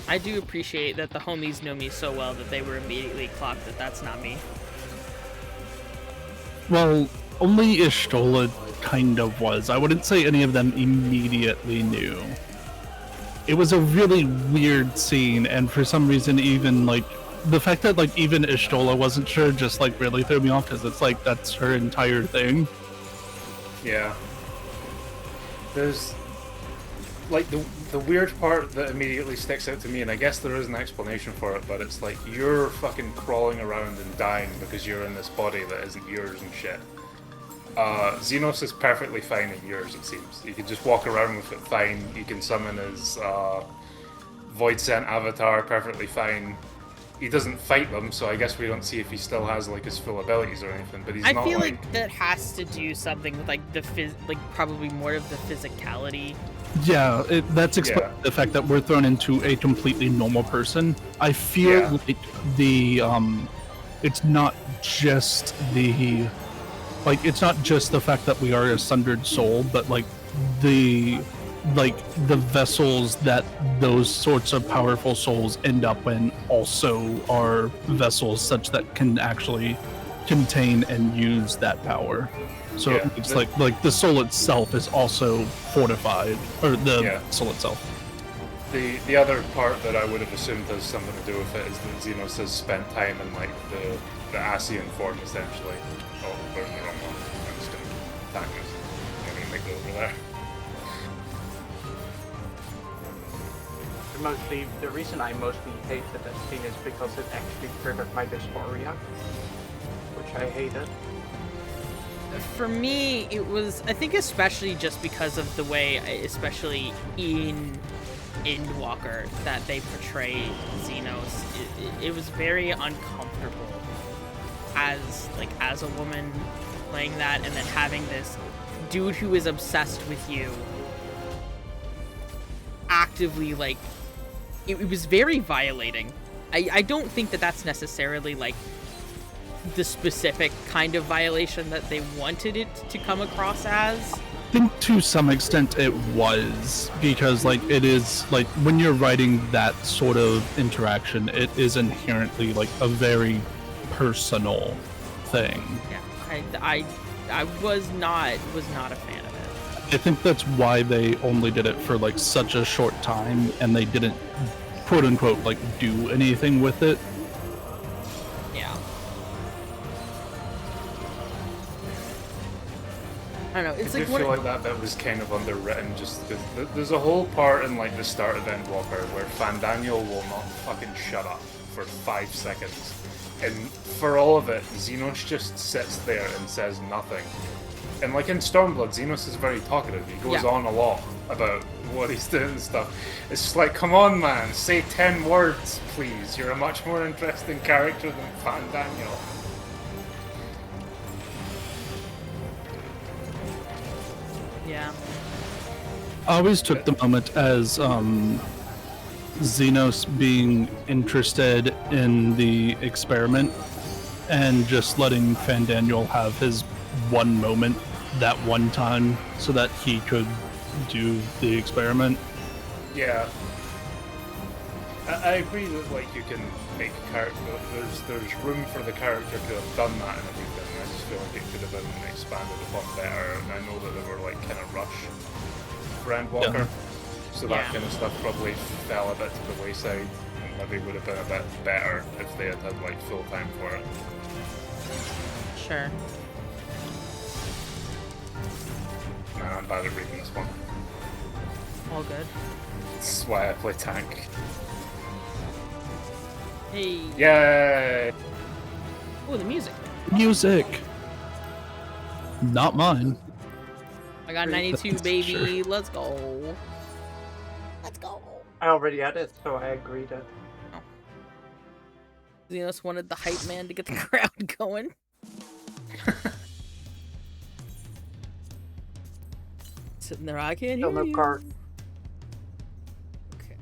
I do appreciate that the homies know me so well that they were immediately clocked that that's not me. Well, only Y'shtola kind of was. I wouldn't say any of them immediately knew. It was a really weird scene, and for some reason, even like the fact that like even Y'shtola wasn't sure just like really threw me off, because it's like that's her entire thing. Yeah. There's like the weird part that immediately sticks out to me, and I guess there is an explanation for it, but it's like you're fucking crawling around and dying because you're in this body that isn't yours and shit. Xenos is perfectly fine in yours, it seems. You can just walk around with it fine. You can summon his Void Sent avatar perfectly fine. He doesn't fight them, so I guess we don't see if he still has like his full abilities or anything. But he's I not feel like like that has to do something with like the probably more of the physicality. Yeah, that's explained Yeah. the fact that we're thrown into a completely normal person. I feel Yeah. like the it's not just the it's not just the fact that we are a sundered soul, but the vessels that those sorts of powerful souls end up in also are vessels such that can actually contain and use that power. So Yeah, it's the- like the soul itself is also fortified, or the Yeah. soul itself. the other part that I would have assumed has something to do with it is that Xenos has spent time in like the Asian form essentially. Oh, we're in the wrong one. I'm just gonna attack this. I'm gonna make it over there. The reason I mostly hated that scene is because it actually triggered my dysphoria, which I hated. For me, it was, I think especially just because of the way, especially in Endwalker, that they portray Xenos. It was very uncomfortable as a woman playing that, and then having this dude who is obsessed with you actively, like, it was very violating. I don't think that that's necessarily like the specific kind of violation that they wanted it to come across as. I think to some extent it was, because it is when you're writing that sort of interaction, it is inherently a very personal thing. Yeah, I was not a fan of it. I think that's why they only did it for such a short time, and they didn't quote unquote do anything with it. Yeah. I don't know. It's I like do what feel like that bit was kind of underwritten, just because there's a whole part in the start of Endwalker where Fandaniel will not fucking shut up for 5 seconds, and for all of it, Xenos just sits there and says nothing. And in Stormblood, Xenos is very talkative. He goes Yeah. on a lot about what he's doing and stuff. It's just come on, man, say 10 words, please. You're a much more interesting character than Fandaniel. Yeah. I always took the moment as Xenos being interested in the experiment and just letting Fandaniel have his one moment that one time so that he could do the experiment. Yeah. I agree that like you can make a character. There's room for the character to have done that and everything. I just feel like it could have been expanded upon better. And I know that they were like kind of rushed for Endwalker, Yeah. so that kind of stuff probably fell a bit to the wayside. And maybe would have been a bit better if they had had like full time for it. Sure. Man, I'm bad at reading this one. All good. That's why I play tank. Hey. Yay! Oh, the music. Music! Not mine. I got 92, That's baby. sure. Let's go. Let's go. I already had it, so I agree that. Xenos wanted the hype man to get the crowd going. Sitting there, I can't Still hear no you. card. Okay.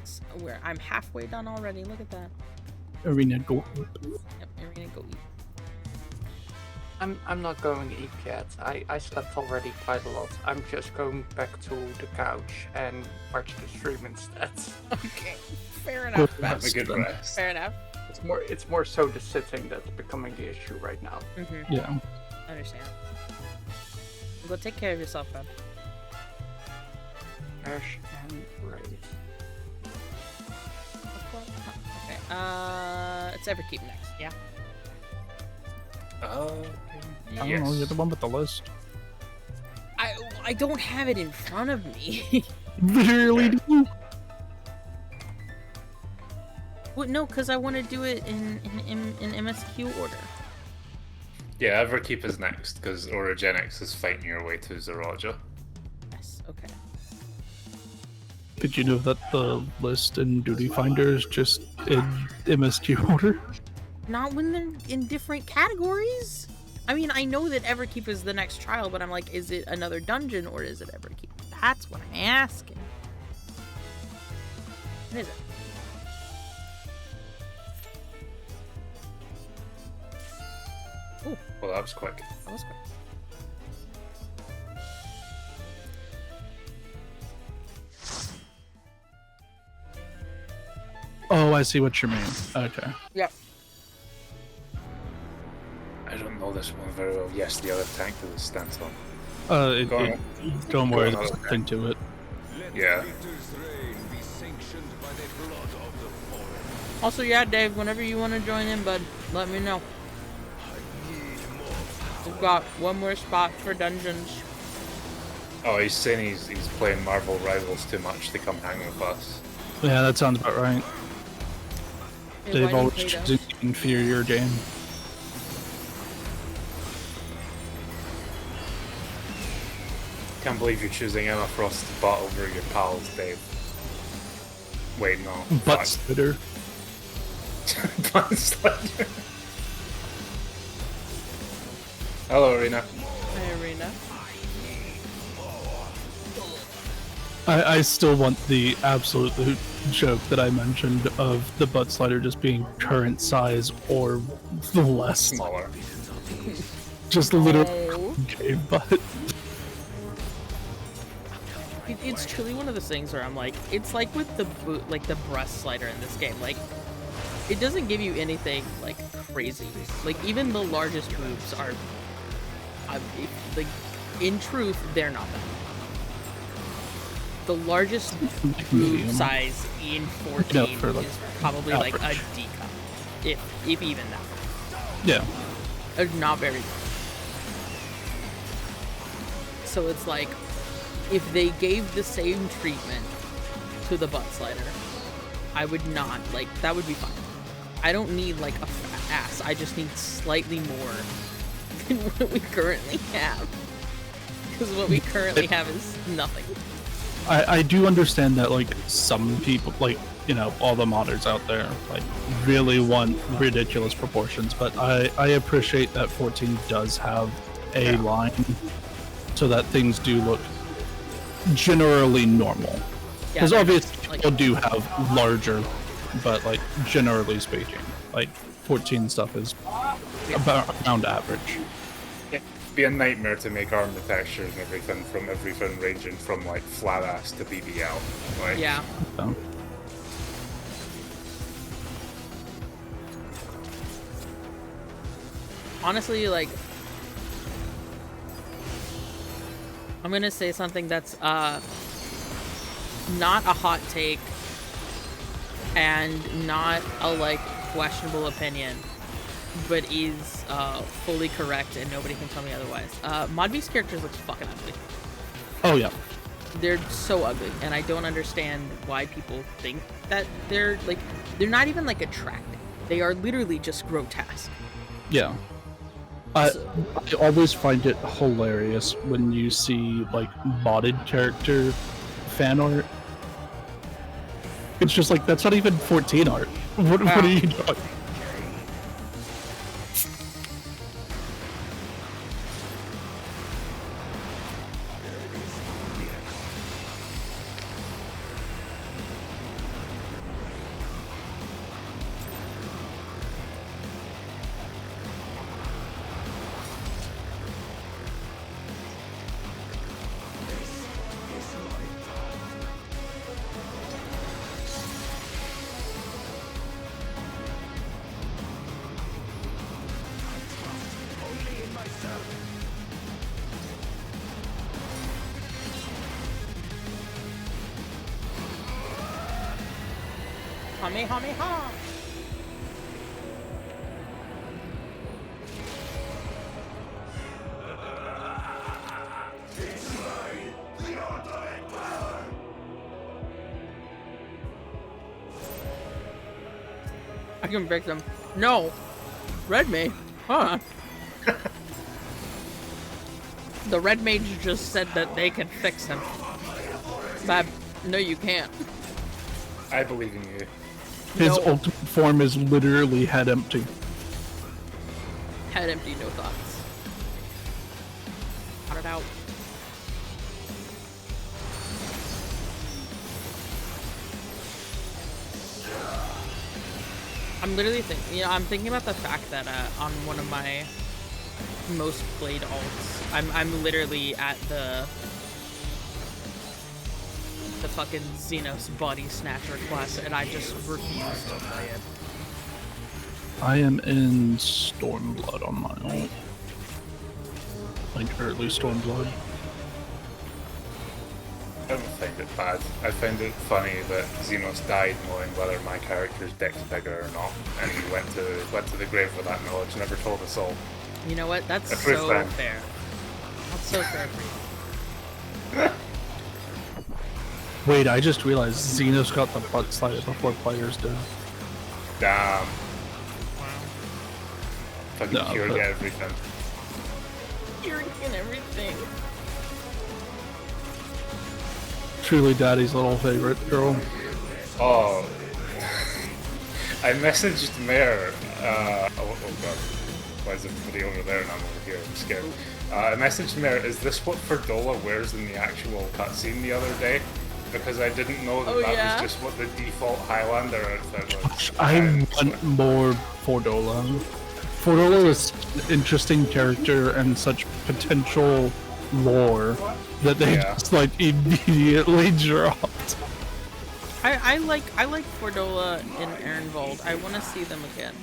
So I'm halfway done already. Look at that. Arena go. Yep, arena go eat. I'm not going to eat yet. I slept already quite a lot. I'm just going back to the couch and watch the stream instead. Okay, fair Good enough. Have a good then. rest. Fair enough. It's more so the sitting that's becoming the issue right now. Mm-hmm. Yeah. I understand. Go take care of yourself, bud. Ash and Ray. Okay. It's Everkeep next. Yeah. I don't know, you're the one with the list. I don't have it in front of me. Really do? Well, no, because I want to do it in MSQ order. Yeah, Everkeep is next because Orogenics is fighting your way to Zeraja. Yes. Okay. Did you know that the list in Duty Finder is just in MSQ order? Not when they're in different categories. I mean, I know that Everkeep is the next trial, but I'm like, is it another dungeon or is it Everkeep? That's what I'm asking. What is it? Ooh, Well, that was quick. that was quick. Oh, I see what you mean. Okay. Yep. I don't know this one very well. Yes, the other tank that it stands on. Don't Go worry, on, there's okay. nothing to it. Yeah. Also, yeah, Dave, whenever you want to join in, bud, let me know. We've got one more spot for dungeons. Oh, he's saying he's playing Marvel Rivals too much to come hang with us. Yeah, that sounds about right. Hey, They've why do you always hate us? chosen the inferior game. Can't believe you're choosing Emma Frost to butt over your pals, Dave. Wait, no. Butt splitter. Butt slider. Hello, Arena. Hi, Arena. I still want the absolute joke that I mentioned of the butt slider just being current size or less. Smaller. Just literally Oh. okay, butt. It's truly one of those things where I'm like, it's like with the the breast slider in this game. Like, it doesn't give you anything like crazy. Like even the largest boobs are, like, in truth, they're not that. The largest boob Medium. size in 14 for, like, is probably like a average. D cup, if even that. Yeah. Not very good. So it's like, if they gave the same treatment to the butt slider, I would not, like, that would be fine. I don't need, like, a fat ass. I just need slightly more than what we currently have. Because what we currently have is nothing. I do understand that, like, some people, like, you know, all the modders out there, like, really want ridiculous proportions, but I appreciate that 14 does have a line so that things do look generally normal. Because they're obviously like- people do have larger, but like generally speaking, like 14 stuff is about around average. It'd be a nightmare to make armor textures and everything ranging from like flat ass to BBL. Like, Yeah. So, Honestly, like, I'm gonna say something that's not a hot take and not a like questionable opinion, but is fully correct and nobody can tell me otherwise. Maduin's characters look fucking ugly. oh yeah, They're so ugly, and I don't understand why people think that they're not even like attractive. They are literally just grotesque. yeah. I always find it hilarious when you see like modded character fan art. It's just like, that's not even 14 art. What are you doing? Kamehameha! I can fix them. No! Red mage? Huh? The red mage just said that they can fix him. Fab, no you can't. I believe in you. His No. ultimate form is literally head empty. Head empty, no thoughts. Got it out. I'm literally thinking, I'm thinking about the fact that on one of my most played alts, I'm literally at the fucking Xenos body snatcher class, and I just refuse to play it. I am in Stormblood on my ult. Like early Stormblood. I don't find it bad. I find it funny that Xenos died knowing whether my character's dick's bigger or not, and he went to the grave with that knowledge, never told us all. You know what? That's Approved so then. fair. That's so fair for you. Wait, I just realized Xenos got the butt slider before players did. Damn. Fucking No, cured but- everything. Hearing and everything. Truly Daddy's little favorite girl. Oh. I messaged Mare. Oh god. Why is everybody over there and I'm over here? I'm scared. I messaged Mare, is this what Ferdola wears in the actual cutscene the other day? Because I didn't know that Oh, that yeah? was just what the default Highlander outfit was. I And want more Fordola. Fordola is an interesting character and such potential lore that they Yeah. just like immediately dropped. I like Fordola and Ehrenwald. I want to see them again.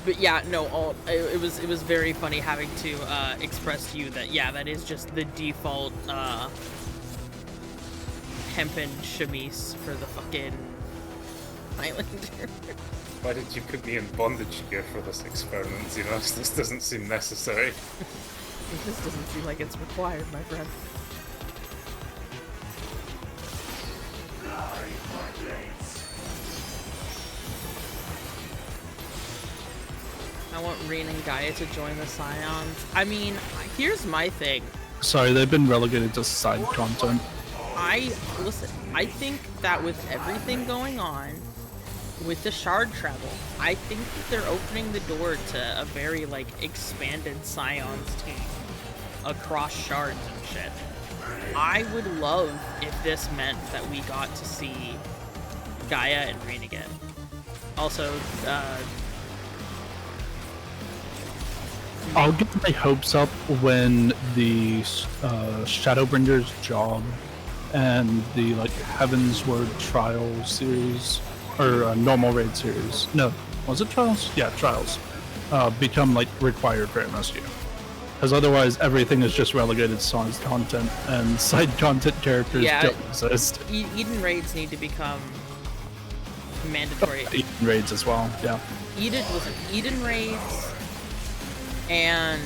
But yeah, no, it was very funny having to express to you that yeah, that is just the default hempen chemise for the fucking Highlander. why did you put me in bondage gear for this experiment? You know, this doesn't seem necessary. This doesn't seem like it's required, my friend. I want Reen and Gaia to join the Scions. I mean, here's my thing. Sorry, they've been relegated to side content. I think that with everything going on, with the shard travel, I think that they're opening the door to a very, like, expanded Scions team across shards and shit. I would love if this meant that we got to see Gaia and Reen again. Also, I'll get my hopes up when the Shadowbringers job and the like Heavensward Trial series or normal raid series. No, was it Trials? Yeah, Trials. Become like required for MSU. Because otherwise, everything is just relegated to songs content, and side content characters don't exist. Eden raids need to become mandatory. Eden raids as well, yeah. Eden raids and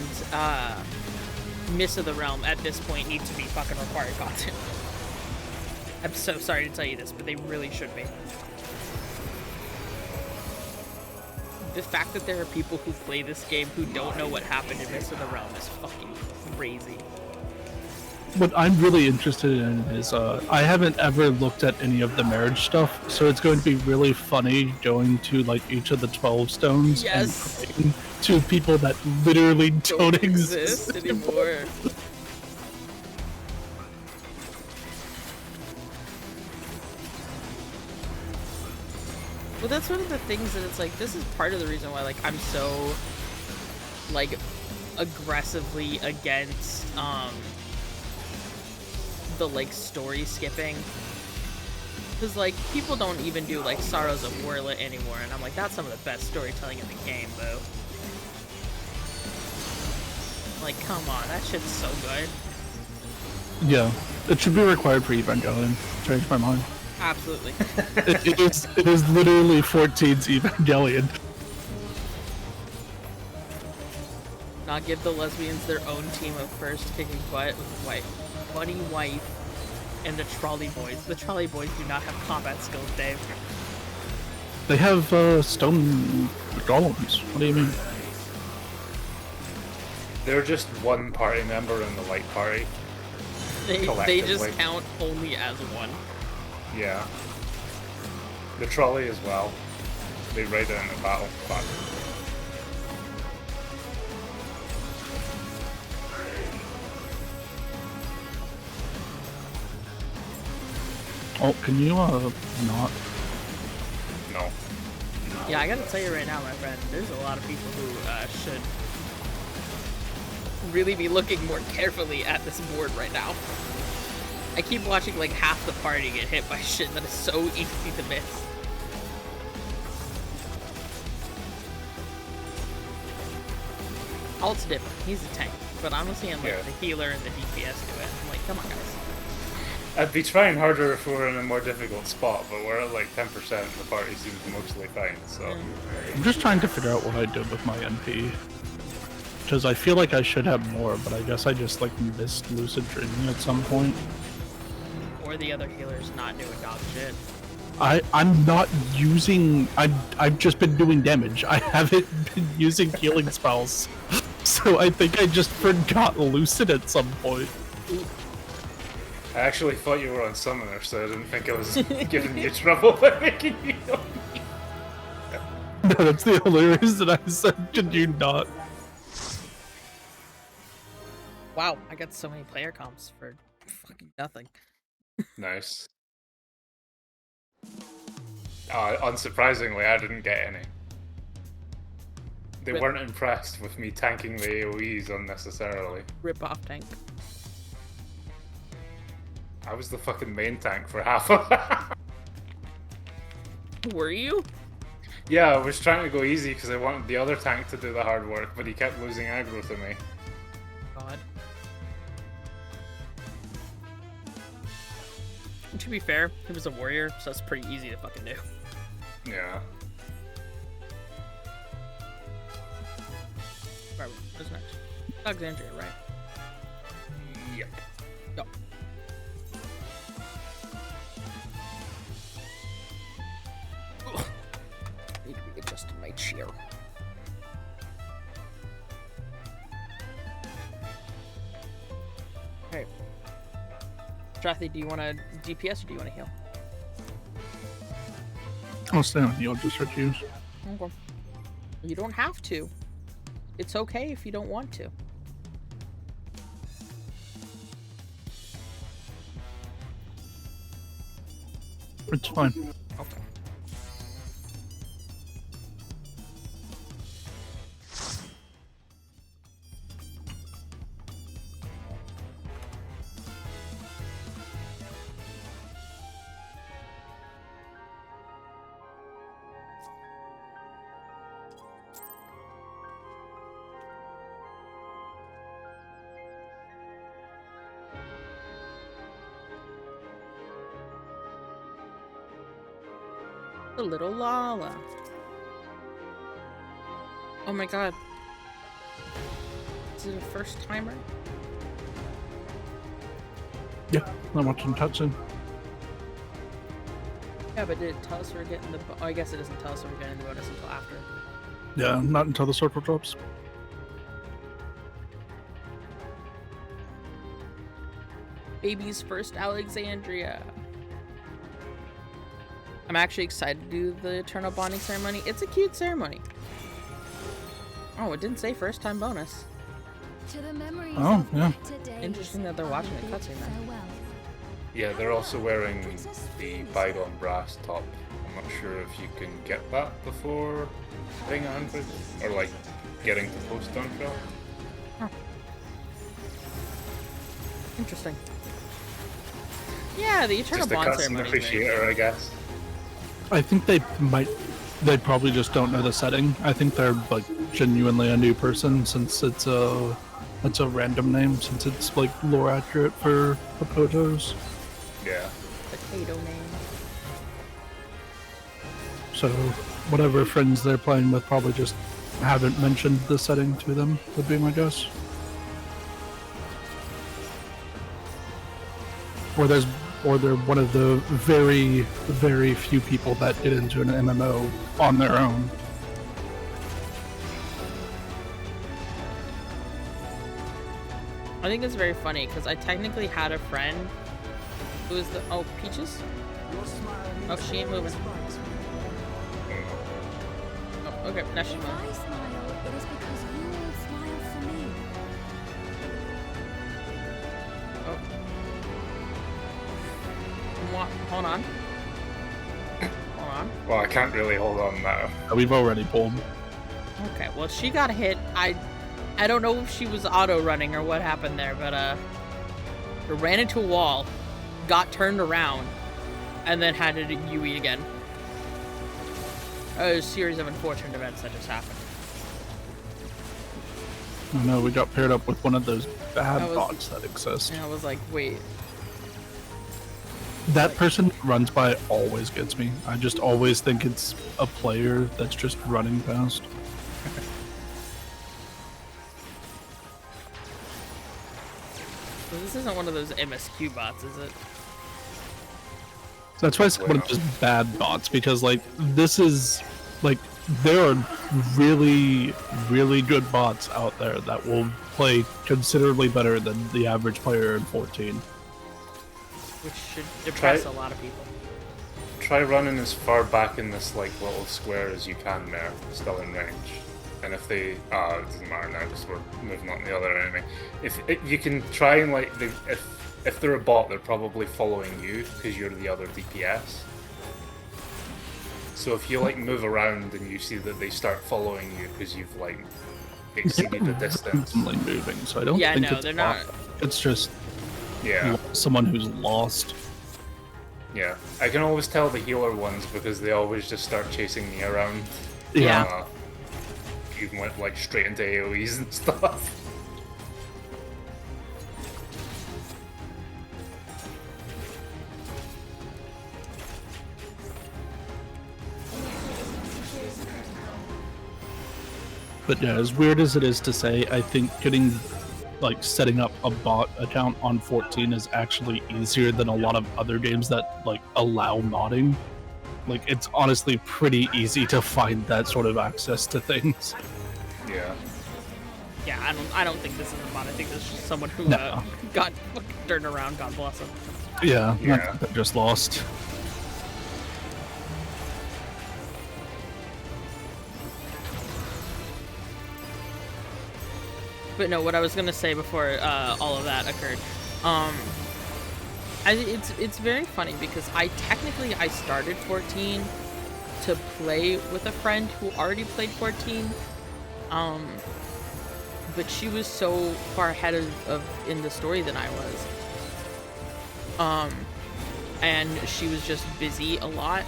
Miss of the Realm at this point need to be fucking required content. I'm so sorry to tell you this, but they really should be. The fact that there are people who play this game who don't know what happened in Miss of the Realm is fucking crazy. What I'm really interested in is, I haven't ever looked at any of the marriage stuff, so it's going to be really funny going to, like, each of the 12 stones and praying to people that literally don't exist anymore. Well, that's one of the things that it's like, this is part of the reason why, like, I'm so, like, aggressively against, the, like, story skipping. Because, like, people don't even do, like, Sorrows of Werlet anymore, and I'm like, that's some of the best storytelling in the game, though. Like, come on, that shit's so good. Yeah, it should be required for Evangelion. Changed my mind. Absolutely. it is literally 14's Evangelion. Not give the lesbians their own team of first kicking butt with Bunny Wife and the Trolley Boys. The Trolley Boys do not have combat skills, Dave. They have stone golems. What do you mean? They're just one party member in the light party. They just count only as one. Yeah. The trolley as well. They raid it in the battle. But Oh, can you not? no. Yeah, I gotta tell you right now, my friend, there's a lot of people who should really be looking more carefully at this board right now. I keep watching like half the party get hit by shit that is so easy to miss. Alt's different. He's a tank. But I'm seeing like the healer and the DPS do it. I'm like, come on, guys. I'd be trying harder if we were in a more difficult spot, but we're at like 10% and the party seems mostly fine, so... I'm just trying to figure out what I did with my NP. Because I feel like I should have more, but I guess I just like missed Lucid Dreaming at some point. Or the other healer's not doing dog shit. I'm not using... I've just been doing damage. I haven't been using healing spells. So I think I just forgot Lucid at some point. I actually thought you were on Summoner, so I didn't think I was giving you trouble by making you heal me. No, that's the only reason I said, could you not? Wow, I got so many player comps for fucking nothing. Nice. Unsurprisingly, I didn't get any. They weren't impressed with me tanking the AoEs unnecessarily. Rip off tank. I was the fucking main tank for half of that. Were you? Yeah, I was trying to go easy because I wanted the other tank to do the hard work, but he kept losing aggro to me. God. To be fair, he was a warrior, so that's pretty easy to fucking do. Yeah. Right, what's next? Alexandria, right? Yep. Go. Ugh. Need to be adjusting my chair. Hey. Jathy, do you want to DPS or do you want to heal? I'll stay on heal just for use. Okay. You don't have to. It's okay if you don't want to. It's fine. Okay. The little Lala. Oh my god. Is it a first timer? Yeah, I'm watching cutscene. Yeah, but did it tell us we're getting the... Oh, I guess it doesn't tell us we're getting the bonus until after. Yeah, not until the circle drops. Baby's first Alexandria. I'm actually excited to do the Eternal Bonding Ceremony. It's a cute ceremony. Oh, it didn't say first time bonus. Oh, yeah. Interesting that they're watching the cutscene then. Yeah, they're also wearing the bygone brass top. I'm not sure if you can get that before hitting 100 or like getting to post Dawntrail. Huh. Interesting. Yeah, the Eternal Just a Bond custom Ceremony. appreciator, I guess. I think they probably just don't know the setting. I think they're like genuinely a new person since it's a random name, since it's like lore accurate for the Potos. Yeah. Potato name. So whatever friends they're playing with probably just haven't mentioned the setting to them, would be my guess. Or they're one of the very, very few people that get into an MMO on their own. I think it's very funny because I technically had a friend who was the... Oh, Peaches? Oh, she ain't moving. Oh, okay, now she's moving. If I smile, it is because you will smile for me. Oh. Hold on. Hold on. Well, I can't really hold on now. We've already pulled. Okay, well, she got hit. I don't know if she was auto running or what happened there, but it ran into a wall, got turned around, and then had to do UE again. A series of unfortunate events that just happened. I know we got paired up with one of those bad That was- bots that exist. And I was like, wait. That person who runs by always gets me. I just always think it's a player that's just running past. So this isn't one of those MSQ bots, is it? That's why I said one of those bad bots, because like this is like there are really, really good bots out there that will play considerably better than the average player in 14. Which should depress a lot of people. Try running as far back in this like little square as you can there, still in range. And if they, it doesn't matter now because we're moving on to the other enemy. If you can try and like, if they're a bot, they're probably following you because you're the other DPS. So if you like move around and you see that they start following you because you've like exceeded the distance. Constantly moving, so I don't Yeah, think no, it's they're a not. bot. It's just Yeah. someone who's lost. Yeah, I can always tell the healer ones because they always just start chasing me around. Yeah. Even went like straight into AoEs and stuff. But yeah, as weird as it is to say, I think setting up a bot account on 14 is actually easier than a lot of other games that like allow modding. Like it's honestly pretty easy to find that sort of access to things. Yeah. Yeah, I don't think this is a bot. I think this is just someone who No. got fucking turned around. God bless him. Yeah, Yeah. they're just lost. But no, what I was gonna say before all of that occurred, it's very funny because I started 14 to play with a friend who already played 14, but she was so far ahead of in the story than I was, and she was just busy a lot,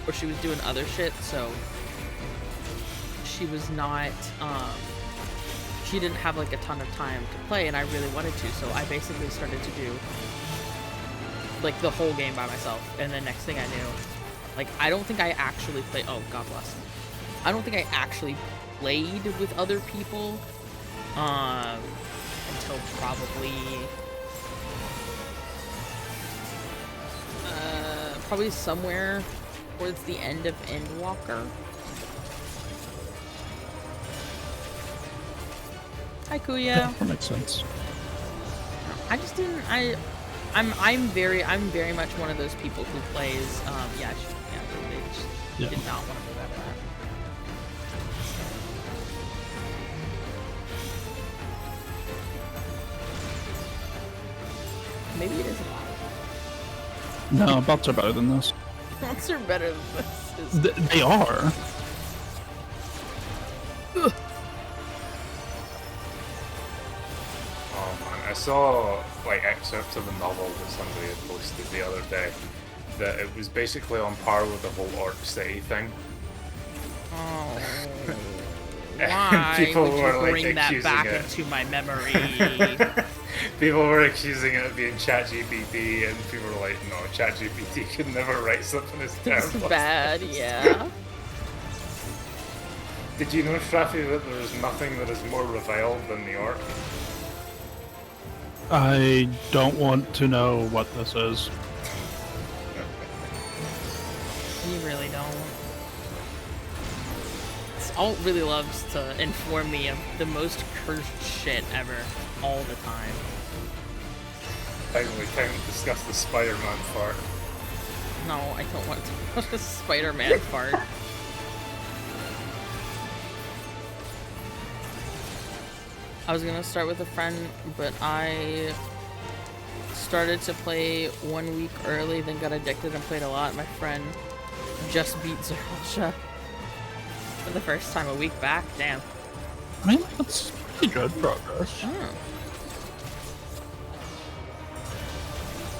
or she was doing other shit, so she was not, she didn't have like a ton of time to play, and I really wanted to, so I basically started to do like the whole game by myself, and the next thing I knew, like, I don't think I actually played, oh, God bless. I don't think I actually played with other people, until probably somewhere towards the end of Endwalker. Hi, Kuya. Yeah, that makes sense. I just didn't. I'm very much one of those people who plays. They just did not want to move out of that. Maybe it is a lot. No, bots are better than this. Bots are better than this. They are. Ugh. I saw like excerpts of a novel that somebody had posted the other day that it was basically on par with the whole Orc City thing. Oh, And why people would were, you like, bring that accusing back it. into my memory? People were accusing it of being ChatGPT, and people were like, "No, ChatGPT could never write something as It's terrible." bad, yeah. Did you know, Shraffy, that there is nothing that is more reviled than the Orc? I don't want to know what this is. You really don't. Alt really loves to inform me of the most cursed shit ever, all the time. Finally, time to discuss the Spider-Man fart. No, I don't want to talk about Spider-Man fart. I was gonna start with a friend, but I started to play 1 week early, then got addicted and played a lot. My friend just beat Zerosha for the first time a week back. Damn. I mean, that's pretty good progress. Oh.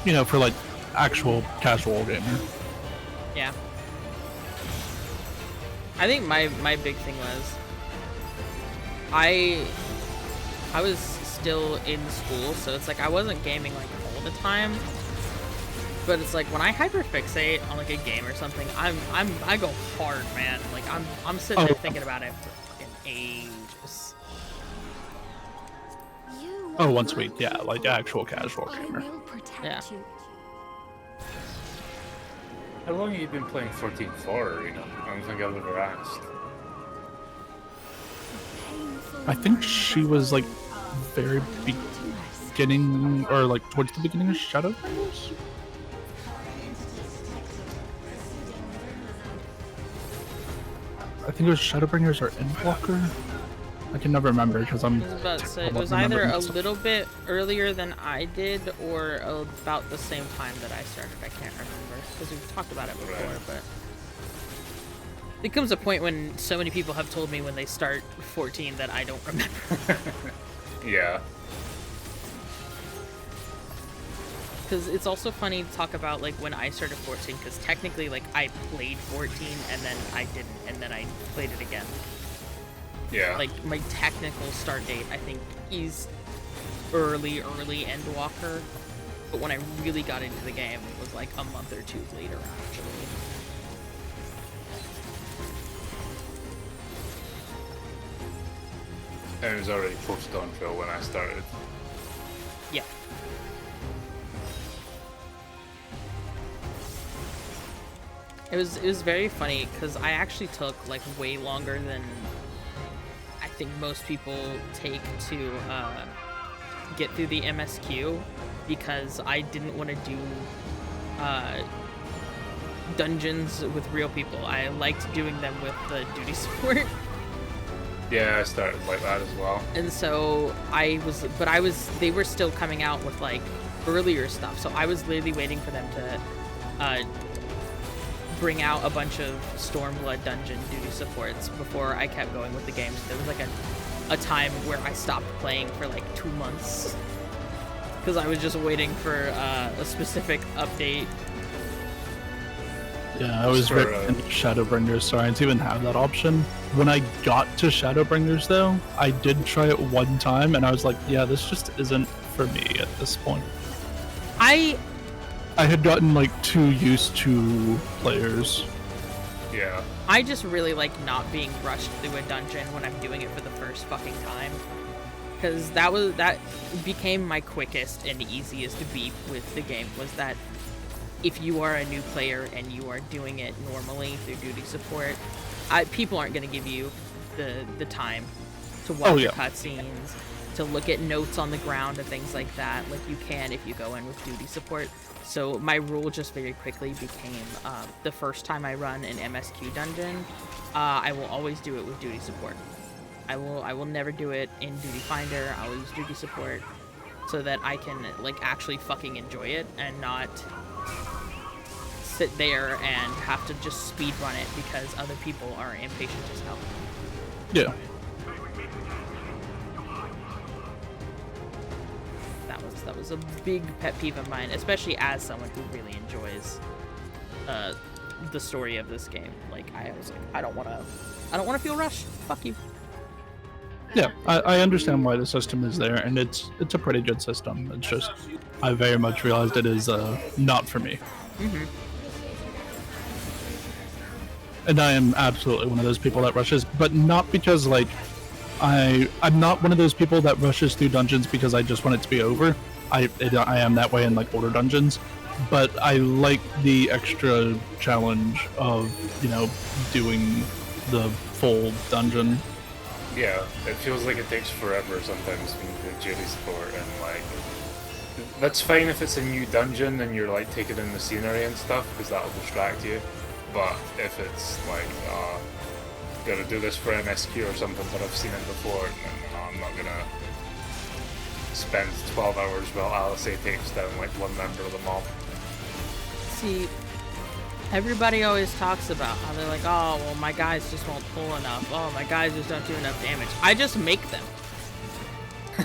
You know, for like actual casual gamer. Yeah. I think my big thing was I was still in school, so it's like I wasn't gaming like all the time. But it's like when I hyperfixate on like a game or something, I go hard, man. Like I'm sitting there thinking about it for fucking ages. Oh, once a week, yeah, like actual casual gamer. I will protect Yeah. you. How long have you been playing 14 for, Arena? I don't think I've ever asked. I think she was like very beginning, or like towards the beginning of Shadowbringers. I think it was Shadowbringers or Endwalker. I can never remember because I'm. I was about to say, it terrible was at either remembering a stuff. little bit earlier than I did or about the same time that I started. I can't remember because we've talked about it before, Right. but it comes a point when so many people have told me when they start 14 that I don't remember. Yeah. Because it's also funny to talk about like when I started 14, because technically like I played 14 and then I didn't, and then I played it again. Yeah. Like my technical start date I think is early Endwalker, but when I really got into the game it was like a month or two later actually. And it was already post Dawntrail when I started. Yeah. It was very funny because I actually took like way longer than I think most people take to get through the MSQ because I didn't want to do dungeons with real people. I liked doing them with the duty support. Yeah, I started like that as well. And so they were still coming out with like earlier stuff. So I was literally waiting for them to bring out a bunch of Stormblood dungeon duty supports before I kept going with the game. So there was like a time where I stopped playing for like 2 months because I was just waiting for a specific update. Yeah, I was very into Shadowbringers, so I didn't even have that option. When I got to Shadowbringers, though, I did try it one time, and I was like, yeah, this just isn't for me at this point. I had gotten, like, too used to players. Yeah. I just really like not being rushed through a dungeon when I'm doing it for the first fucking time. Because that became my quickest and easiest beat with the game, was that if you are a new player and you are doing it normally through duty support, people aren't going to give you the time to watch cutscenes, to look at notes on the ground and things like that, like you can if you go in with duty support. So my rule just very quickly became, the first time I run an MSQ dungeon, I will always do it with duty support. I will never do it in Duty Finder. I'll use duty support so that I can like actually fucking enjoy it and not sit there and have to just speed run it because other people are impatient as hell. Yeah. That was a big pet peeve of mine, especially as someone who really enjoys the story of this game. Like I was like, I don't wanna feel rushed. Fuck you. Yeah, I understand why the system is there, and it's a pretty good system. It's just I very much realized it is not for me. Mm-hmm. And I am absolutely one of those people that rushes, but not because like I'm not one of those people that rushes through dungeons because I just want it to be over. I am that way in like older dungeons, but I like the extra challenge of, you know, doing the full dungeon. Yeah, it feels like it takes forever sometimes when you do duty support, and like that's fine if it's a new dungeon and you're like taking in the scenery and stuff, because that'll distract you. But if it's like gotta do this for MSQ or something, but I've seen it before, then I'm not gonna spend 12 hours while Alice takes down like one member of the mob. See, everybody always talks about how they're like, oh, well, my guys just won't pull enough. Oh, my guys just don't do enough damage. I just make them.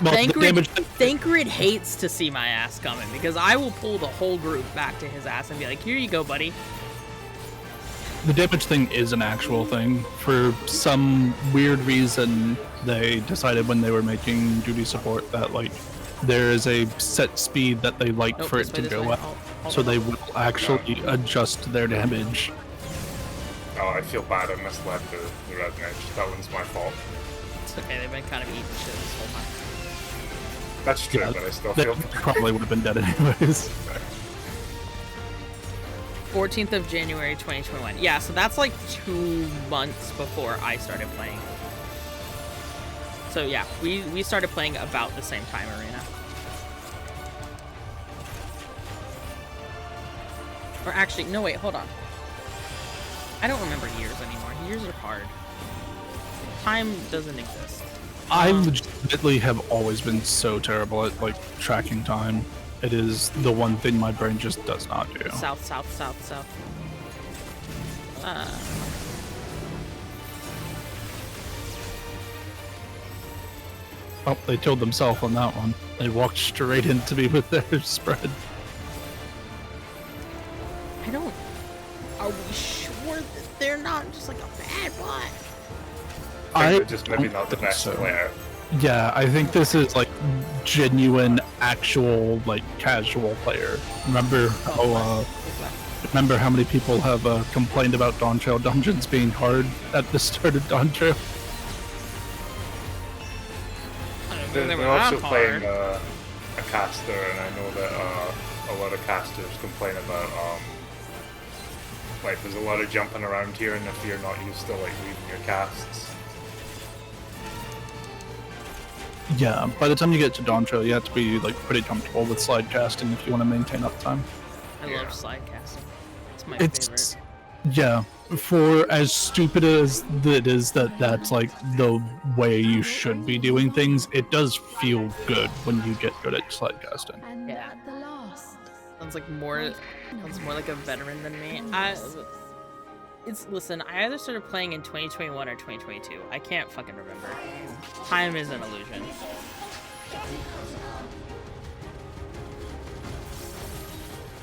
Well, Thancred hates to see my ass coming because I will pull the whole group back to his ass and be like, here you go, buddy. The damage thing is an actual thing. For some weird reason, they decided when they were making duty support that like there is a set speed that they like for it to go up, so they will actually adjust their damage. Oh, I feel bad I misled the red mage. That one's my fault. It's okay, they've been kind of eating shit this whole time. That's true, Yeah, but I still they feel probably would have been dead anyways. 14th of January 2021. Yeah, so that's like 2 months before I started playing. So yeah, we started playing about the same time, Arena. Or actually, no wait, hold on. I don't remember years anymore. Years are hard. Time doesn't exist. I legitimately have always been so terrible at like tracking time. It is the one thing my brain just does not do. South. Oh, they killed themselves on that one. They walked straight into me with their spread. Are we sure that they're not just like a bad one? they're just maybe not the best player. Yeah, I think this is like genuine, actual, like casual player. Remember how many people have complained about Dawntrail dungeons being hard at the start of Dawntrail? They're also playing a caster, and I know that a lot of casters complain about like there's a lot of jumping around here, and if you're not used to like leaving your casts. Yeah, by the time you get to Dawntrail, you have to be like pretty comfortable with slide casting if you want to maintain uptime. I love slide casting. It's my favorite. Yeah, for as stupid as it is that that's like the way you should be doing things, it does feel good when you get good at slide casting. And Yeah. at the last, Sounds more like a veteran than me. Listen, I either started playing in 2021 or 2022. I can't fucking remember. Time is an illusion.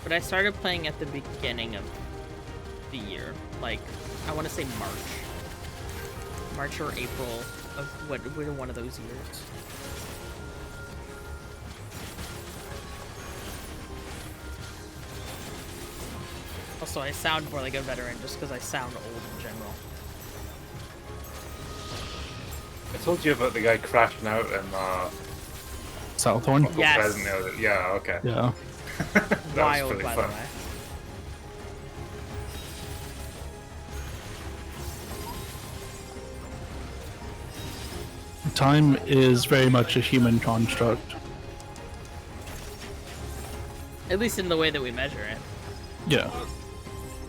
But I started playing at the beginning of the year. Like, I want to say March or April of one of those years. Also, I sound more like a veteran just because I sound old in general. I told you about the guy crashing out in Southhorn? Uncle Yes. Fresno. Yeah, okay. Yeah. That was Wild, pretty by the fun. way. Time is very much a human construct. At least in the way that we measure it. Yeah.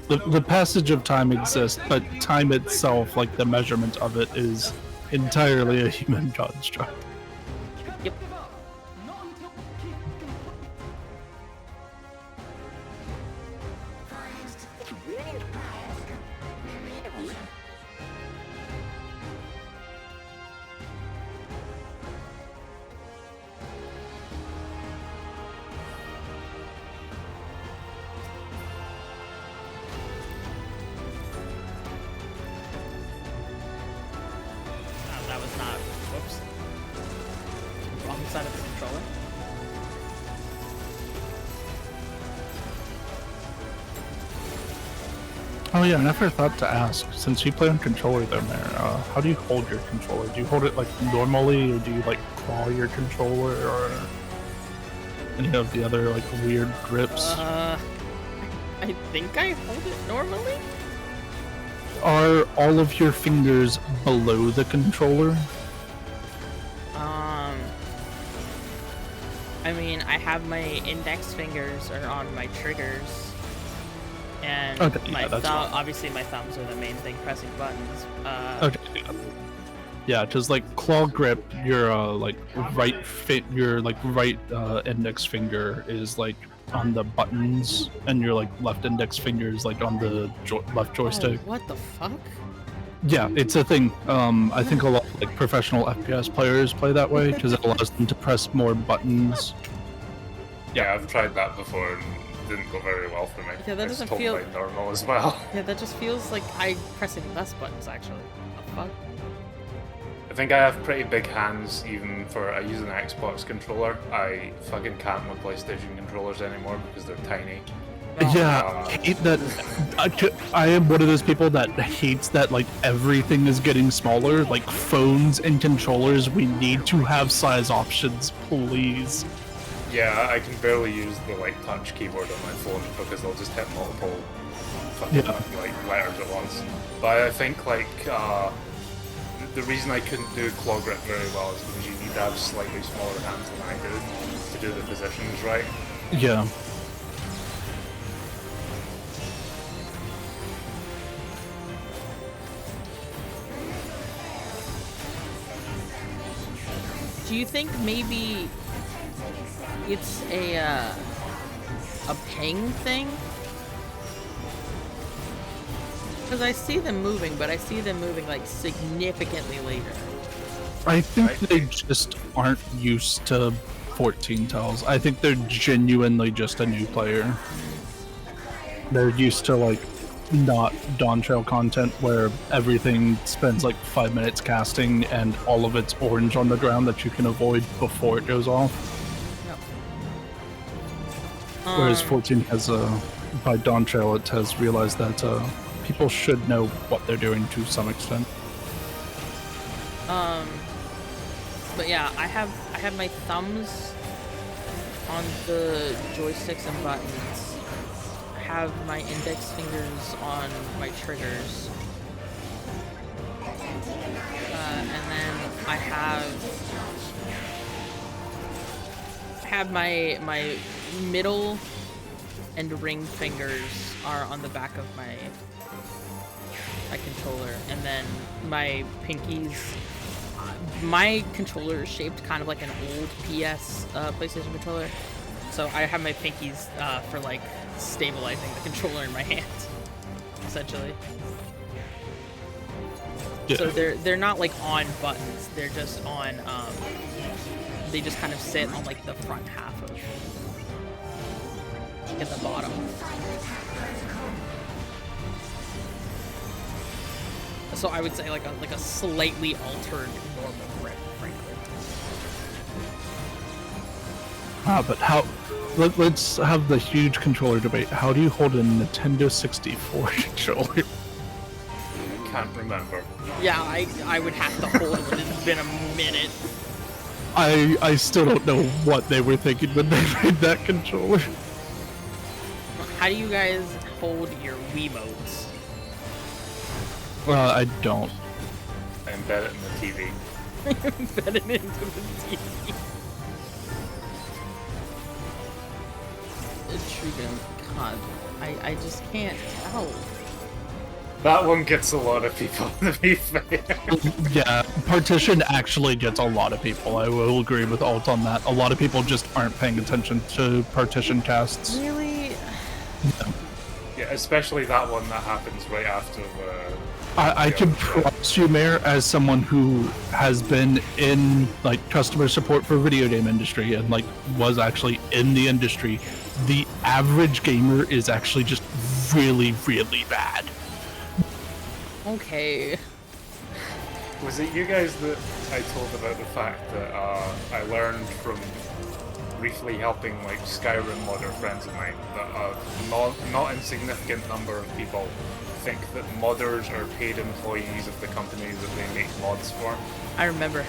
The passage of time exists, but time itself, like the measurement of it, is entirely a human construct. Yep. That was not. Whoops. Wrong side of the controller. Oh yeah, I never thought to ask. Since you play on controller there, Mare, how do you hold your controller? Do you hold it like normally, or do you like claw your controller, or any of the other like weird grips? I think I hold it normally. Are all of your fingers below the controller? I mean, I have my index fingers are on my triggers, and Okay, my yeah, that's thumb. fine. Obviously, my thumbs are the main thing pressing buttons. Okay. Yeah, because like claw grip, your right index finger is like on the buttons, and your like left index finger is like on the left joystick. Oh, what the fuck? Yeah, it's a thing. I think a lot of like professional FPS players play that way because it allows them to press more buttons. Yeah, I've tried that before and it didn't go very well for me. Yeah, that It's doesn't totally feel- normal as well. Yeah, that just feels like I'm pressing less buttons actually. The fuck? I think I have pretty big hands even for I use an Xbox controller. I fucking can't with PlayStation controllers anymore because they're tiny. Yeah, I hate that. I am one of those people that hates that like everything is getting smaller. Like phones and controllers, we need to have size options, please. Yeah, I can barely use the like touch keyboard on my phone because they'll just hit multiple fucking like letters at once. But I think like the reason I couldn't do claw grip very well is because you need to have slightly smaller hands than I do to do the positions right. Yeah. Do you think maybe it's a ping thing? Because I see them moving, but I see them moving like significantly later. I think they just aren't used to 14 tells. I think they're genuinely just a new player. They're used to like not Dawntrail content where everything spends like 5 minutes casting and all of it's orange on the ground that you can avoid before it goes off. Whereas 14 has by Dawntrail it has realized that people should know what they're doing to some extent. But yeah, I have my thumbs on the joysticks and buttons. I have my index fingers on my triggers. And then I have my middle and ring fingers are on the back of my my controller, and then my pinkies. My controller is shaped kind of like an old PS PlayStation controller, so I have my pinkies for like stabilizing the controller in my hands, essentially. Yeah. So they're not like on buttons; they're just on. They just kind of sit on like the front half of, at the bottom. So I would say like a slightly altered normal grip, frankly. But how? Let's have the huge controller debate. How do you hold a Nintendo 64 controller? Can't remember. Yeah, I would have to hold it. It's been a minute. I still don't know what they were thinking when they made that controller. How do you guys hold your Wiimotes? I don't. I embed it in the TV. Embed it into the TV. God, I just can't tell. That one gets a lot of people, to be fair. Yeah, partition actually gets a lot of people. I will agree with Alt on that. A lot of people just aren't paying attention to partition casts. Really? Yeah, especially that one that happens right after I can promise you, Mayor, as someone who has been in like customer support for video game industry and like was actually in the industry, the average gamer is actually just really, really bad. Okay. Was it you guys that I told about the fact that I learned from briefly helping like Skyrim modder friends of mine that a not insignificant number of people think that modders are paid employees of the companies that they make mods for? I remember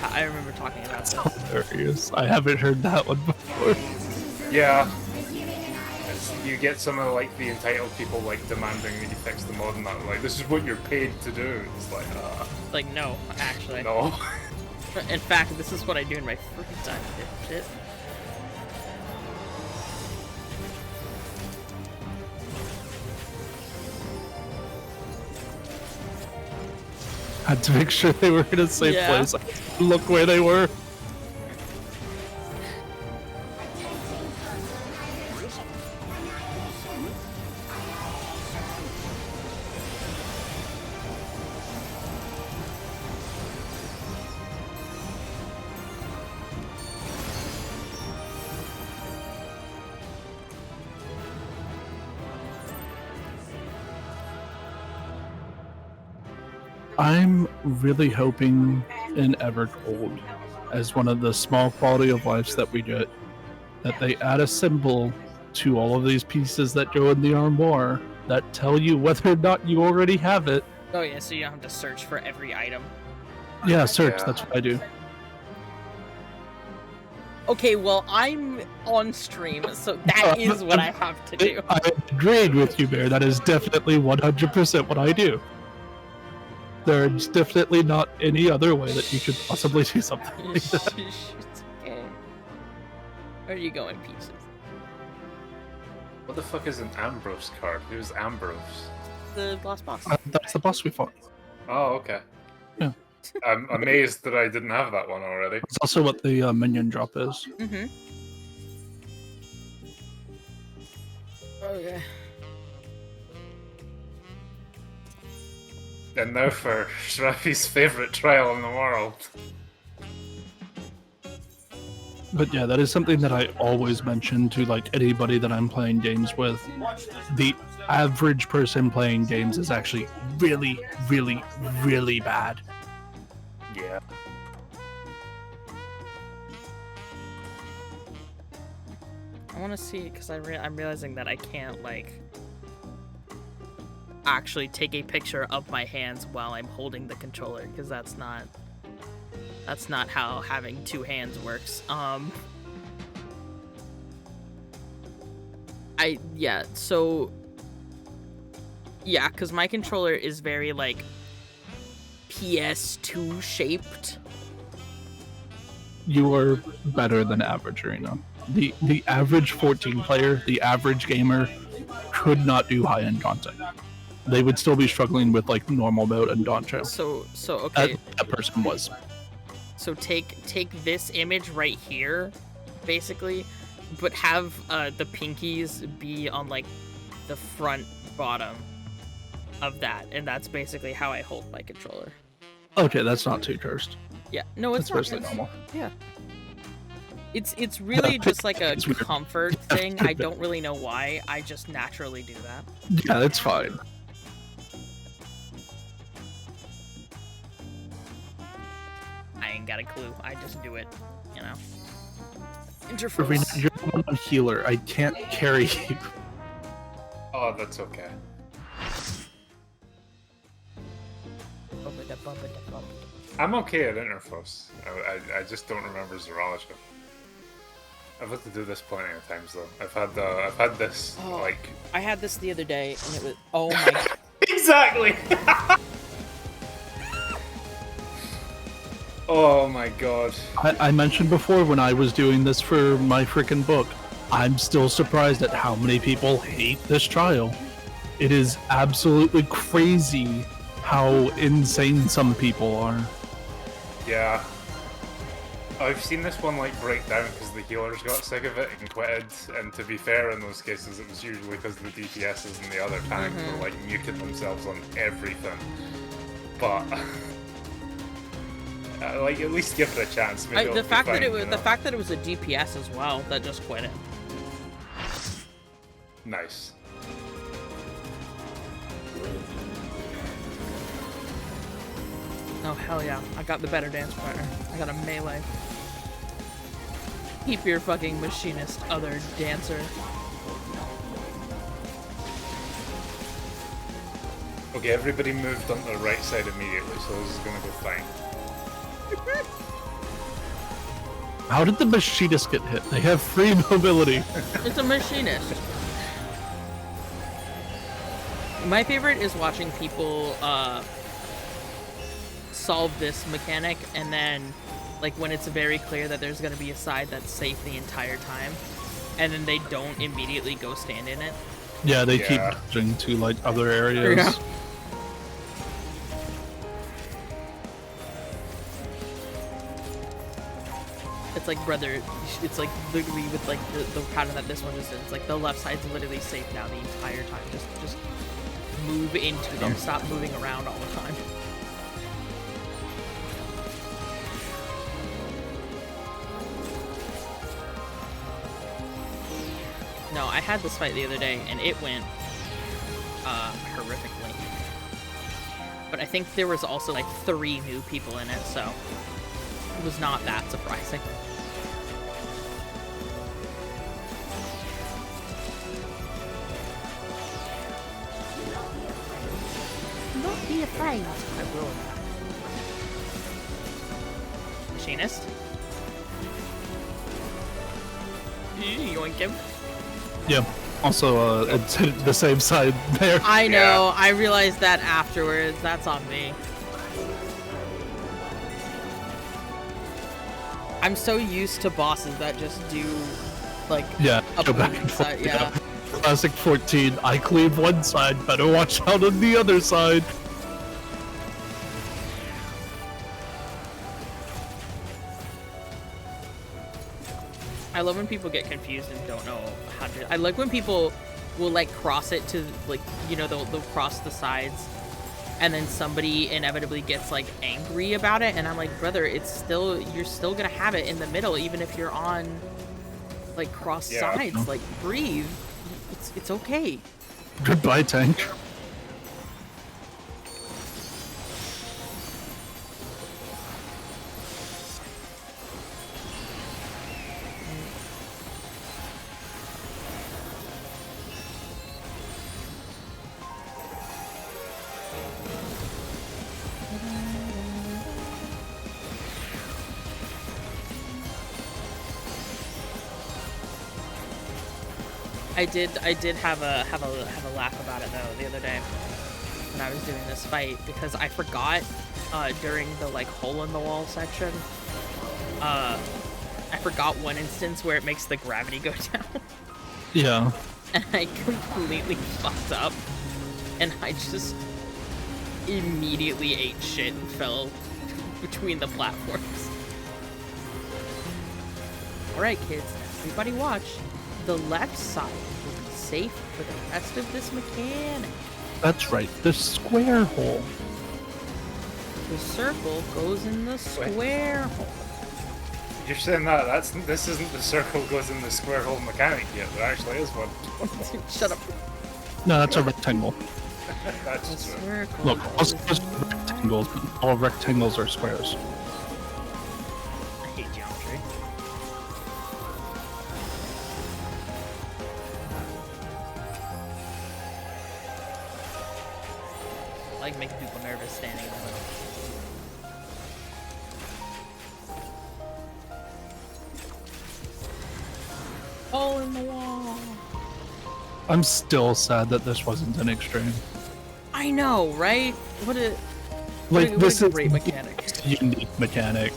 talking about this. Hilarious. I haven't heard that one before. Yeah. You get some of like the entitled people like demanding that you fix the mod and that, like, this is what you're paid to do. It's like, no, actually. no. In fact, this is what I do in my free time. Shit. Had to make sure they were in a safe place. Look where they were. I'm really hoping in Evercold, as one of the small quality of lives that we get, that they add a symbol to all of these pieces that go in the armoire that tell you whether or not you already have it. Oh yeah, so you don't have to search for every item. Yeah, search, Yeah. that's what I do. Okay, well, I'm on stream, so that is what I have to do. I agreed with you, Bear. That is definitely 100% what I do. There's definitely not any other way that you could possibly do something like that. It's okay. Where are you going, pieces? What the fuck is an Ambrose card? Who's Ambrose? The last boss. That's the boss we fought. Oh, okay. Yeah. I'm amazed that I didn't have that one already. It's also what the minion drop is. Mm-hmm. Okay. And now for Shrafi's favourite trial in the world. But yeah, that is something that I always mention to like anybody that I'm playing games with. The average person playing games is actually really, really, really bad. Yeah. I want to see, because I'm realizing that I can't, like, actually take a picture of my hands while I'm holding the controller, because that's not how having two hands works. Because my controller is very, like, PS2 shaped. You are better than average, Arena. The average 14 player, the average gamer, could not do high-end content. they would still be struggling with like normal mode and Dawntrail. So okay. That person was. So take this image right here, basically, but have the pinkies be on like the front bottom of that, and that's basically how I hold my controller. Okay, that's not too cursed. Yeah, no, it's That's not. mostly normal. Yeah. It's really just like a It's weird. comfort thing. I don't really know why. I just naturally do that. Yeah, it's fine. I ain't got a clue. I just do it, you know. Ravina, Interface. you're the one healer. I can't carry you. Oh, that's okay. I'm okay at Interface. I just don't remember Zoology. I've had to do this plenty of times though. I've had this like. I had this the other day, and it was oh my. Exactly. Oh my god. I mentioned before when I was doing this for my freaking book, I'm still surprised at how many people hate this trial. It is absolutely crazy how insane some people are. Yeah. I've seen this one like break down because the healers got sick of it and quitted, and to be fair in those cases it was usually because the DPSs and the other tanks were like muting themselves on everything. But like at least give it a chance. Maybe The fact that it was you know? the fact that it was a DPS as well that just quit it. Nice. Oh hell yeah! I got the better dance partner. I got a melee. Keep your fucking machinist, other dancer. Okay, everybody moved on the right side immediately, so this is gonna go fine. How did the machinists get hit? They have free mobility. It's a machinist. My favorite is watching people solve this mechanic, and then like when it's very clear that there's going to be a side that's safe the entire time, and then they don't immediately go stand in it. Yeah, they keep Yeah. dodging to like other areas. Yeah. It's like, brother, it's like literally with like the pattern that this one is in. It's like the left side's literally safe now the entire time. Just move into there. Stop moving around all the time. No, I had this fight the other day, and it went horrifically. But I think there was also like 3 new people in it, so it was not that surprising. Not be afraid. I will. Machinist? Yoink him. Yeah. Also, it's hit the same side there. I know, I realized that afterwards. That's on me. I'm so used to bosses that just do, like, Yeah, a go back moving and forth. side, yeah. Classic 14. I cleave one side, better watch out on the other side. I love when people get confused and don't know how to. I like when people will like cross it to like, you know, they'll cross the sides, and then somebody inevitably gets like angry about it, and I'm like, brother, it's still, you're still gonna have it in the middle even if you're on like cross Yeah. sides. Like, breathe. It's okay. Goodbye, tank. I did have a laugh about it though the other day when I was doing this fight, because I forgot during the like hole in the wall section, I forgot one instance where it makes the gravity go down. Yeah. And I completely fucked up. and I just immediately ate shit and fell between the platforms. Alright kids, everybody watch. The left side will be safe for the rest of this mechanic. That's right, the square hole. The circle goes in the square hole. You're saying that this isn't the circle goes in the square hole mechanic yet. There actually is one. Shut up. No, that's a rectangle. The That's true. circle Look, goes all rectangles, all rectangles are squares. I hate geometry. I like making people nervous standing in the middle. Hole in the wall. I'm still sad that this wasn't an extreme. I know, right? What a Like, this a is great mechanic. a unique mechanic.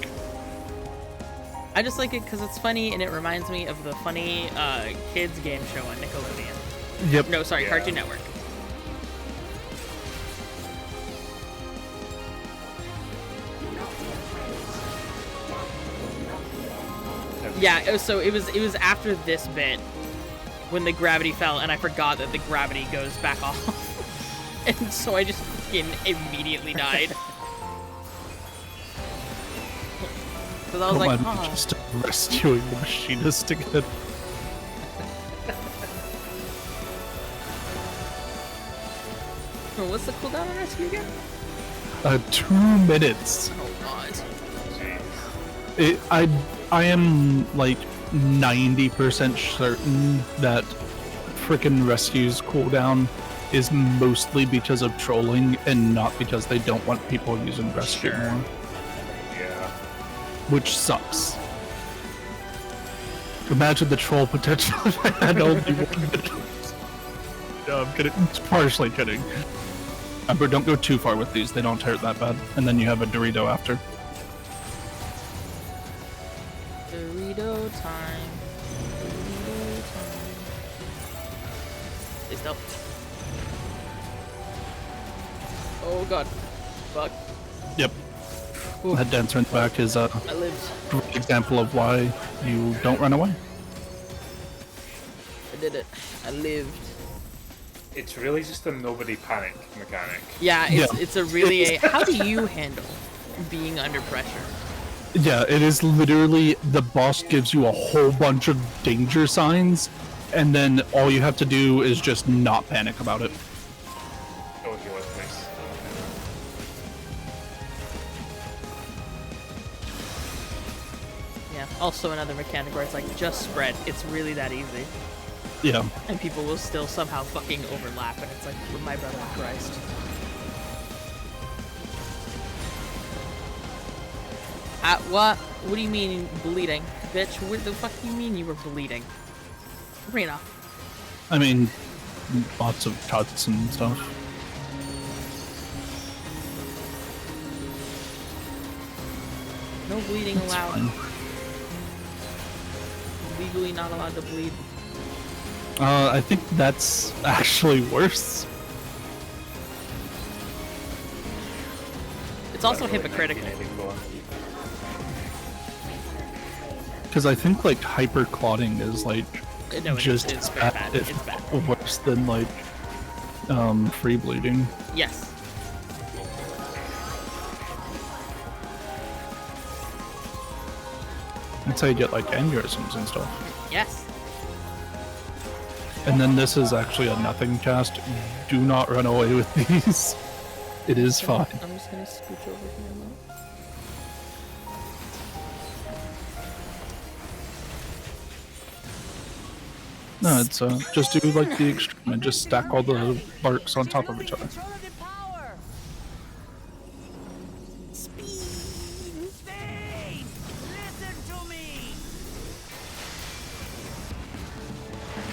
I just like it because it's funny and it reminds me of the funny kids game show on Nickelodeon. Yep. No, sorry, Yeah. Cartoon Network. Yeah, so it was after this bit when the gravity fell and I forgot that the gravity goes back off. And so I just fucking immediately died. Because I was like, huh. Just rescuing the machinist again. What's the cooldown on rescue again? 2 minutes. Oh god. I am like 90% certain that frickin' rescue's cooldown is mostly because of trolling and not because they don't want people using rescue Sure. more, Yeah. which sucks. Imagine the troll potential if I had only 1 minute. No, I'm kidding. Partially kidding. Remember, don't go too far with these. They don't hurt that bad. And then you have a Dorito after. Dorito time. Dorito time. Stay still. Oh god. Fuck. Yep. Ooh. That dancer in the back is a I lived. great example of why you don't run away. I did it. I lived. It's really just a nobody panic mechanic. Yeah, Yeah. it's a really how do you handle being under pressure? Yeah, it is literally the boss gives you a whole bunch of danger signs, and then all you have to do is just not panic about it. Oh, heal it, please. Yeah. Also another mechanic where it's like just spread. It's really that easy. Yeah. And people will still somehow fucking overlap, and it's like, my brother in Christ. What? What do you mean bleeding? Bitch, what the fuck do you mean you were bleeding? Rena. I mean, lots of cuts and stuff. No bleeding It's allowed. fine. Legally not allowed to bleed. I think that's actually worse. It's also Not really hypocritical. 1984. Because I think, like, hyperclotting is, like, No, just it's as very bad, bad. if It's bad. not worse than, like, free bleeding. Yes. That's how you get, like, aneurysms and stuff. Yes. And then this is actually a nothing cast. Do not run away with these. It is fine. I'm just gonna scooch over here a little. No, it's just do like the extreme and just stack all the barks on top of each other.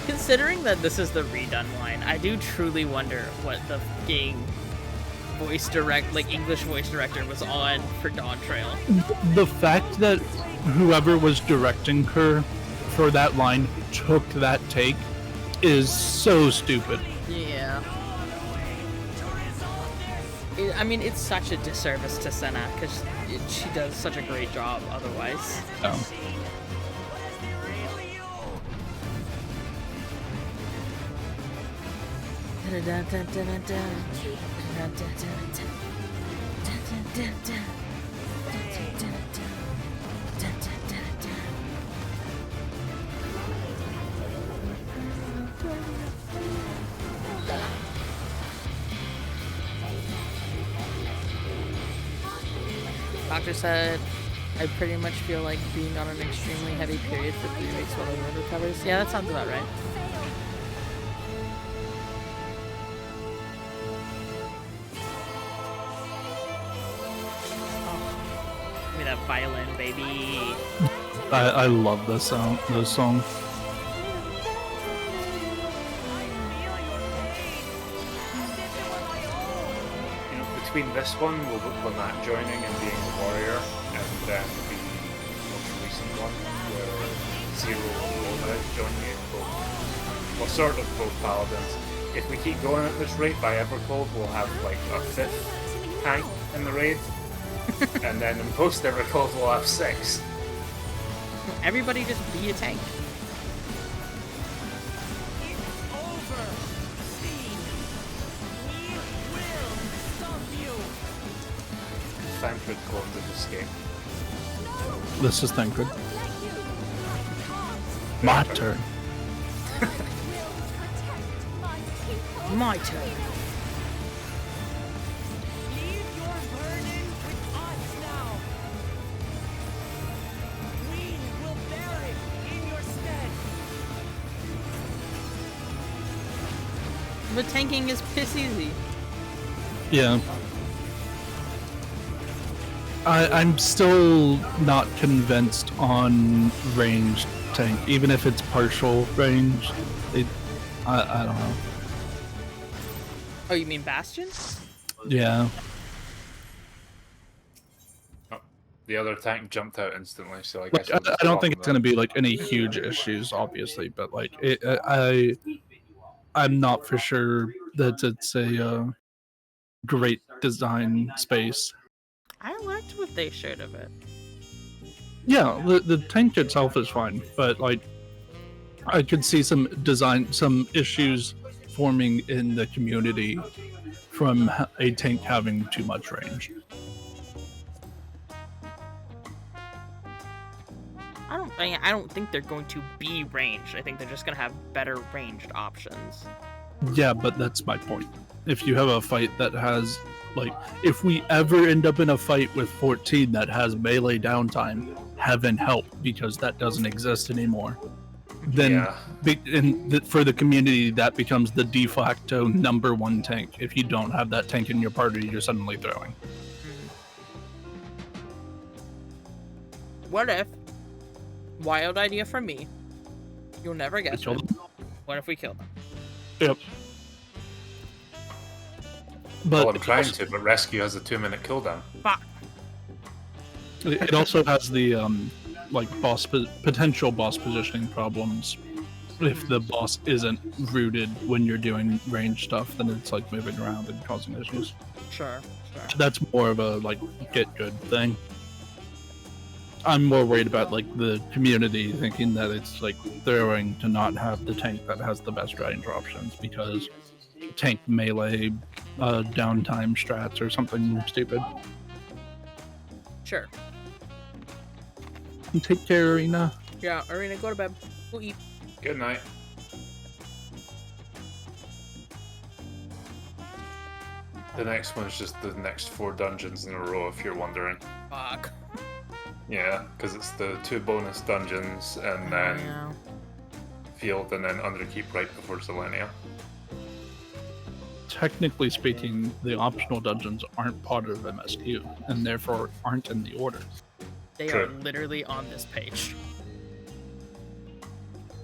Considering that this is the redone line, I do truly wonder what the fucking English voice director was on for Dawntrail. The fact that whoever was directing her for that line took that take is so stupid. Yeah. I mean, it's such a disservice to Senna because she does such a great job otherwise. Oh. Doctor said, I pretty much feel like being on an extremely heavy period for 3 weeks while the wound recovers. Yeah, that sounds about right. Oh, give me that violin, baby. I love this song. You know, between this one, Lamont joining and being a warrior, and then the most recent one where Zero and Lola join you, well, sort of both paladins. If we keep going at this rate by Evercold, we'll have like a 5th tank in the raid, and then in post Evercold we'll have 6. Everybody just be a tank. Thancred clones of escape. This is Thancred. My turn. My turn. Leave your burden with us now. We will bear it in your stead. But tanking is piss easy. Yeah. I'm still not convinced on ranged tank, even if it's partial range. I don't know. Oh, you mean Bastion? Yeah. Oh, the other tank jumped out instantly, so I guess Like, we'll I don't just think swap it's going to be like any huge issues, obviously, but like I'm not for sure that it's a great design space. I liked what they showed of it. Yeah, the tank itself is fine, but like I could see some issues forming in the community from a tank having too much range. I don't think they're going to be ranged. I think they're just going to have better ranged options. Yeah, but that's my point. If you have a fight that has, like, if we ever end up in a fight with 14 that has melee downtime, heaven help, because that doesn't exist anymore. Then, for the community, that becomes the de facto #1 tank. If you don't have that tank in your party, you're suddenly throwing. What if, wild idea from me, you'll never guess it, what if we kill them? Yep. But well, I'm trying to, but Rescue has a 2-minute cooldown. Fuck. It also has the like potential boss positioning problems. If the boss isn't rooted when you're doing range stuff, then it's like moving around and causing issues. Sure. That's more of a like get good thing. I'm more worried about like the community thinking that it's like throwing to not have the tank that has the best range options because tank melee downtime strats or something stupid. Sure. Take care, Arena. Yeah, Arena, go to bed. Go eat. Good night. The next one's just the next 4 dungeons in a row, if you're wondering. Fuck. Yeah, because it's the 2 bonus dungeons and then Yeah. Field and then Underkeep right before Selenia. Technically speaking, the optional dungeons aren't part of MSQ, and therefore aren't in the order. They True. are literally on this page.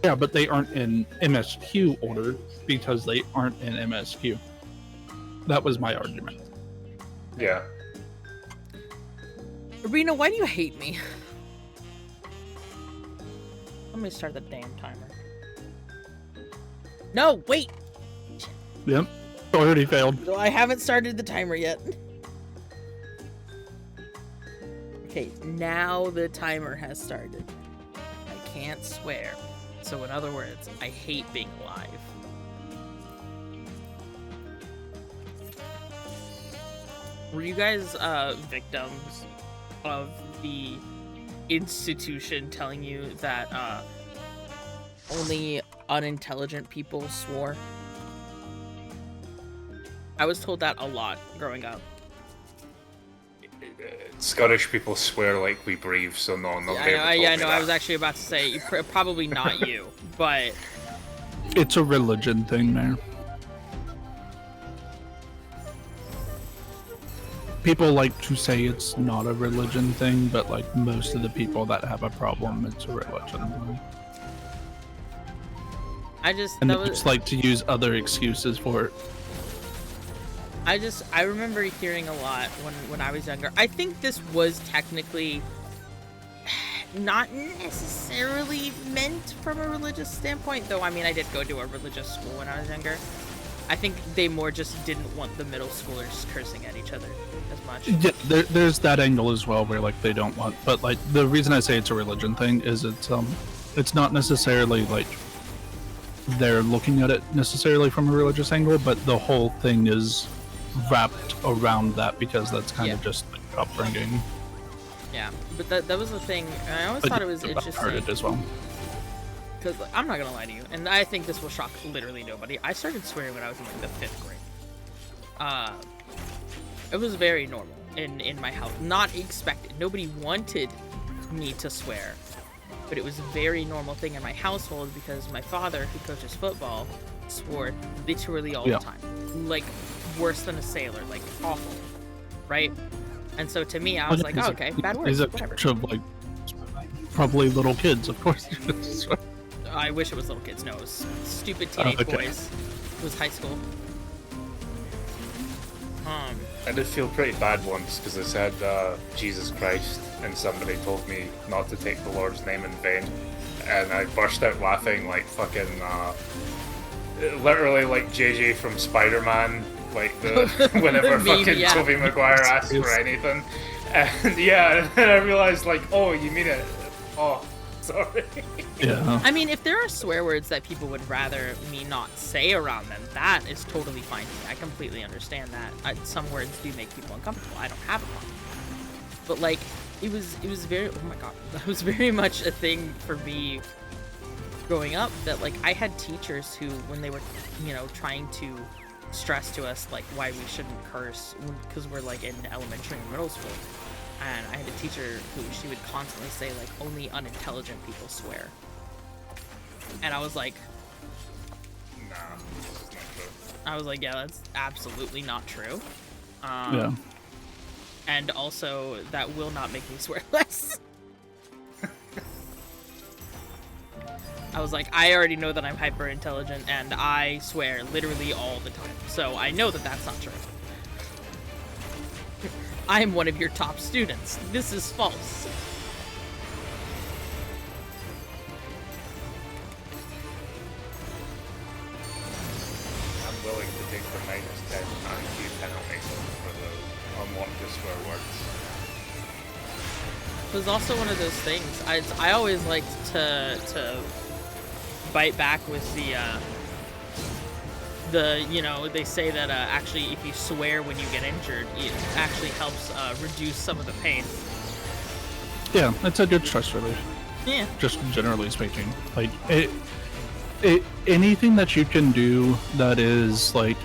Yeah, but they aren't in MSQ order because they aren't in MSQ. That was my argument. Yeah. Arena, why do you hate me? Let me start the damn timer. No, wait! Yep. Already failed. So I haven't started the timer yet. Okay, now the timer has started. I can't swear. So in other words, I hate being alive. Were you guys victims of the institution telling you that only unintelligent people swore? I was told that a lot growing up. Scottish people swear like we breathe, so no, not Yeah, I know. I was actually about to say probably not you, but It's a religion thing there. People like to say it's not a religion thing, but like most of the people that have a problem, it's a religion thing. And they just like to use other excuses for it. I remember hearing a lot when I was younger. I think this was technically not necessarily meant from a religious standpoint, though. I mean, I did go to a religious school when I was younger. I think they more just didn't want the middle schoolers cursing at each other as much. Yeah, there's that angle as well where like they don't want, but like the reason I say it's a religion thing is it's not necessarily like they're looking at it necessarily from a religious angle, but the whole thing is wrapped around that because that's kind of just like upbringing. Yeah, but that was the thing. And I always thought it was interesting As well. because I'm not gonna lie to you, and I think this will shock literally nobody. I started swearing when I was in like the 5th grade. It was very normal in my house, not expected. Nobody wanted me to swear, but it was a very normal thing in my household because my father, who coaches football, swore literally all the time, like worse than a sailor, like awful, right? And so to me, I was like, oh, okay, bad words, He's a whatever. bunch of like probably little kids, of course. I wish it was little kids. No, it was stupid teenage boys. It was high school. I did feel pretty bad once because I said Jesus Christ and somebody told me not to take the Lord's name in vain, and I burst out laughing like fucking literally like JJ from Spider-Man, like the whenever Meme, fucking yeah. Tobey Maguire asks for anything, and yeah, and I realized like, oh, you mean it? Oh, sorry. Yeah. I mean, if there are swear words that people would rather me not say around them, that is totally fine to me. I completely understand that. Some words do make people uncomfortable. I don't have a problem. But like, it was very, oh my god, that was very much a thing for me growing up, that like I had teachers who, when they were, you know, trying to stress to us like why we shouldn't curse because we're like in elementary and middle school, and I had a teacher who she would constantly say like only unintelligent people swear, and I was like, Nah, this is not true. I was like, yeah, that's absolutely not true. Yeah. And also, that will not make me swear less. I was like, I already know that I'm hyper intelligent, and I swear literally all the time. So I know that that's not true. I am one of your top students. This is false. I'm willing to take the -10 IQ penalty for the unwanted swear words. It was also one of those things. I always liked to bite back with the you know, they say that actually if you swear when you get injured, it actually helps reduce some of the pain. Yeah, it's a good stress relief. Yeah. Just generally speaking, like anything that you can do that is like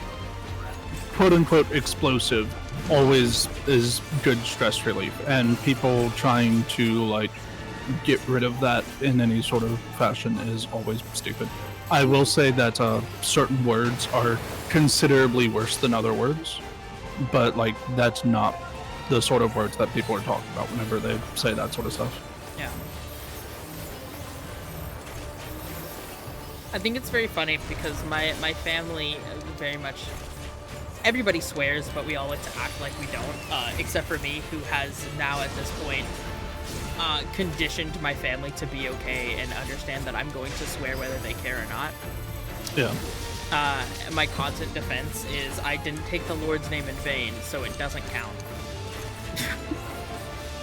quote unquote explosive always is good stress relief, and people trying to like get rid of that in any sort of fashion is always stupid. I will say that certain words are considerably worse than other words, but like that's not the sort of words that people are talking about whenever they say that sort of stuff. Yeah. I think it's very funny because my family very much, everybody swears, but we all like to act like we don't, except for me, who has now at this point conditioned my family to be okay and understand that I'm going to swear whether they care or not. Yeah. my constant defense is I didn't take the Lord's name in vain, so it doesn't count.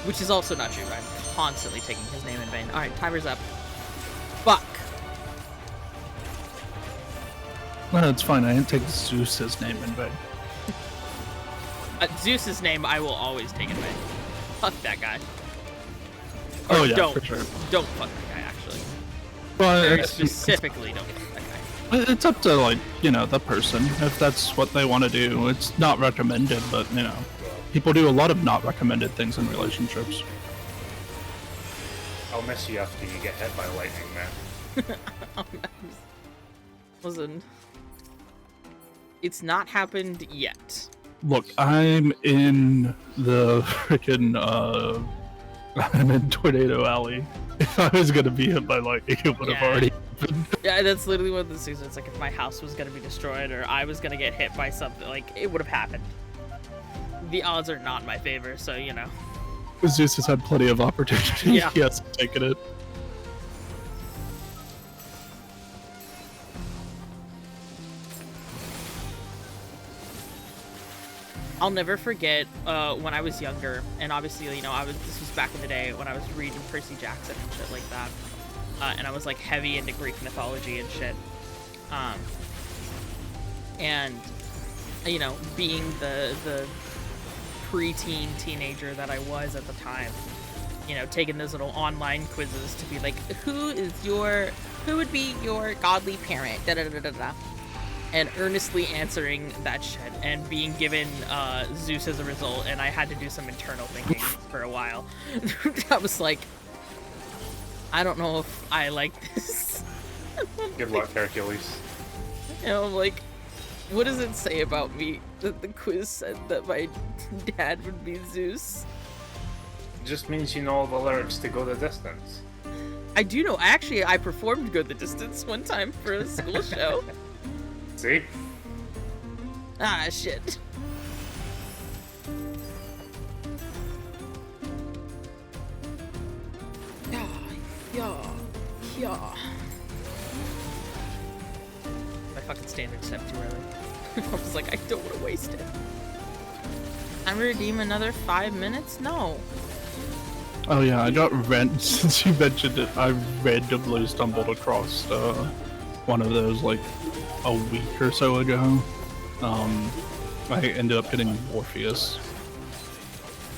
Which is also not true. I'm constantly taking his name in vain. Alright, timer's up. Fuck. Well, it's fine. I didn't take Zeus's name in vain. Zeus's name I will always take in vain. Fuck that guy. Oh yeah, don't, for sure. Don't fuck that guy, actually. Well, Very it's, specifically don't fuck that guy. it's up to, like, you know, the person. If that's what they want to do. It's not recommended, but, you know, people do a lot of not recommended things in relationships. I'll miss you after you get hit by lightning, man. Listen. It's not happened yet. Look, I'm in the freaking, I'm in Tornado Alley. If I was gonna be hit by lightning, it would have already happened. Yeah, that's literally one of the things. It's like if my house was gonna be destroyed or I was gonna get hit by something, like, it would have happened. The odds are not in my favor, so, you know. Zeus has had plenty of opportunity. Yeah. He hasn't taken it. I'll never forget when I was younger, and obviously, you know, this was back in the day when I was reading Percy Jackson and shit like that, and I was like heavy into Greek mythology and shit, and you know, being the preteen teenager that I was at the time, you know, taking those little online quizzes to be like, who would be your godly parent, da da da da da. And earnestly answering that shit and being given Zeus as a result, and I had to do some internal thinking for a while. I was like, I don't know if I like this. Good luck, Hercules. You know, I'm like, what does it say about me that the quiz said that my dad would be Zeus? It just means you know all the lyrics to Go the Distance. I do know. I performed Go the Distance one time for a school show. See? Ah, shit. Yeah. My fucking standard set too early. I was like, I don't want to waste it. I'm gonna redeem another 5 minutes? No. Oh yeah, I got since you mentioned it, I randomly stumbled across one of those like a week or so ago. I ended up getting Orpheus.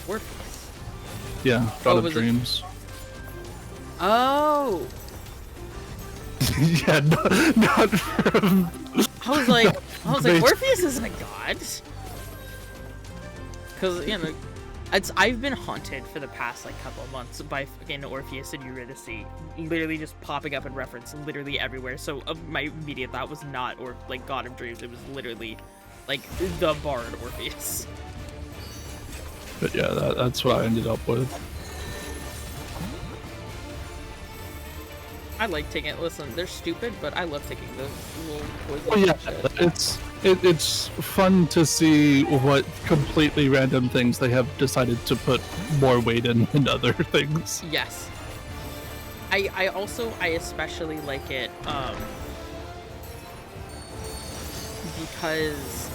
Orpheus? Yeah, God of was it? Dreams. Oh! Yeah, not from... I was like, Based- Orpheus isn't a god. Because, you know, I've been haunted for the past, like, couple of months by fucking Orpheus and Eurydice literally just popping up in reference literally everywhere. So my immediate thought was not, or like, God of Dreams. It was literally, like, the bard Orpheus. But yeah, that's what I ended up with. I like taking it. Listen, they're stupid, but I love taking the little quizzes. Well, yeah, and shit. it's fun to see what completely random things they have decided to put more weight in than other things. Yes. I especially like it because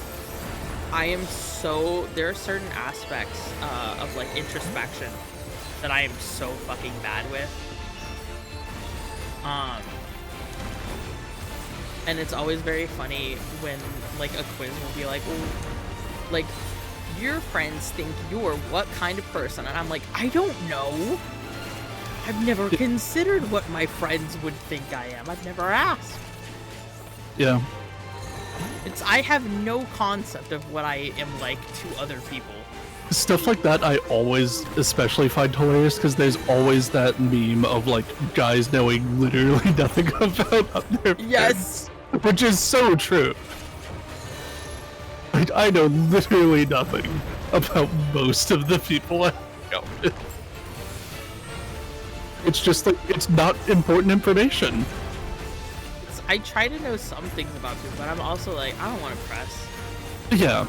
there are certain aspects of like introspection that I am so fucking bad with. And it's always very funny when like a quiz will be like, well, like, your friends think you're what kind of person? And I'm like, I don't know. I've never considered what my friends would think I am. I've never asked. Yeah. I have no concept of what I am like to other people. Stuff like that I always especially find hilarious because there's always that meme of like guys knowing literally nothing about their Yes. friends, which is so true. Like, I know literally nothing about most of the people I hang out with. It's just like, it's not important information. I try to know some things about people, but I'm also like, I don't want to press. Yeah,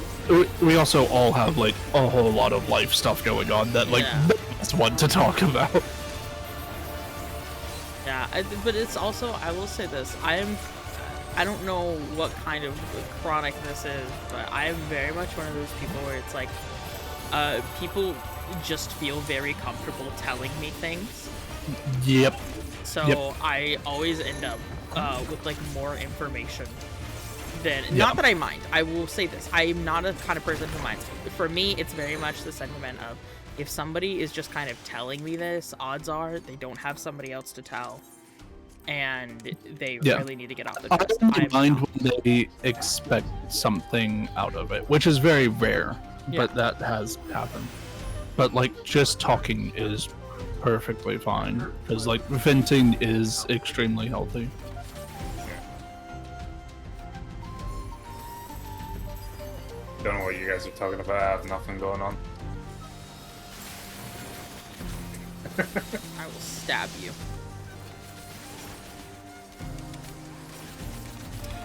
we also all have like a whole lot of life stuff going on that like Yeah. that's one to talk about. Yeah, but it's also, I will say this, I I don't know what kind of chronic this is, but I'm very much one of those people where it's like, people just feel very comfortable telling me things. Yep. So I always end up with like more information than. Yeah. Not that I mind. I will say this: I am not a kind of person who minds. For me, it's very much the sentiment of if somebody is just kind of telling me this, odds are they don't have somebody else to tell, and they Yeah. really need to get off the I chest. don't mind when they expect something out of it, which is very rare, but that has happened. But like just talking is perfectly fine because like venting is extremely healthy. Don't know what you guys are talking about. I have nothing going on. I will stab you.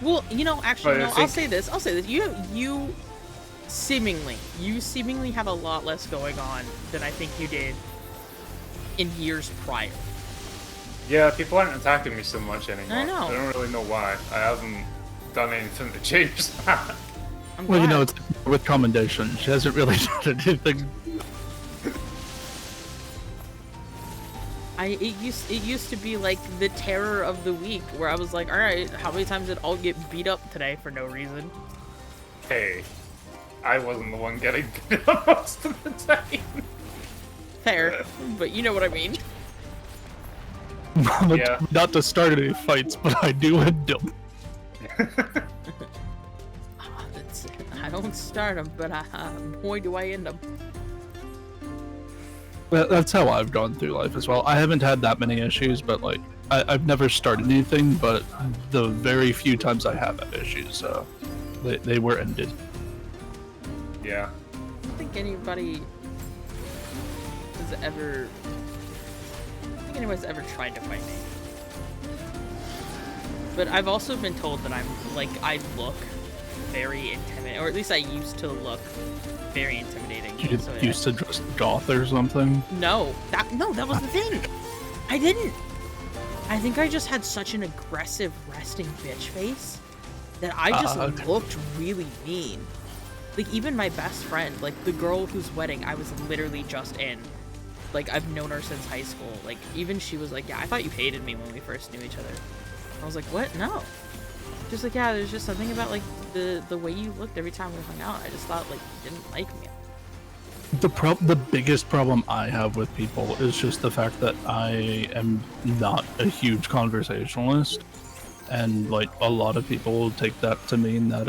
Well, you know, actually, But I no. I'll think- say this. You seemingly have a lot less going on than I think you did in years prior. Yeah, people aren't attacking me so much anymore. I know. I don't really know why. I haven't done anything to change that. I'm Well, you glad. know, it's with commendation. She hasn't really done anything. It used to be like the terror of the week, where I was like, all right, how many times did all get beat up today for no reason? Hey, I wasn't the one getting beat up most of the time. Fair, but you know what I mean. Yeah. Not to start any fights, but I do end them. I don't start them, but boy, do I end them. That's how I've gone through life as well. I haven't had that many issues, but like I've never started anything. But the very few times I have had issues, they were ended. Yeah. I don't think anybody has ever. I don't think anyone's ever tried to fight me. But I've also been told that I'm like I look very intimidating, or at least I used to look very intimidating. You So, used to dress goth or something. No, that was the thing. I didn't. I think I just had such an aggressive resting bitch face that I just Okay. looked really mean. Like even my best friend, like the girl whose wedding I was literally just in. Like I've known her since high school. Like even she was like, "Yeah, I thought you hated me when we first knew each other." I was like, "What? No." Just like, yeah, there's just something about like the way you looked every time we hung out. I just thought like you didn't like me. The biggest problem I have with people is just the fact that I am not a huge conversationalist, and like a lot of people take that to mean that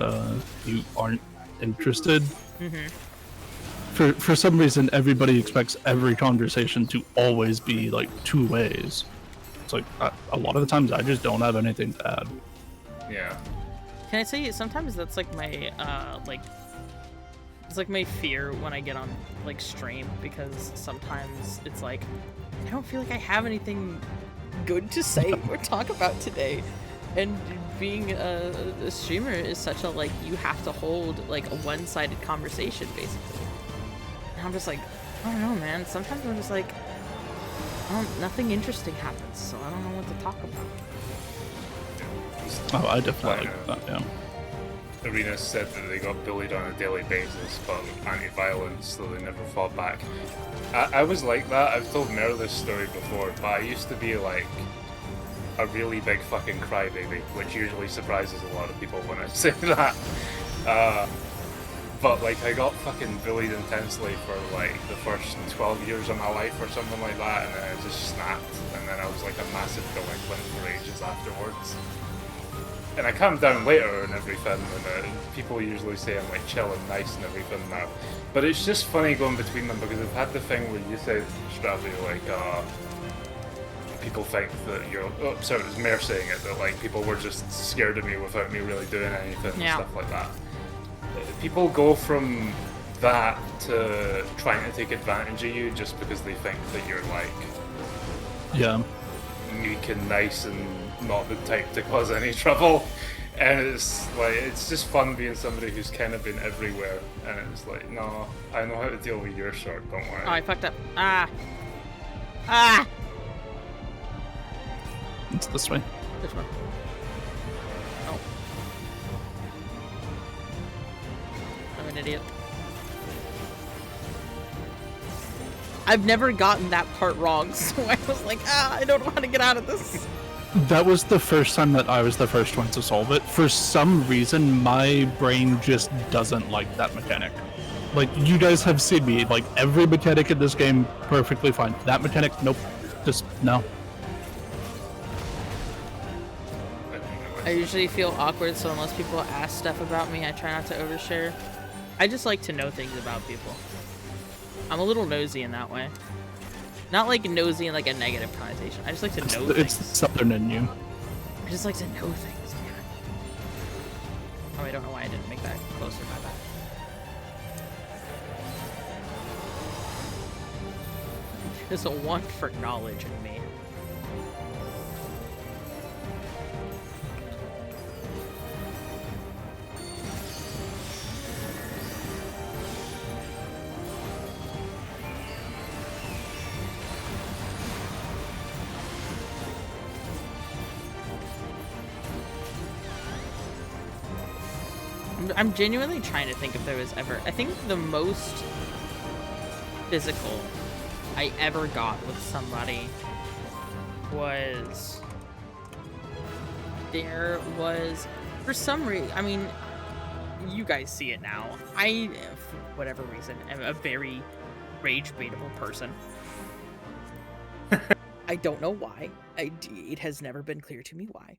you aren't interested. For some reason, everybody expects every conversation to always be like two ways. It's like a lot of the times I just don't have anything to add. Yeah. Can I tell you, sometimes that's like my it's like my fear when I get on like stream, because sometimes it's like I don't feel like I have anything good to say or talk about today. And being a streamer is such a like you have to hold like a one-sided conversation basically. And I'm just like, I don't know, man. Sometimes I'm just like, nothing interesting happens, so I don't know what to talk about. Oh, I definitely like that, yeah. Arena said that they got bullied on a daily basis, but anti-violence, so they never fought back. I was like that. I've told Mer this story before, but I used to be like a really big fucking crybaby, which usually surprises a lot of people when I say that. But like I got fucking bullied intensely for like the first 12 years of my life or something like that, and then I just snapped, and then I was like a massive delinquent for ages afterwards. And I calmed down later and everything, and people usually say I'm like chill and nice and everything now. But it's just funny going between them, because I've had the thing where you said, Strappy, like, people think that you're, oh, sorry, it was Mare saying it, that like people were just scared of me without me really doing anything Yeah. and stuff like that. People go from that to trying to take advantage of you just because they think that you're like Yeah. meek and nice and not the type to cause any trouble, and it's like it's just fun being somebody who's kind of been everywhere, and it's like, no, I know how to deal with your sort, don't worry. Oh, I fucked up. Ah! It's this way. Which one? Oh. an idiot. I've never gotten that part wrong, so I was like, I don't know how to get out of this. That was the first time that I was the first one to solve it. For some reason, my brain just doesn't like that mechanic. Like, you guys have seen me, like, every mechanic in this game, perfectly fine. That mechanic, nope. Just, no. I usually feel awkward, so unless people ask stuff about me, I try not to overshare. I just like to know things about people. I'm a little nosy in that way. Not like nosy in like a negative connotation. I just like to know things. It's southern in you. I just like to know things, man. Oh, I don't know why I didn't make that closer, my bad. There's a want for knowledge in me. I'm genuinely trying to think if there was ever... I think the most physical I ever got with somebody was... There was... For some reason... I mean, you guys see it now. I, for whatever reason, am a very rage-baitable person. I don't know why. It has never been clear to me why.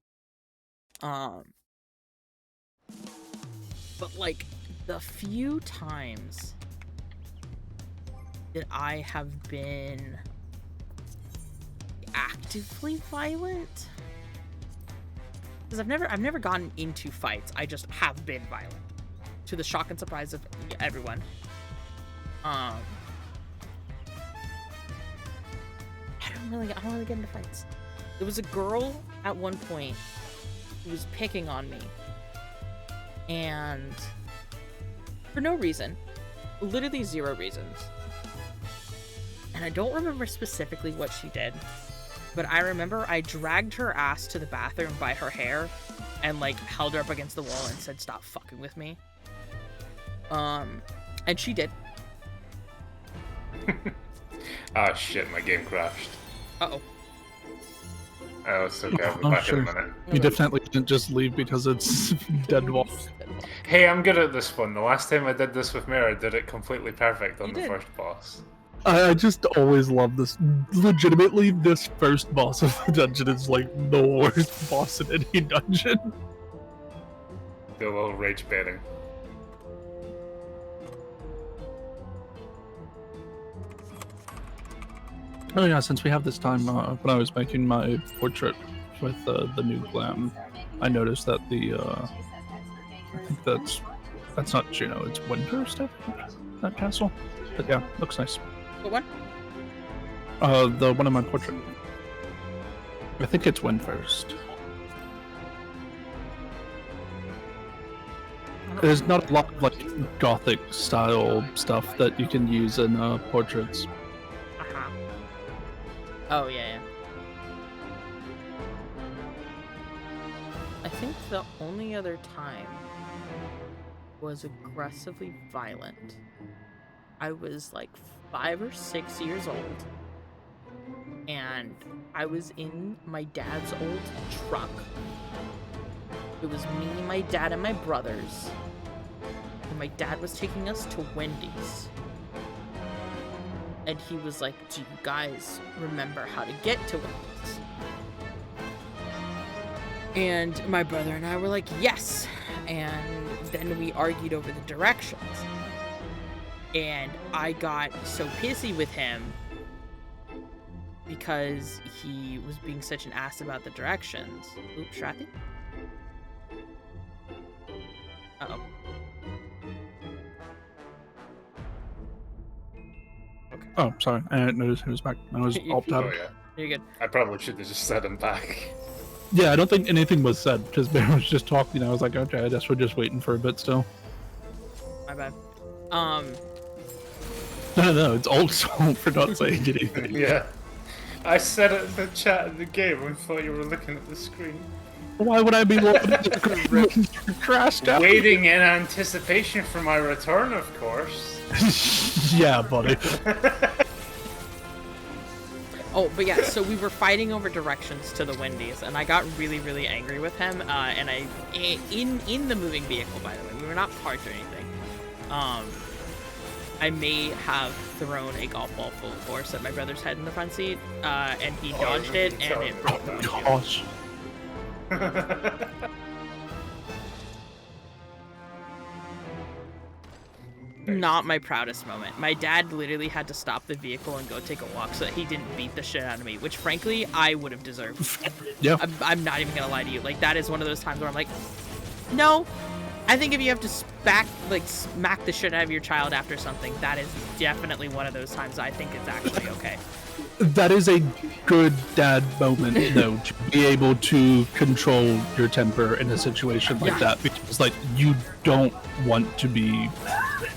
But, like, the few times that I have been actively violent, because I've never gotten into fights. I just have been violent, to the shock and surprise of everyone. I don't really get into fights. There was a girl at one point who was picking on me. And for no reason, literally zero reasons. And I don't remember specifically what she did, but I remember I dragged her ass to the bathroom by her hair and like held her up against the wall and said, "Stop fucking with me." And she did. Ah, shit, my game crashed. Uh-oh. Oh, it's okay, I'll be back in a minute. You definitely didn't just leave because it's dead wall. Hey, I'm good at this one. The last time I did this with Mare, I did it completely perfect on You the did. first boss. I just always love this. Legitimately, this first boss of the dungeon is like the worst boss in any dungeon. Do a little rage baiting. Oh yeah, since we have this time, when I was making my portrait with the new glam, I noticed that I think that's not Juno, it's Windhurst, I think, that castle. But yeah, looks nice. What one? The one in my portrait. I think it's Windhurst. There's not a lot of like gothic style stuff that you can use in portraits. Uh-huh. Oh, yeah. I think the only other time was aggressively violent. I was like 5 or 6 years old, and I was in my dad's old truck. It was me, my dad, and my brothers. And my dad was taking us to Wendy's. And he was like, "Do you guys remember how to get to Wendy's?" And my brother and I were like, "Yes." And then we argued over the directions. And I got so pissy with him because he was being such an ass about the directions. Oops, Shrathy? Uh-oh. Okay. Oh, sorry, I didn't notice he was back. I was alt tab. Oh yeah. You're good. I probably should have just set him back. Yeah, I don't think anything was said because Bear was just talking. I was like, okay, I guess we're just waiting for a bit still. My bad. No, it's old soul for not saying anything. Yeah. I said it in the chat in the game and thought you were looking at the screen. Why would I be crashed out? Waiting in anticipation for my return, of course. Yeah, buddy. Oh, but yeah, so we were fighting over directions to the Wendy's, and I got really, really angry with him, and in the moving vehicle, by the way, we were not parked or anything, I may have thrown a golf ball full force at my brother's head in the front seat, and he dodged it, and it broke the windshield. Gosh. Not my proudest moment. My dad literally had to stop the vehicle and go take a walk so that he didn't beat the shit out of me, which frankly I would have deserved. Yeah. I'm not even gonna lie to you. Like, that is one of those times where I'm like, no. I think if you have to smack the shit out of your child after something, that is definitely one of those times I think it's actually okay. That is a good dad moment, though, to be able to control your temper in a situation like that, because, like, you don't want to be,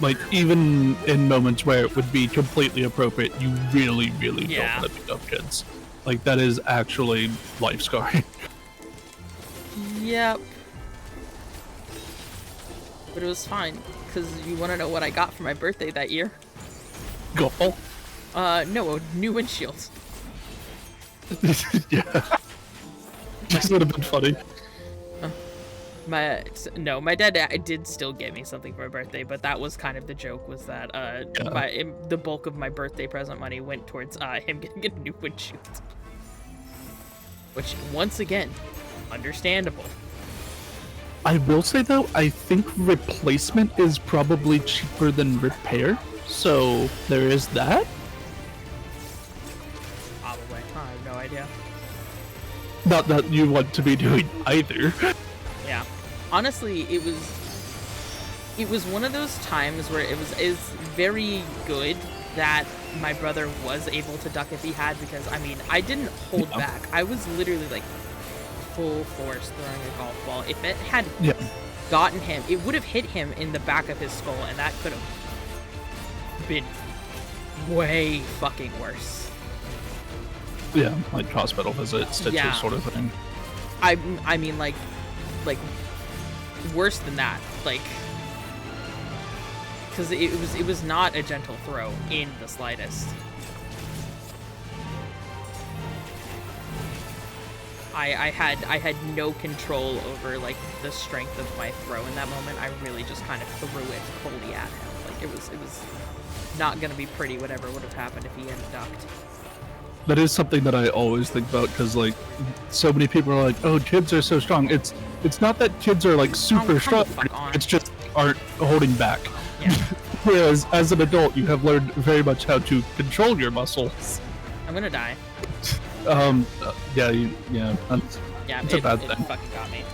like, even in moments where it would be completely appropriate, you really, really don't want to beat up kids. Like, that is actually life-scarring. Yep. But it was fine, because you want to know what I got for my birthday that year? Golf. No, a new windshield. Yeah. This would have been funny. My dad did still get me something for my birthday, but that was kind of the joke, was that the bulk of my birthday present money went towards him getting a new windshield. Which, once again, understandable. I will say, though, I think replacement is probably cheaper than repair, so there is that. Probably. I have no idea. Not that you want to be doing either. Yeah. Honestly, it was one of those times where it's very good that my brother was able to duck if he had, because, I mean, I didn't hold back. I was literally, like, full force throwing a golf ball. If it had gotten him, it would have hit him in the back of his skull, and that could have been way fucking worse. Yeah, like hospital visits, stitches, sort of thing. I mean, like worse than that, like, because it was not a gentle throw in the slightest. I had no control over, like, the strength of my throw in that moment. I really just kind of threw it fully at him. Like, it was not gonna be pretty, whatever would have happened if he hadn't ducked. That is something that I always think about, because, like, so many people are like, "Oh, kids are so strong." It's not that kids are, like, super strong. It's just aren't holding back. Yeah. Whereas as an adult, you have learned very much how to control your muscles. I'm gonna die. Yeah, it's a bad it thing. fucking got me.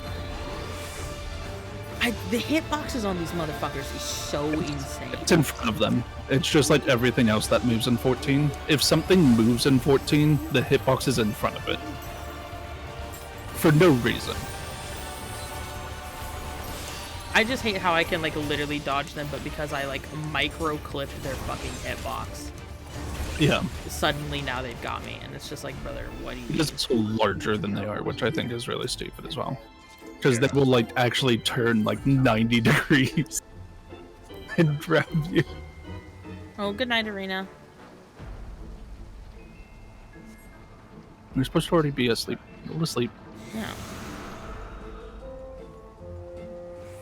The hitboxes on these motherfuckers is so insane. It's in front of them. It's just like everything else that moves in 14. If something moves in 14, the hitbox is in front of it. For no reason. I just hate how I can, like, literally dodge them, but because I, like, micro-clip their fucking hitbox, Yeah. suddenly now they've got me, and it's just like, brother, what do you Because it's larger than they are, which I think is really stupid as well. Because they will, like, actually turn, like, 90 degrees and grab you. Oh, good night, Arena. You're supposed to already be asleep. Go to sleep. Yeah.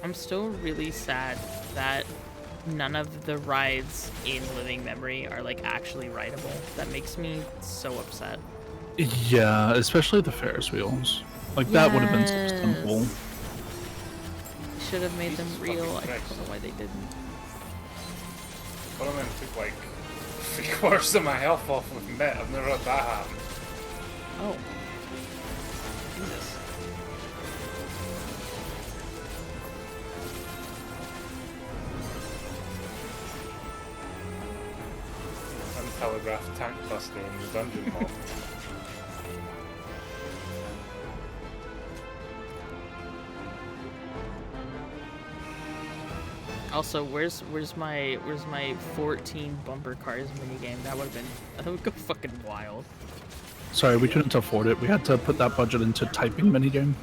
I'm still really sad that none of the rides in Living Memory are, like, actually rideable. That makes me so upset. Yeah, especially the Ferris wheels. Like, that would have been so simple. Should have made them real. I don't know why they didn't. One of them took like 3/4 of my health off with Met. I've never had that happen. Oh. Jesus. Untelegraphed tank buster in the dungeon hall. Also, where's my 14 bumper cars minigame? That would go fucking wild. Sorry, we couldn't afford it. We had to put that budget into typing minigame.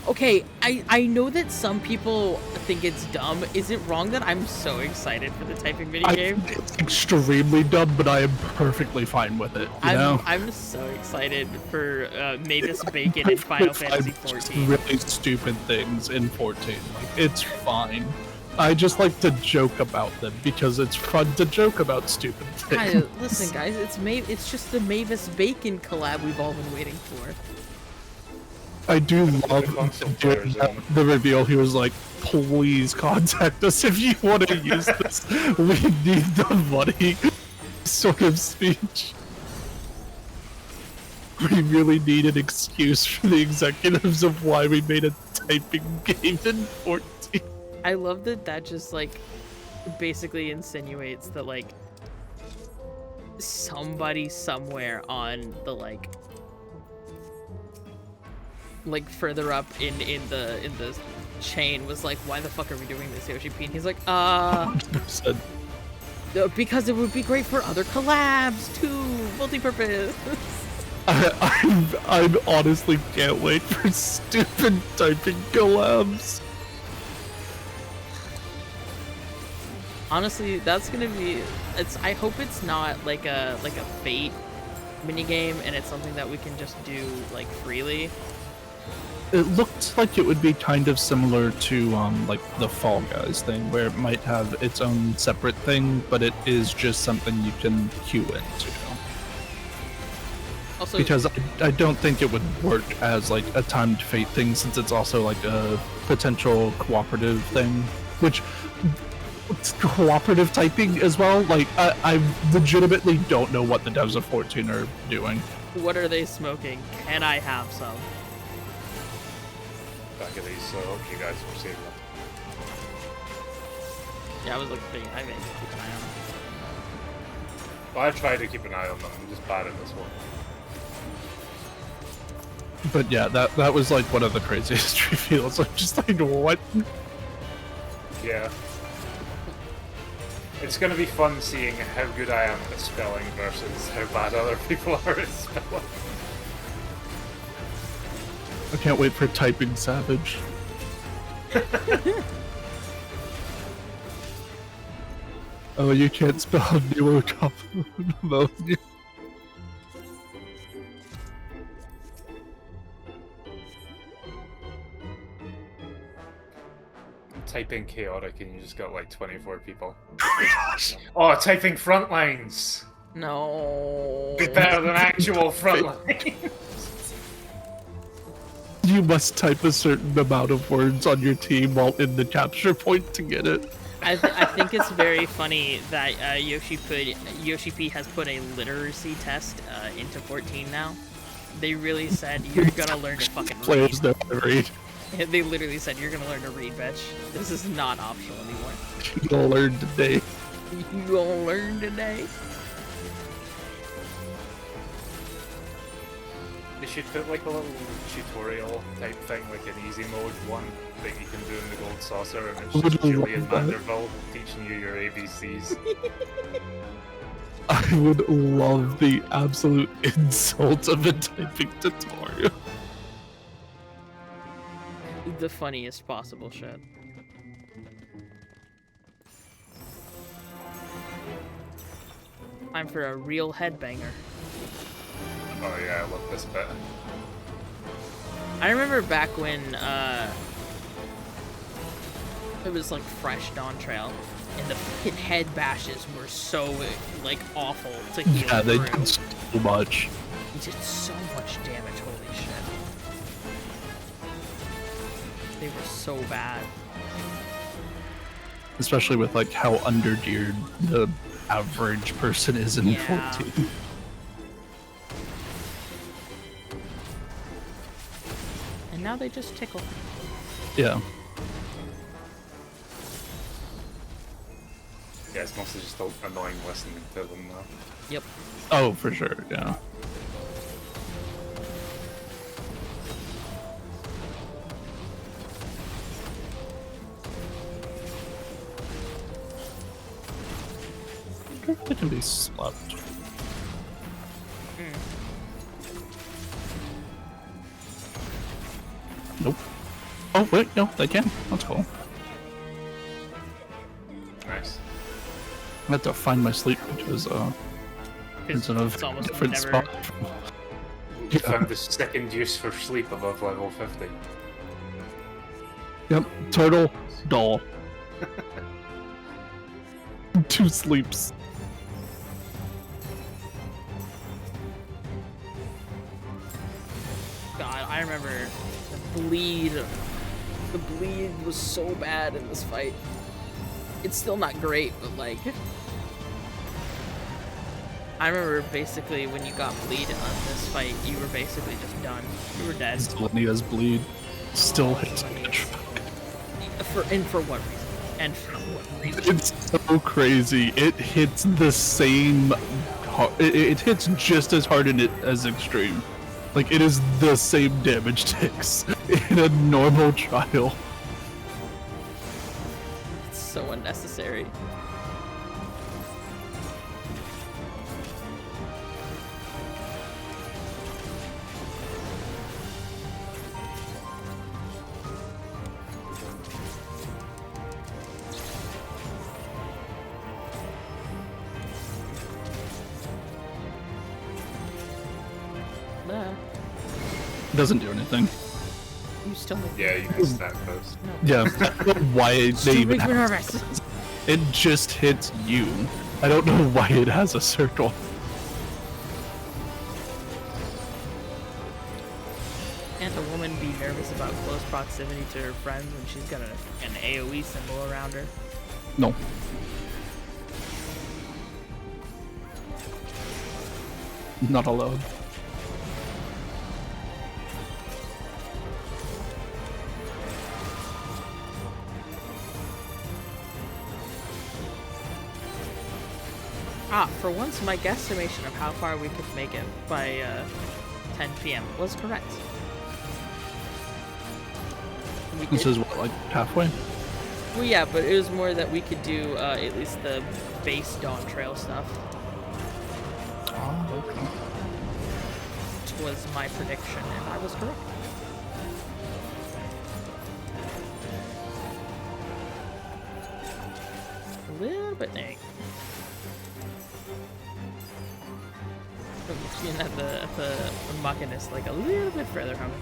Okay, I know that some people think it's dumb. Is it wrong that I'm so excited for the typing video game? It's extremely dumb, but I am perfectly fine with it. You know? I'm so excited for Mavis Bacon in Final Fantasy Just 14. really stupid things in 14. Like, it's fine. I just like to joke about them because it's fun to joke about stupid things. Listen, guys, it's just the Mavis Bacon collab we've all been waiting for. I do love players, the reveal. He was like, please contact us if you want to use this. We need the money. Sort of speech. We really need an excuse for the executives of why we made a typing game in 14. I love that just, like, basically insinuates that, like, somebody somewhere on the, like further up in the chain was like, why the fuck are we doing this, Yoshi P? And he's like, 100%. Because it would be great for other collabs too, multi-purpose. I honestly can't wait for stupid typing collabs. Honestly, that's gonna be. I hope it's not like a Fate minigame, and it's something that we can just do like freely. It looked like it would be kind of similar to like the Fall Guys thing, where it might have its own separate thing, but it is just something you can queue into. Also, because I don't think it would work as like a timed Fate thing, since it's also like a potential cooperative thing, which it's cooperative typing as well. Like I legitimately don't know what the devs of 14 are doing. what are they smoking? Can I have some? Back of these, so I hope you guys will save them. Yeah, I was looking. I think keep an eye on them. Well, I try to keep an eye on them. I'm just bad at this one. But yeah, that was like one of the craziest reveals. I'm just like, what? Yeah. It's gonna be fun seeing how good I am at spelling versus how bad other people are at spelling. I can't wait for typing Savage. Oh, you can't spell pneumonia. Typing chaotic and you just got like 24 people. Oh my gosh! Oh, typing front lines! No. Be better than actual front lines! You must type a certain amount of words on your team while in the capture point to get it. I think it's very funny that Yoshi P has put a literacy test into 14 now. They really said you're gonna learn to fucking read. Players know how to read. They literally said you're gonna learn to read, bitch. This is not optional anymore. You'll learn today. You gonna learn today? They should put like a little tutorial type thing, like an easy mode one that you can do in the Gold Saucer, and it's just Julian Vanderbilt teaching you your ABCs. I would love the absolute insult of a typing tutorial. The funniest possible shit. Time for a real headbanger. Oh yeah, I love this bit. I remember back when it was like fresh Dawntrail, and the fucking head bashes were so like awful to heal Yeah, they through. did so much. They did so much damage. Holy shit! They were so bad. Especially with like how undergeared the average person is in Yeah. 14. And now they just tickle. Yeah. Yeah, it's mostly just annoying listening to them now. Yep. Oh, for sure, yeah. It can be slapped. Nope. Oh wait, no, they can. That's cool. Nice. I have to find my sleep because it's in a it's almost different never- spot. You found the second use for sleep above level 50. Yep, turtle, doll. 2 sleeps. God, I remember the bleed. The bleed was so bad in this fight. It's still not great, but like... I remember basically when you got bleed on this fight, you were basically just done. You were dead. Selenia's bleed still hits bitch. For what reason? And for what reason? It's so crazy. It hits the same. It hits just as hard in it as extreme. Like it is the same damage ticks in a normal trial. It's so unnecessary. Doesn't do anything. You still make Yeah, you can stack those. Yeah, I don't know why they even make me have nervous. it just hits you. I don't know why it has a circle. Can't a woman be nervous about close proximity to her friends when she's got an AoE symbol around her? No. Not allowed. For once, my guesstimation of how far we could make it by 10 p.m. was correct. We This did. is what, like halfway? Well, yeah, but it was more that we could do at least the base Dawntrail stuff. Oh, okay. Which was my prediction, and I was correct. A little bit neg. Looking at the Machinist like a little bit further from it.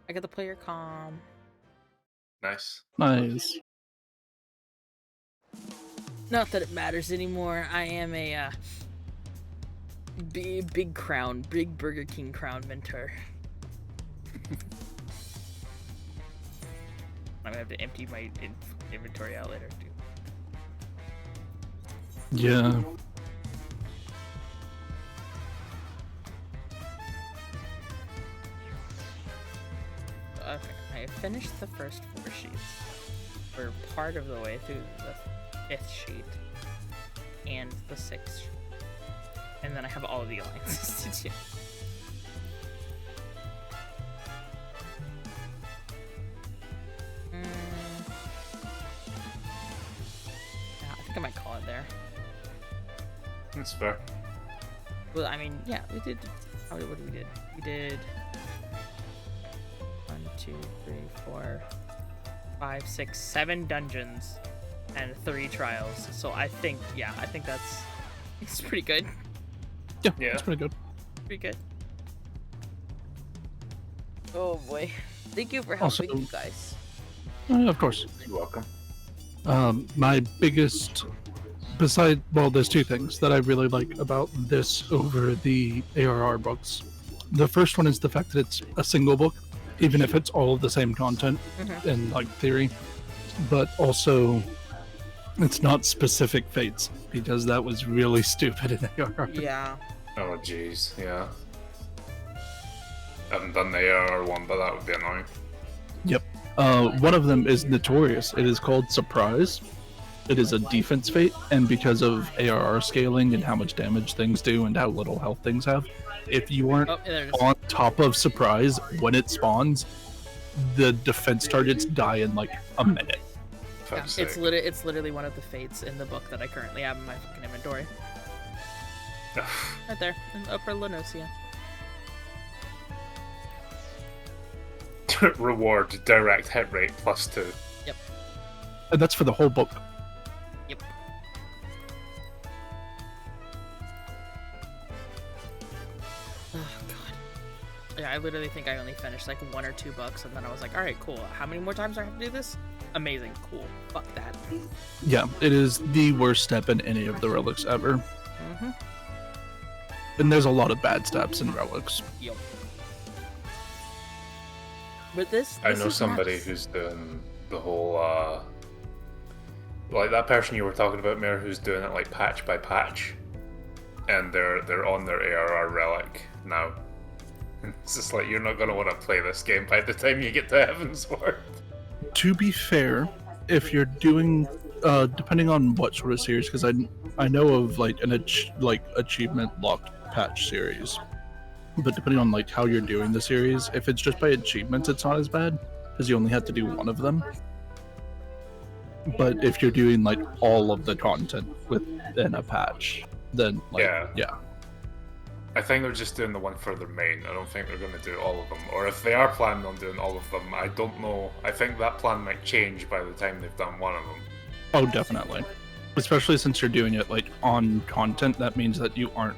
I got the player calm. Nice. Nice. Not that it matters anymore. I am a big crown, big Burger King crown mentor. I'm gonna have to empty my inventory out later too. Yeah. Okay, I have finished the first 4 sheets. We're part of the way through the 5th sheet and the 6th sheet. And then I have all of the alliances to do. Yeah, I think I might call it there. That's fair. Well, I mean, yeah, we did. What did we did? We did 1, 2, 3, 4, 5, 6, 7 dungeons and 3 trials. So I think, yeah, I think it's pretty good. Yeah, Yeah. that's pretty good. Pretty good. Oh boy. Thank you for Also- helping, you guys. Of course. You're welcome. My biggest, well, there's 2 things that I really like about this over the ARR books. The first one is the fact that it's a single book, even if it's all of the same content in like theory, but also It's not specific fates, because that was really stupid in ARR. Yeah. Oh jeez, yeah. I haven't done the ARR one, but that would be annoying. Yep. One of them is notorious. It is called Surprise. It is a defense fate, and because of ARR scaling and how much damage things do and how little health things have, if you aren't Oh, there it is. on top of Surprise when it spawns, the defense targets die in like a minute. Yeah, Fuck's it's sake. literally one of the fates in the book that I currently have in my fucking inventory. Right there, in Upper Lenosia. Reward direct hit rate +2. And that's for the whole book. Yep. Oh god. Yeah, I literally think I only finished like 1 or 2 books, and then I was like, alright, cool. How many more times do I have to do this? Amazing, cool. Fuck that. Yeah, it is the worst step in any of the relics ever. Mm-hmm. And there's a lot of bad steps in relics. Yep. But this I know is somebody nuts. who's doing the whole, like that person you were talking about, Mayor, who's doing it like patch by patch, and they're on their ARR relic now. It's just like, you're not gonna want to play this game by the time you get to Heaven's Word. To be fair, if you're doing, depending on what sort of series, because I know of like an achievement locked patch series, but depending on like how you're doing the series, if it's just by achievements, it's not as bad because you only have to do one of them. But if you're doing like all of the content within a patch, then like yeah. I think they're just doing the one for their main. I don't think they're going to do all of them. Or if they are planning on doing all of them, I don't know. I think that plan might change by the time they've done one of them. Oh, definitely. Especially since you're doing it like on content, that means that you aren't